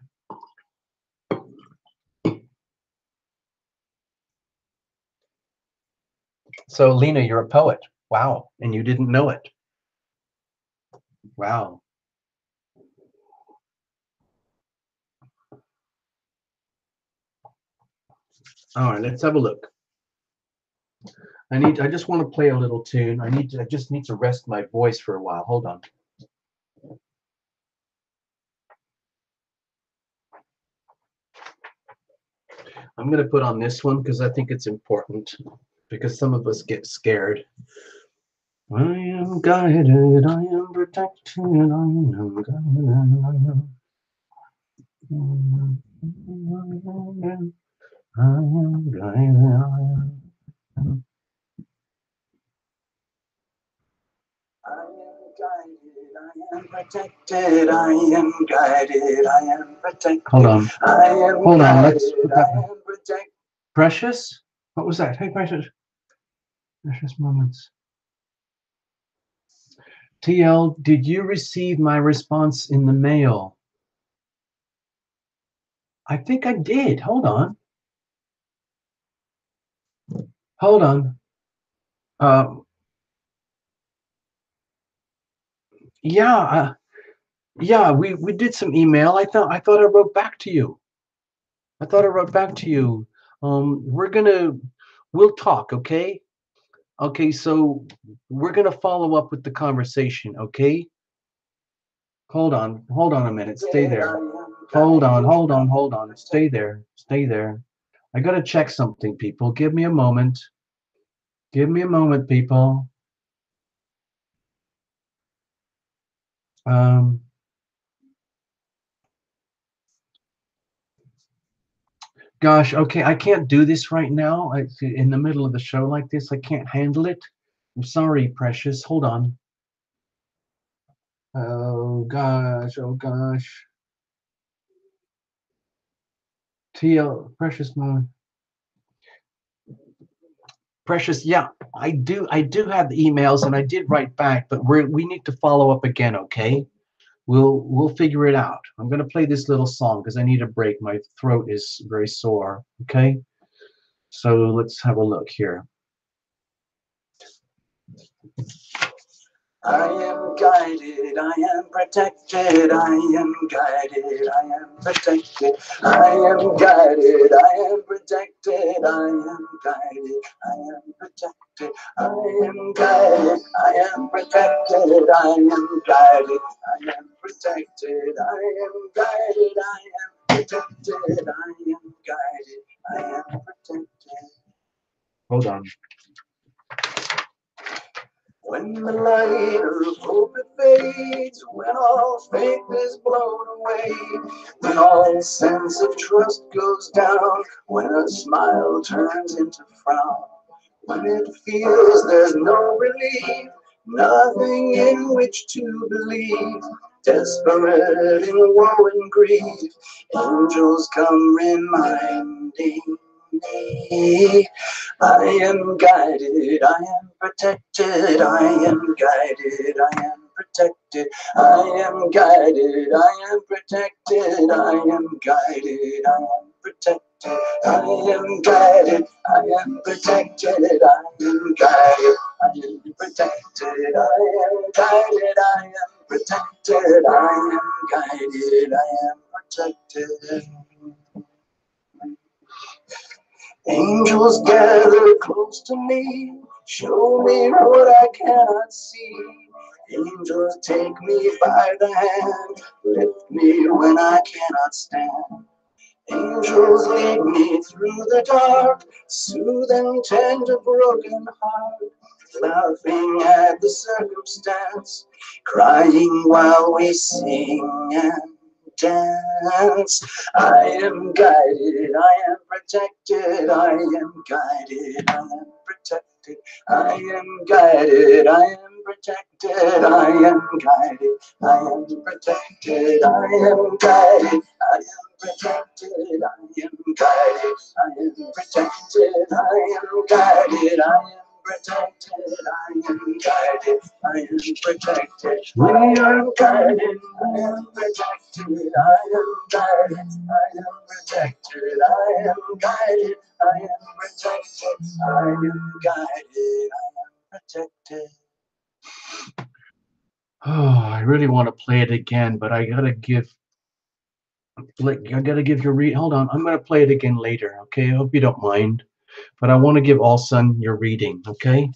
So, Lena, you're a poet. Wow. And you didn't know it. Wow. All right, let's have a look. I just want to play a little tune. I just need to rest my voice for a while. Hold on. I'm going to put on this one because I think it's important, because some of us get scared. I am guided, I am protected, I am guided. I am guided. I am protected, I am guided, I am protected. Hold on. Hold on, let's put that. Precious? What was that? Hey, Precious. Precious moments. TL, did you receive my response in the mail? I think I did. Hold on. Hold on. Yeah, yeah, we did some email. I thought I wrote back to you. I thought I wrote back to you. We'll talk, okay? Okay, so we're gonna follow up with the conversation, okay? Hold on a minute. Stay there. Hold on. Stay there. Stay there. I gotta check something, people. Give me a moment. Give me a moment, people. Um, Gosh, okay, I can't do this right now. In the middle of the show like this, I can't handle it. I'm sorry, Precious. Hold on. Oh gosh, oh gosh. TL, Precious moment. Precious, yeah, I do have the emails and I did write back, but we need to follow up again, okay? We'll figure it out. I'm gonna play this little song because I need a break. My throat is very sore, okay? So let's have a look here. I am guided, I am protected, I am guided, I am protected, I am guided, I am protected, I am guided, I am protected, I am guided, I am protected, I am guided, I am protected, I am guided, I am protected, I am guided, I am protected. Hold on. When the light of hope fades, when all faith is blown away, when all sense of trust goes down, when a smile turns into frown, when it feels there's no relief, nothing in which to believe, desperate in woe and grief, angels come reminding me. I am guided, I am protected, I am guided, I am protected, I am guided, I am protected, I am guided, I am protected, I am guided, I am protected, I am guided, I am protected, I am guided, I am protected, I am guided, I am protected. Angels gather close to me, show me what I cannot see. Angels take me by the hand, lift me when I cannot stand. Angels lead me through the dark, soothe and tend a broken heart, laughing at the circumstance, crying while we sing and dance. I am guided, I am protected, I am guided, I am protected, I am guided, I am protected, I am guided, I am protected, I am guided, I am protected, I am guided, I am protected, I am guided, I am protected, I am guided, I am protected. We are guided, I am protected, I am guided, I am protected, I am guided, I am protected, I am guided, I am protected. Oh, I really want to play it again, but I gotta give your read. Hold on, I'm gonna play it again later, okay? I hope you don't mind, but I want to give All Sun your reading, okay?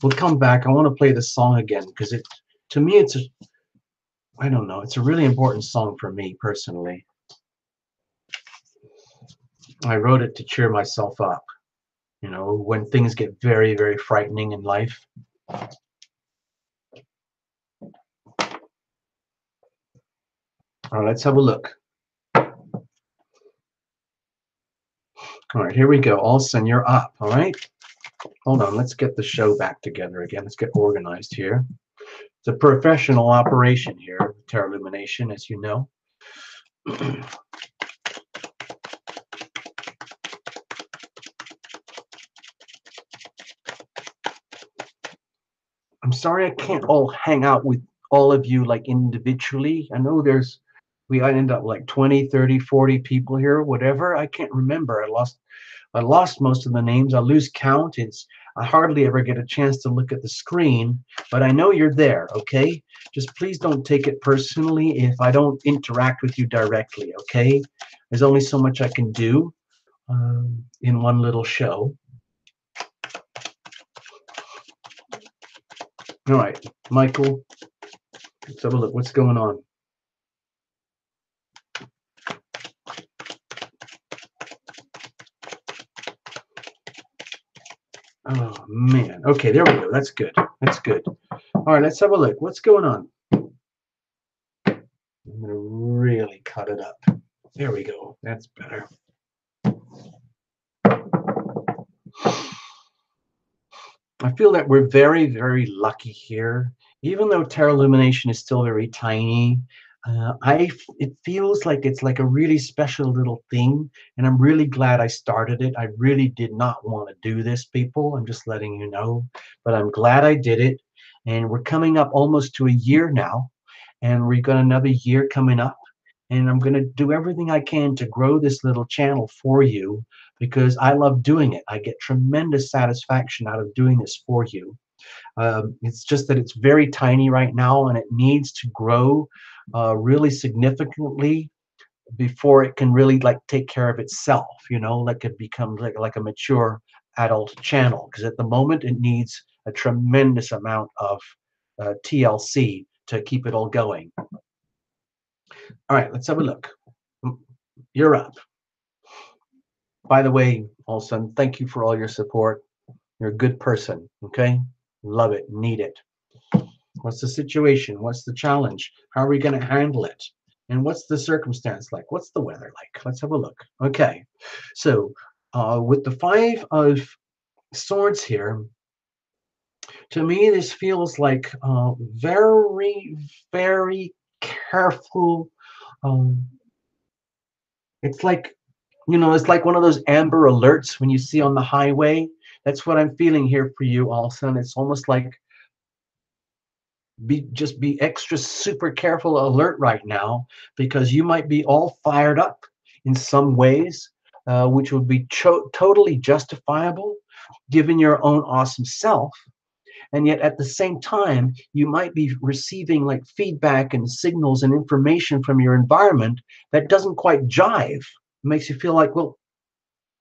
We'll come back. I want to play the song again because to me, I don't know, it's a really important song for me personally. I wrote it to cheer myself up, you know, when things get very, very frightening in life. All right, let's have a look. All right, here we go. All of a sudden, you're up, all right? Hold on, let's get the show back together again. Let's get organized here. It's a professional operation here, Tarot Lumination, as you know. I'm sorry I can't all hang out with all of you like individually. I know we end up like 20, 30, 40 people here, whatever. I can't remember. I lost most of the names. I lose count. I hardly ever get a chance to look at the screen, but I know you're there, okay? Just please don't take it personally if I don't interact with you directly, okay? There's only so much I can do in one little show. All right, Michael, let's have a look. What's going on? Oh, man. Okay, there we go. That's good. That's good. All right, let's have a look. What's going on? I'm going to really cut it up. There we go. That's better. I feel that we're very, very lucky here. Even though Tarot Illumination is still very tiny, it feels like it's like a really special little thing, and I'm really glad I started it. I really did not want to do this, people. I'm just letting you know, but I'm glad I did it, and we're coming up almost to a year now, and we've got another year coming up, and I'm going to do everything I can to grow this little channel for you because I love doing it. I get tremendous satisfaction out of doing this for you. It's just that it's very tiny right now and it needs to grow really significantly before it can really like take care of itself, you know, like it becomes like a mature adult channel, because at the moment it needs a tremendous amount of TLC to keep it all going. All right, let's have a look. You're up. By the way, Olson, thank you for all your support. You're a good person, okay? Love it, need it. What's the situation? What's the challenge? How are we going to handle it? And what's the circumstance like? What's the weather like? Let's have a look. Okay, so with the Five of Swords here, to me, this feels like very, very careful. It's like, you know, it's like one of those amber alerts when you see on the highway. That's what I'm feeling here for you, Alson. It's almost like just be extra super careful alert right now, because you might be all fired up in some ways, which would be totally justifiable given your own awesome self. And yet at the same time, you might be receiving like feedback and signals and information from your environment that doesn't quite jive. It makes you feel like, well,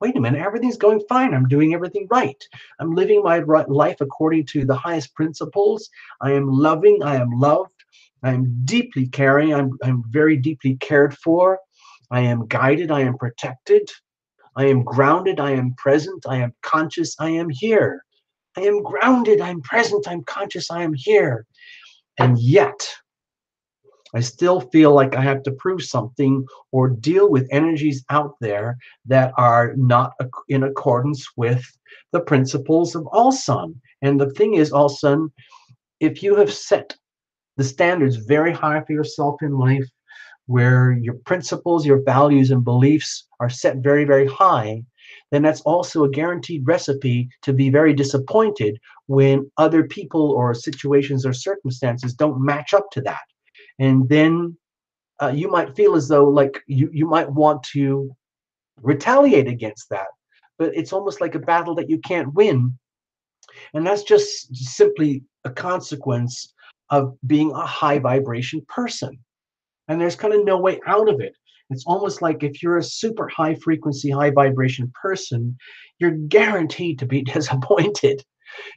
wait a minute, everything's going fine. I'm doing everything right. I'm living my life according to the highest principles. I am loving. I am loved. I am deeply caring. I'm very deeply cared for. I am guided. I am protected. I am grounded. I am present. I am conscious. I am here. I am grounded. I'm present. I'm conscious. I am here. And yet, I still feel like I have to prove something or deal with energies out there that are not in accordance with the principles of all sun. And the thing is, all sun, if you have set the standards very high for yourself in life, where your principles, your values, and beliefs are set very, very high, then that's also a guaranteed recipe to be very disappointed when other people or situations or circumstances don't match up to that. And then you might feel as though like you might want to retaliate against that, but it's almost like a battle that you can't win. And that's just simply a consequence of being a high vibration person. And there's kind of no way out of it. It's almost like if you're a super high frequency, high vibration person, you're guaranteed to be disappointed.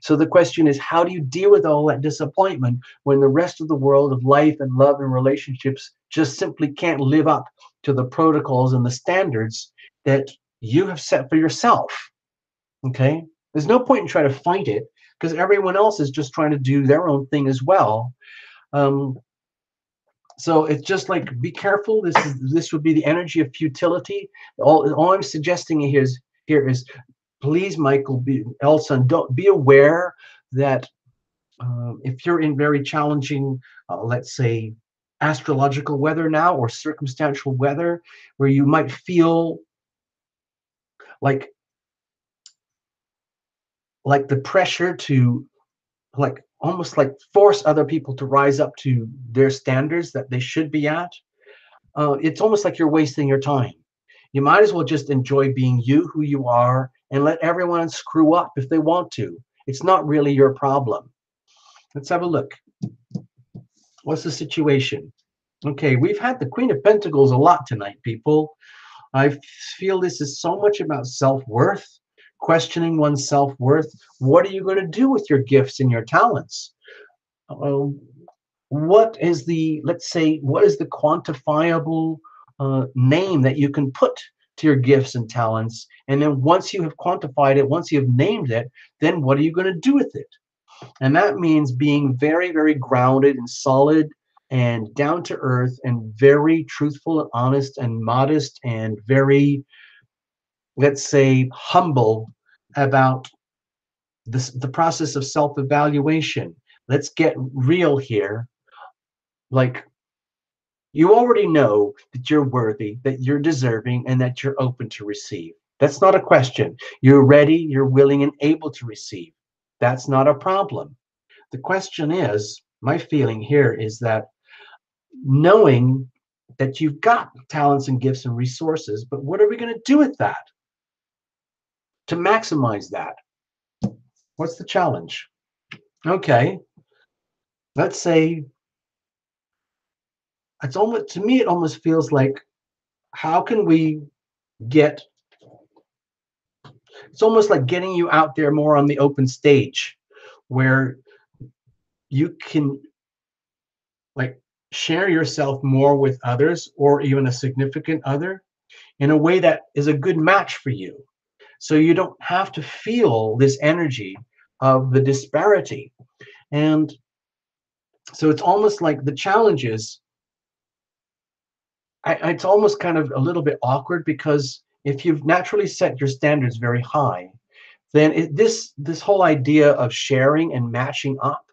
So the question is, how do you deal with all that disappointment when the rest of the world of life and love and relationships just simply can't live up to the protocols and the standards that you have set for yourself? Okay. There's no point in trying to fight it because everyone else is just trying to do their own thing as well. Um, so it's just like, be careful. This would be the energy of futility. All I'm suggesting here is please, Michael, Elson, don't be aware that if you're in very challenging, let's say, astrological weather now or circumstantial weather, where you might feel like the pressure to like almost like force other people to rise up to their standards that they should be at, it's almost like you're wasting your time. You might as well just enjoy being you, who you are, and let everyone screw up if they want to. It's not really your problem. Let's have a look. What's the situation? Okay, we've had the Queen of Pentacles a lot tonight, people. I feel this is so much about self-worth, questioning one's self-worth. What are you going to do with your gifts and your talents? Uh, what is the, let's say, what is the quantifiable name that you can put to your gifts and talents? And then once you have quantified it, once you have named it, then what are you going to do with it? And that means being very, very grounded and solid and down to earth and very truthful and honest and modest and very, let's say, humble about the process of self-evaluation. Let's get real here. Like, you already know that you're worthy, that you're deserving, and that you're open to receive. That's not a question. You're ready, you're willing, and able to receive. That's not a problem. The question is, my feeling here is that knowing that you've got talents and gifts and resources, but what are we going to do with that to maximize that? What's the challenge? Okay, let's say it's almost, to me, it almost feels like, how can we get, it's almost like getting you out there more on the open stage where you can like share yourself more with others or even a significant other in a way that is a good match for you. So you don't have to feel this energy of the disparity. And so it's almost like the challenge is, it's almost kind of a little bit awkward because if you've naturally set your standards very high, then this whole idea of sharing and matching up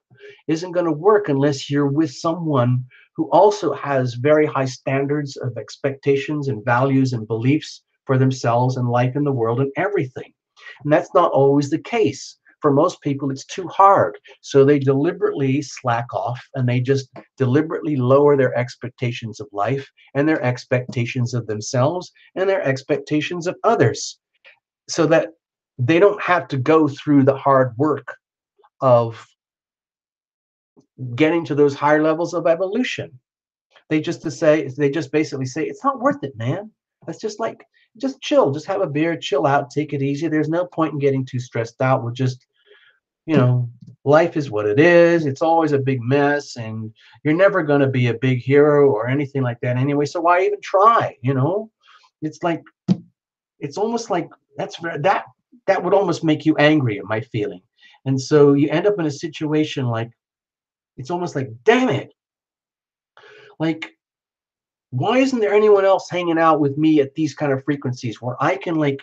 isn't going to work unless you're with someone who also has very high standards of expectations and values and beliefs for themselves and life in the world and everything. And that's not always the case. For most people, it's too hard. So they deliberately slack off and they just deliberately lower their expectations of life and their expectations of themselves and their expectations of others so that they don't have to go through the hard work of getting to those higher levels of evolution. They just basically say it's not worth it, man. Let's just chill, just have a beer, chill out, take it easy. There's no point in getting too stressed out. We'll just, you know, life is what it is. It's always a big mess, and you're never going to be a big hero or anything like that anyway. So why even try? It's like, it's almost like that would almost make you angry at my feeling. And so you end up in a situation like, it's almost like, damn it, like, why isn't there anyone else hanging out with me at these kind of frequencies where I can like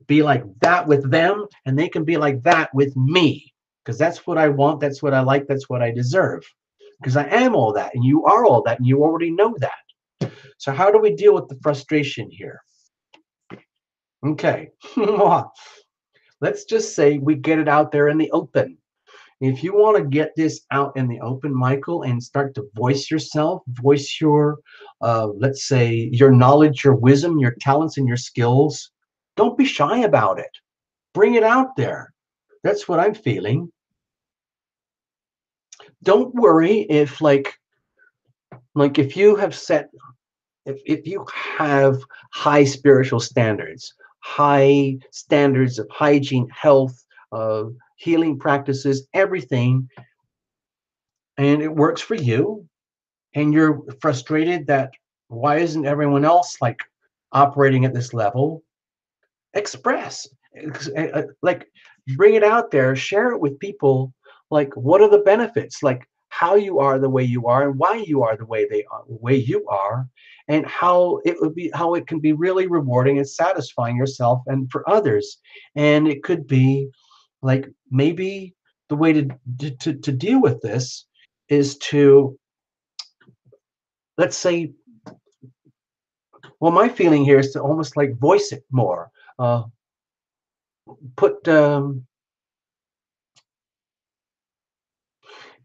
be like that with them and they can be like that with me? Because that's what I want, that's what I like, that's what I deserve. Because I am all that and you are all that and you already know that. So how do we deal with the frustration here? Okay. Let's just say we get it out there in the open. If you want to get this out in the open, Michael, and start to voice yourself, voice your, let's say, your knowledge, your wisdom, your talents, and your skills, don't be shy about it. Bring it out there. That's what I'm feeling. Don't worry if, like if you have set, if you have high spiritual standards, high standards of hygiene, health, healing practices, everything, and it works for you, and you're frustrated that why isn't everyone else like operating at this level, express, like bring it out there, share it with people, like what are the benefits, like how you are the way you are and why you are the way they are, the way you are, and how it would be, how it can be really rewarding and satisfying yourself and for others. And it could be like maybe the way to deal with this is to, let's say, well, my feeling here is to almost like voice it more. Uh, put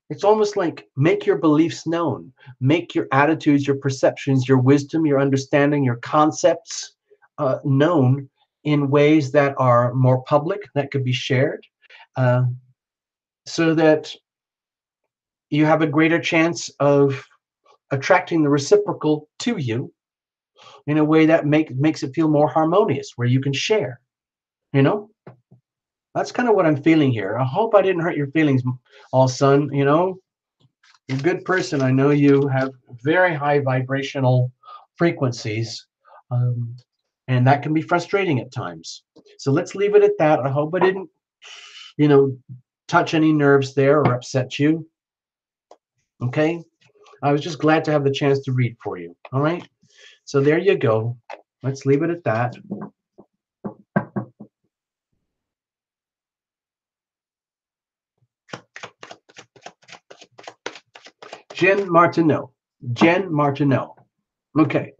It's almost like make your beliefs known, make your attitudes, your perceptions, your wisdom, your understanding, your concepts known in ways that are more public, that could be shared, uh, so that you have a greater chance of attracting the reciprocal to you in a way that makes it feel more harmonious, where you can share. You know, that's kind of what I'm feeling here. I hope I didn't hurt your feelings, all son. You know, you're a good person. I know you have very high vibrational frequencies, um, and that can be frustrating at times. So let's leave it at that. I hope I didn't, you know, touch any nerves there or upset you. Okay. I was just glad to have the chance to read for you. All right. So there you go. Let's leave it at that. Jen Martineau. Jen Martineau. Okay.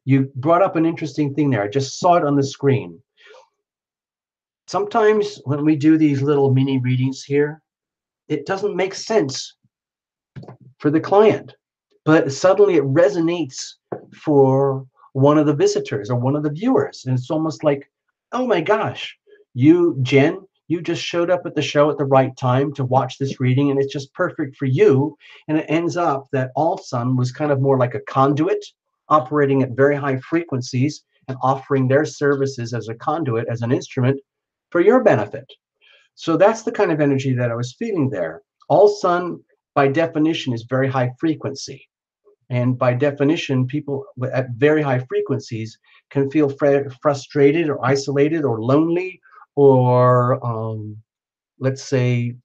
You brought up an interesting thing there. I just saw it on the screen. Sometimes when we do these little mini readings here, it doesn't make sense for the client, but suddenly it resonates for one of the visitors or one of the viewers. And it's almost like, oh my gosh, you, Jen, you just showed up at the show at the right time to watch this reading, and it's just perfect for you. And it ends up that All Sun was kind of more like a conduit, operating at very high frequencies and offering their services as a conduit, as an instrument for your benefit. So that's the kind of energy that I was feeling there. All Sun, by definition, is very high frequency. And by definition, people at very high frequencies can feel frustrated or isolated or lonely, or let's say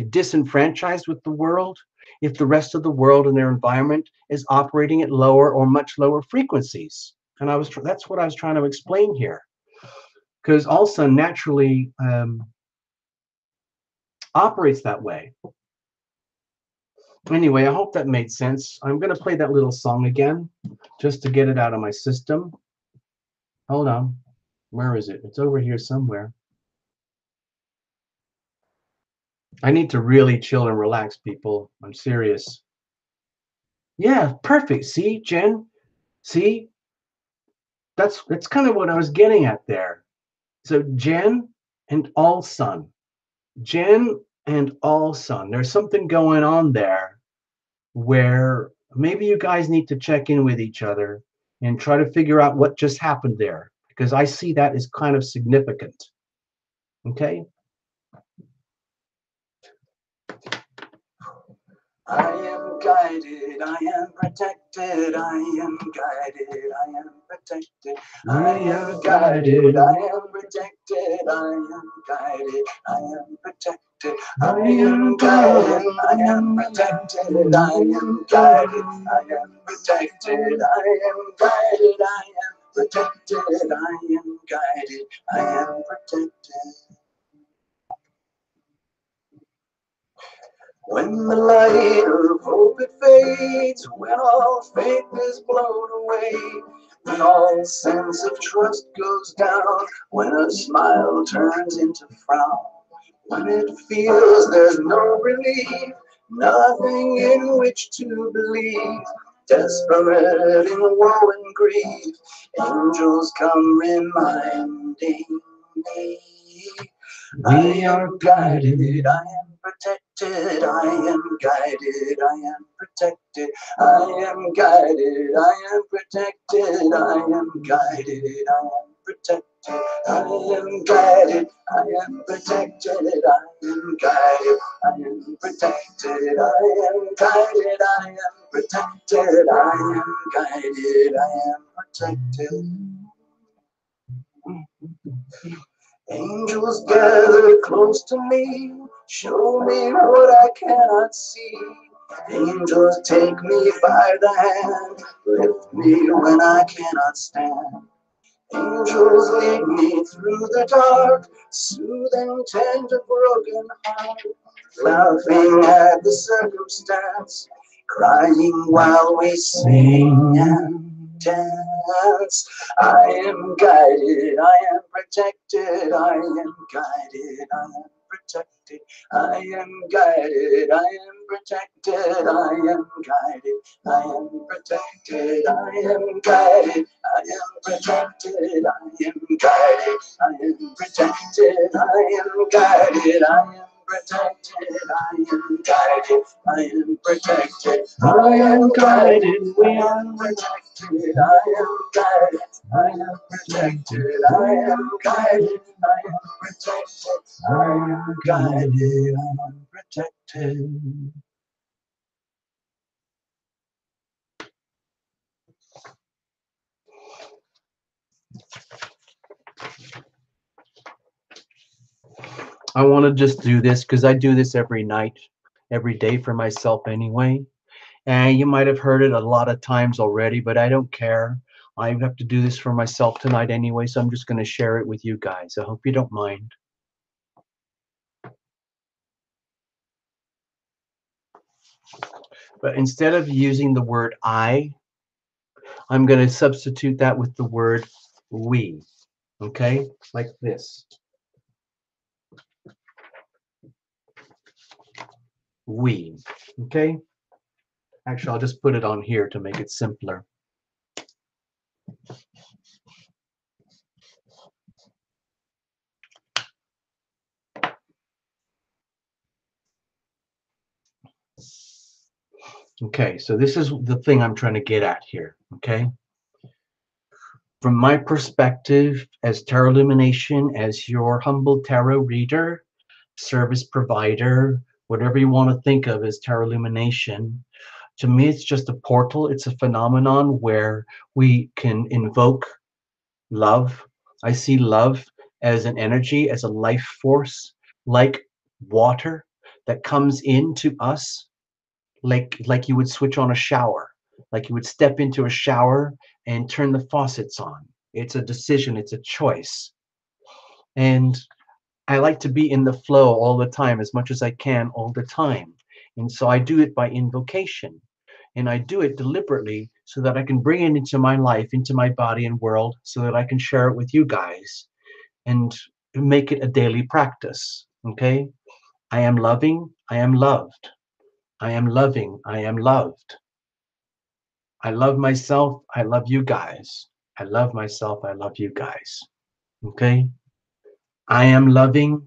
disenfranchised with the world if the rest of the world and their environment is operating at lower or much lower frequencies. And that's what I was trying to explain here, because also naturally operates that way. Anyway, I hope that made sense. I'm going to play that little song again just to get it out of my system. Hold on. Where is it? It's over here somewhere. I need to really chill and relax, people. I'm serious. Yeah, perfect. See, Jen? See? That's kind of what I was getting at there. So Jen and All Sun. Jen and All Sun. There's something going on there where maybe you guys need to check in with each other and try to figure out what just happened there, because I see that as kind of significant. Okay? I am guided, I am protected, I am guided, I am protected, I am guided, I am protected, I am guided, I am protected. protected. I am guided. I am protected. I am guided. I am protected. I am guided. I am protected. I am guided. I am protected. When the light of hope it fades, when all faith is blown away, when all sense of trust goes down, when a smile turns into frown, when it feels there's no relief, nothing in which to believe, desperate in woe and grief, angels come reminding me. I am guided, I am protected, I am guided, I am protected, I am guided, I am protected, I am guided, I am protected, I am guided, I am protected, I am guided, I am protected, I am guided, I am protected, I am guided, I am protected. Angels gather close to me, show me what I cannot see. Angels take me by the hand, lift me when I cannot stand. Angels lead me through the dark, soothe and tend a broken heart, laughing at the circumstance, crying while we sing and dance. I am guided, I am protected, I am guided, I am protected, I am guided, I am protected, I am guided, I am protected, I am guided, I am protected, I am guided, I am protected, I am guided, I am protected, I am guided, I am protected, I am guided, we are protected, I am guided, I am protected, I am guided, I am protected, I am guided, I am protected. I want to just do this because I do this every night, every day for myself anyway. And you might have heard it a lot of times already, but I don't care. I have to do this for myself tonight anyway, so I'm just going to share it with you guys. I hope you don't mind. But instead of using the word I'm going to substitute that with the word we. Okay? Like this. We. Okay? Actually, I'll just put it on here to make it simpler. Okay, so this is the thing I'm trying to get at here. Okay? From my perspective as Tarot Lumination, as your humble tarot reader, service provider, whatever you want to think of as Tarot Lumination, to me it's just a portal. It's a phenomenon where we can invoke love. I see love as an energy, as a life force, like water that comes into us, like you would switch on a shower, like you would step into a shower and turn the faucets on. It's a decision, it's a choice. And I like to be in the flow all the time, as much as I can all the time. And so I do it by invocation. And I do it deliberately so that I can bring it into my life, into my body and world, so that I can share it with you guys and make it a daily practice. Okay? I am loving, I am loved. I am loving, I am loved. I love myself, I love you guys. I love myself, I love you guys. Okay? I am loving,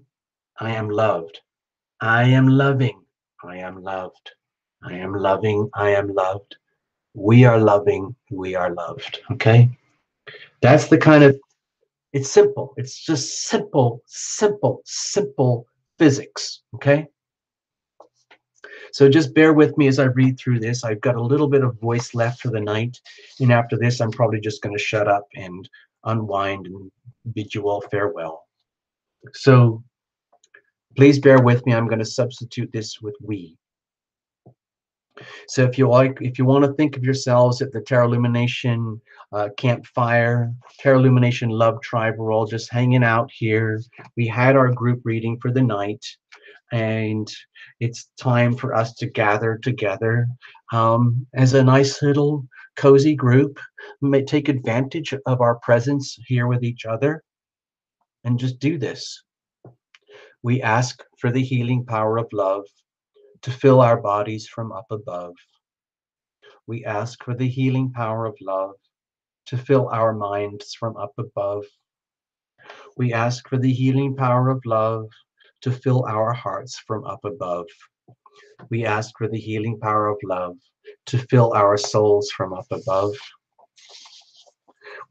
I am loved. I am loving, I am loved. I am loving, I am loved. We are loving, we are loved. Okay? That's the kind of, it's simple. It's just simple, simple, simple physics. Okay? So just bear with me as I read through this. I've got a little bit of voice left for the night. And after this, I'm probably just going to shut up and unwind and bid you all farewell. So Please bear with me. I'm going to substitute this with we. So if you like, if you want to think of yourselves at the Tarot Illumination campfire, Tarot Illumination Love Tribe, we're all just hanging out here. We had our group reading for the night, and it's time for us to gather together as a nice little cozy group. We may take advantage of our presence here with each other and just do this. We ask for the healing power of love to fill our bodies from up above. We ask for the healing power of love to fill our minds from up above. We ask for the healing power of love to fill our hearts from up above. We ask for the healing power of love to fill our souls from up above.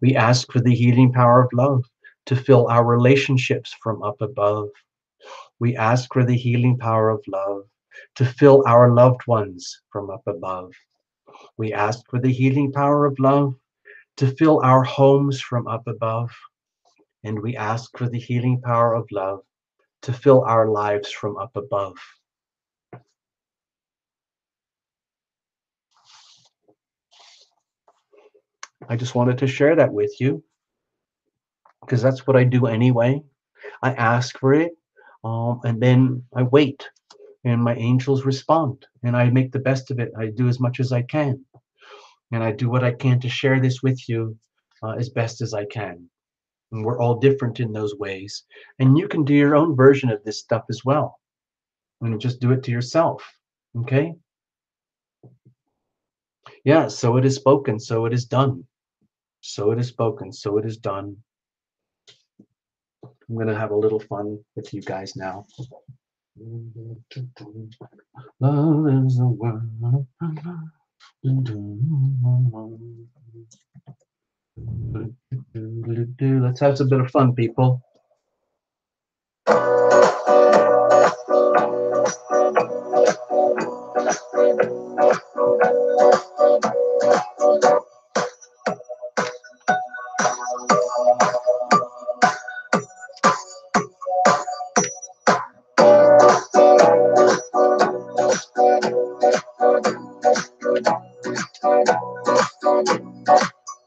We ask for the healing power of love to fill our relationships from up above. We ask for the healing power of love to fill our loved ones from up above. We ask for the healing power of love to fill our homes from up above. And we ask for the healing power of love to fill our lives from up above. I just wanted to share that with you because that's what I do anyway. I ask for it, and then I wait, and my angels respond, and I make the best of it. I do as much as I can, and I do what I can to share this with you as best as I can. And we're all different in those ways. And you can do your own version of this stuff as well. And just do it to yourself. Okay? Yeah, so it is spoken, so it is done. So it is spoken, so it is done. I'm going to have a little fun with you guys now. Love is the word. Let's have a bit of fun, people.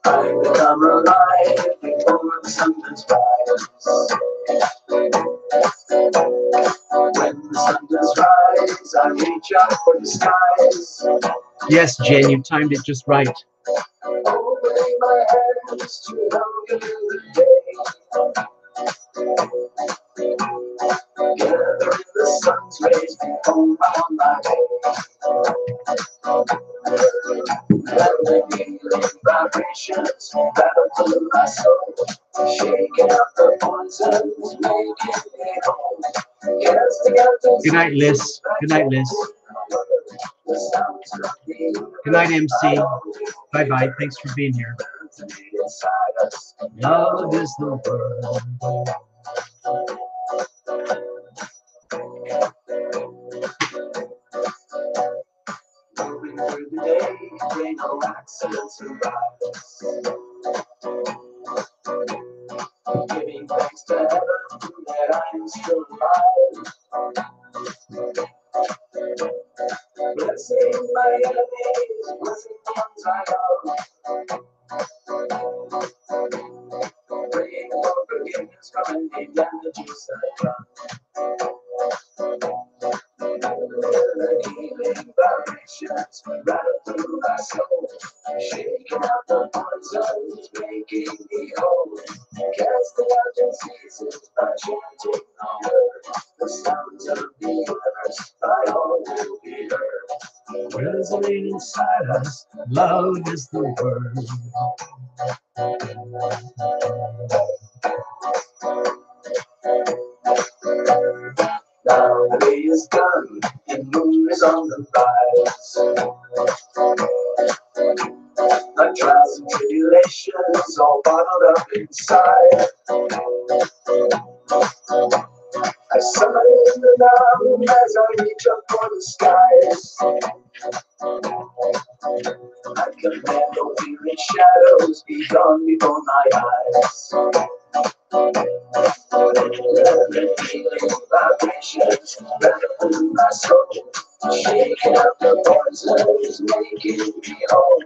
I become alive before the sun does rise. When the sun does rise, I reach out for the skies. Yes, Jen, you timed it just right. Opening my hands to welcome the day. Gathering the sun's rays before I'm on my way. And the healing vibrations battle through my soul, shaking out the poisons, making me whole. Good night, Liz. Good night, Liz. Good night, MC. Bye-bye. Thanks for being here. Love is the word. Moving through the day, pray no accidents arise. Giving thanks to heaven that I am still alive. Blessing my enemies, blessing the ones I love. Praying for forgiveness from any damages I've done. The healing vibrations rattle through my soul, shaking out the poisons, making me whole. Casting out diseases by chanting the word. The sounds of the universe by all will be heard. Resonating inside us, love is the word. Now the day is done, and moon is on the rise. My trials and tribulations all bottled up inside. I summon in the now as I reach up for the skies. I command no weary shadows be gone before my eyes. Healing vibrations running through my soul, shaking up the poisons, making me whole,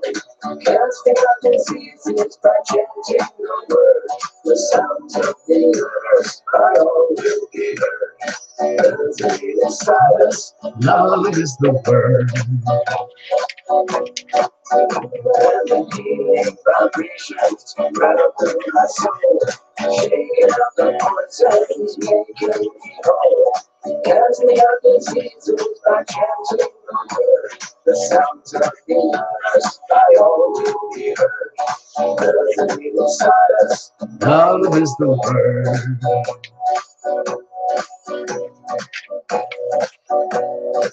casting out diseases by chanting the word. The sounds of the universe cry all will be heard. Resonating inside us, love is the word. And healing vibrations right up through my soul, shaking up the poisons, making me whole, casting out diseases by chanting the word. The sounds of the universe by all will be heard. Resonating inside us, love is the word.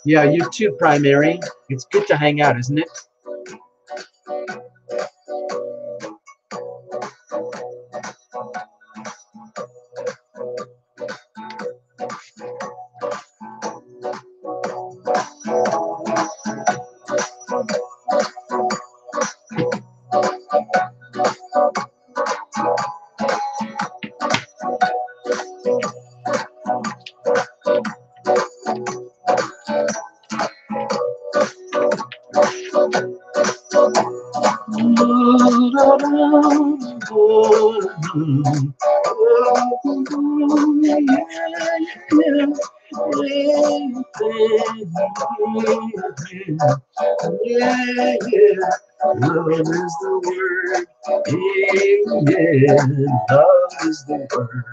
Yeah, you too, Primary. It's good to hang out, isn't it? Yeah, yeah. Love is the word. Yeah, love is the word.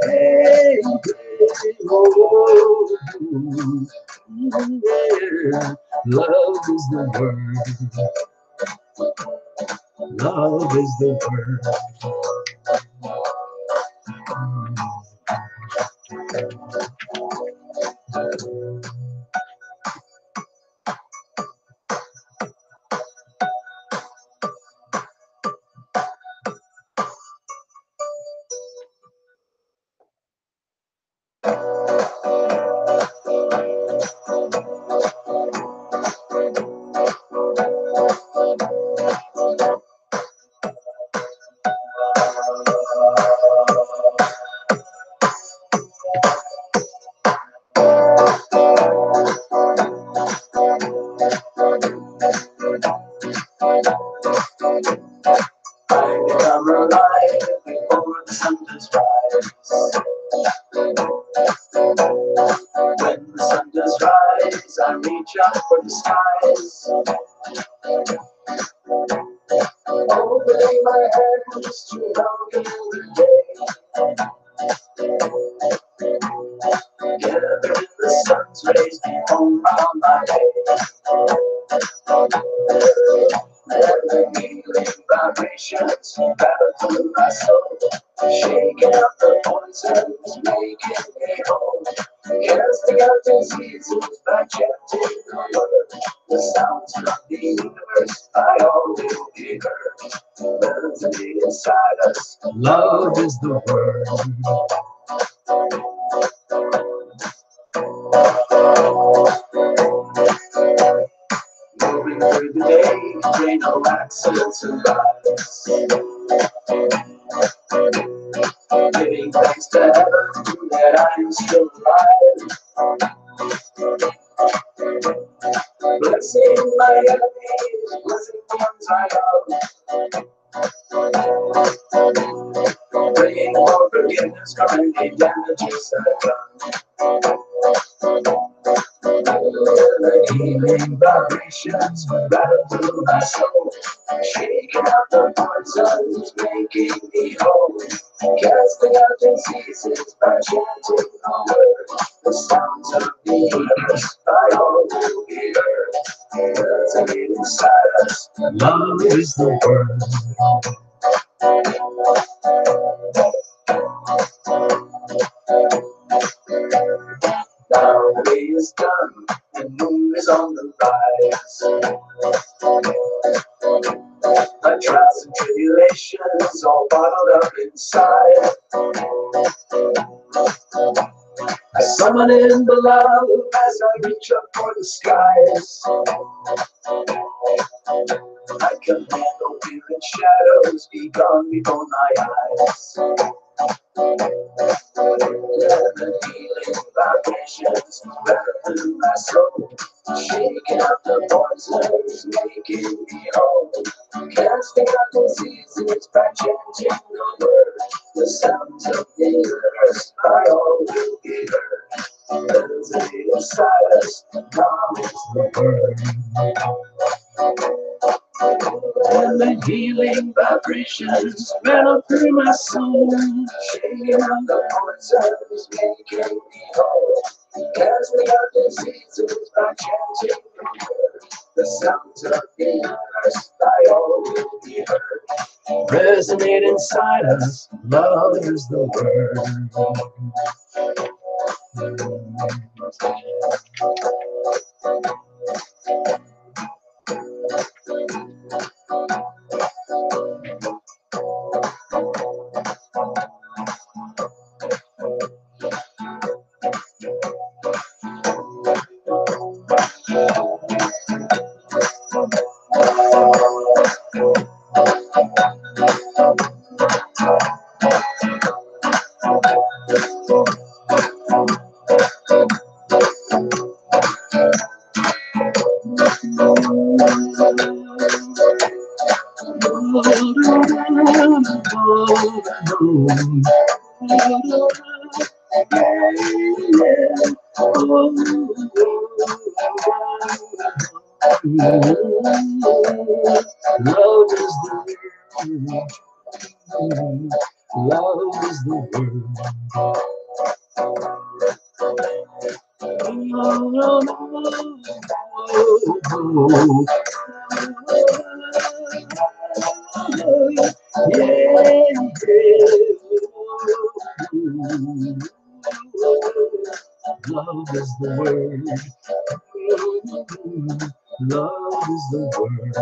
Hey, oh, yeah. Love is the word. Love is the I become alive before the sun does rise. When the sun does rise, I reach out for the skies. Opening my hands to welcome the day. Gathering the sun's rays home on my head. And the healing vibrations battle through my soul, shaking up the poisons, making me whole, casting out diseases by chanting the word. The sounds of the universe by all will be heard. Resonating inside us, love is the word. Moving through the day, pray no accidents arise. Giving thanks to heaven that I'm still alive. Blessing my enemies, blessing the ones I love. Praying for forgiveness from any damages I've done. The healing vibrations battle through my soul, shaking out the poisons, making me whole, casting out diseases by chanting the word. The sounds of the universe by all will be heard. Resonating inside us, love is the word. Now the day is done, the moon is on the rise. My trials and tribulations all bottled up inside. I Summoning the love as I reach up for the skies. I command the weird shadows be gone before my eyes. Let the healing vibrations run through my soul, shaking out the poisons, making me whole. Casting out diseases by changing the word. The sounds of the earth by all will be heard. Resonate inside us, calm is the word. And the healing vibrations rattle through my soul, shaking out the poisons, making me whole. Casting out diseases by chanting the word. The sounds of the earth by all will be heard. Resonate inside us, love is the Love is the word. Love is the word. Love is the word. Love is the word.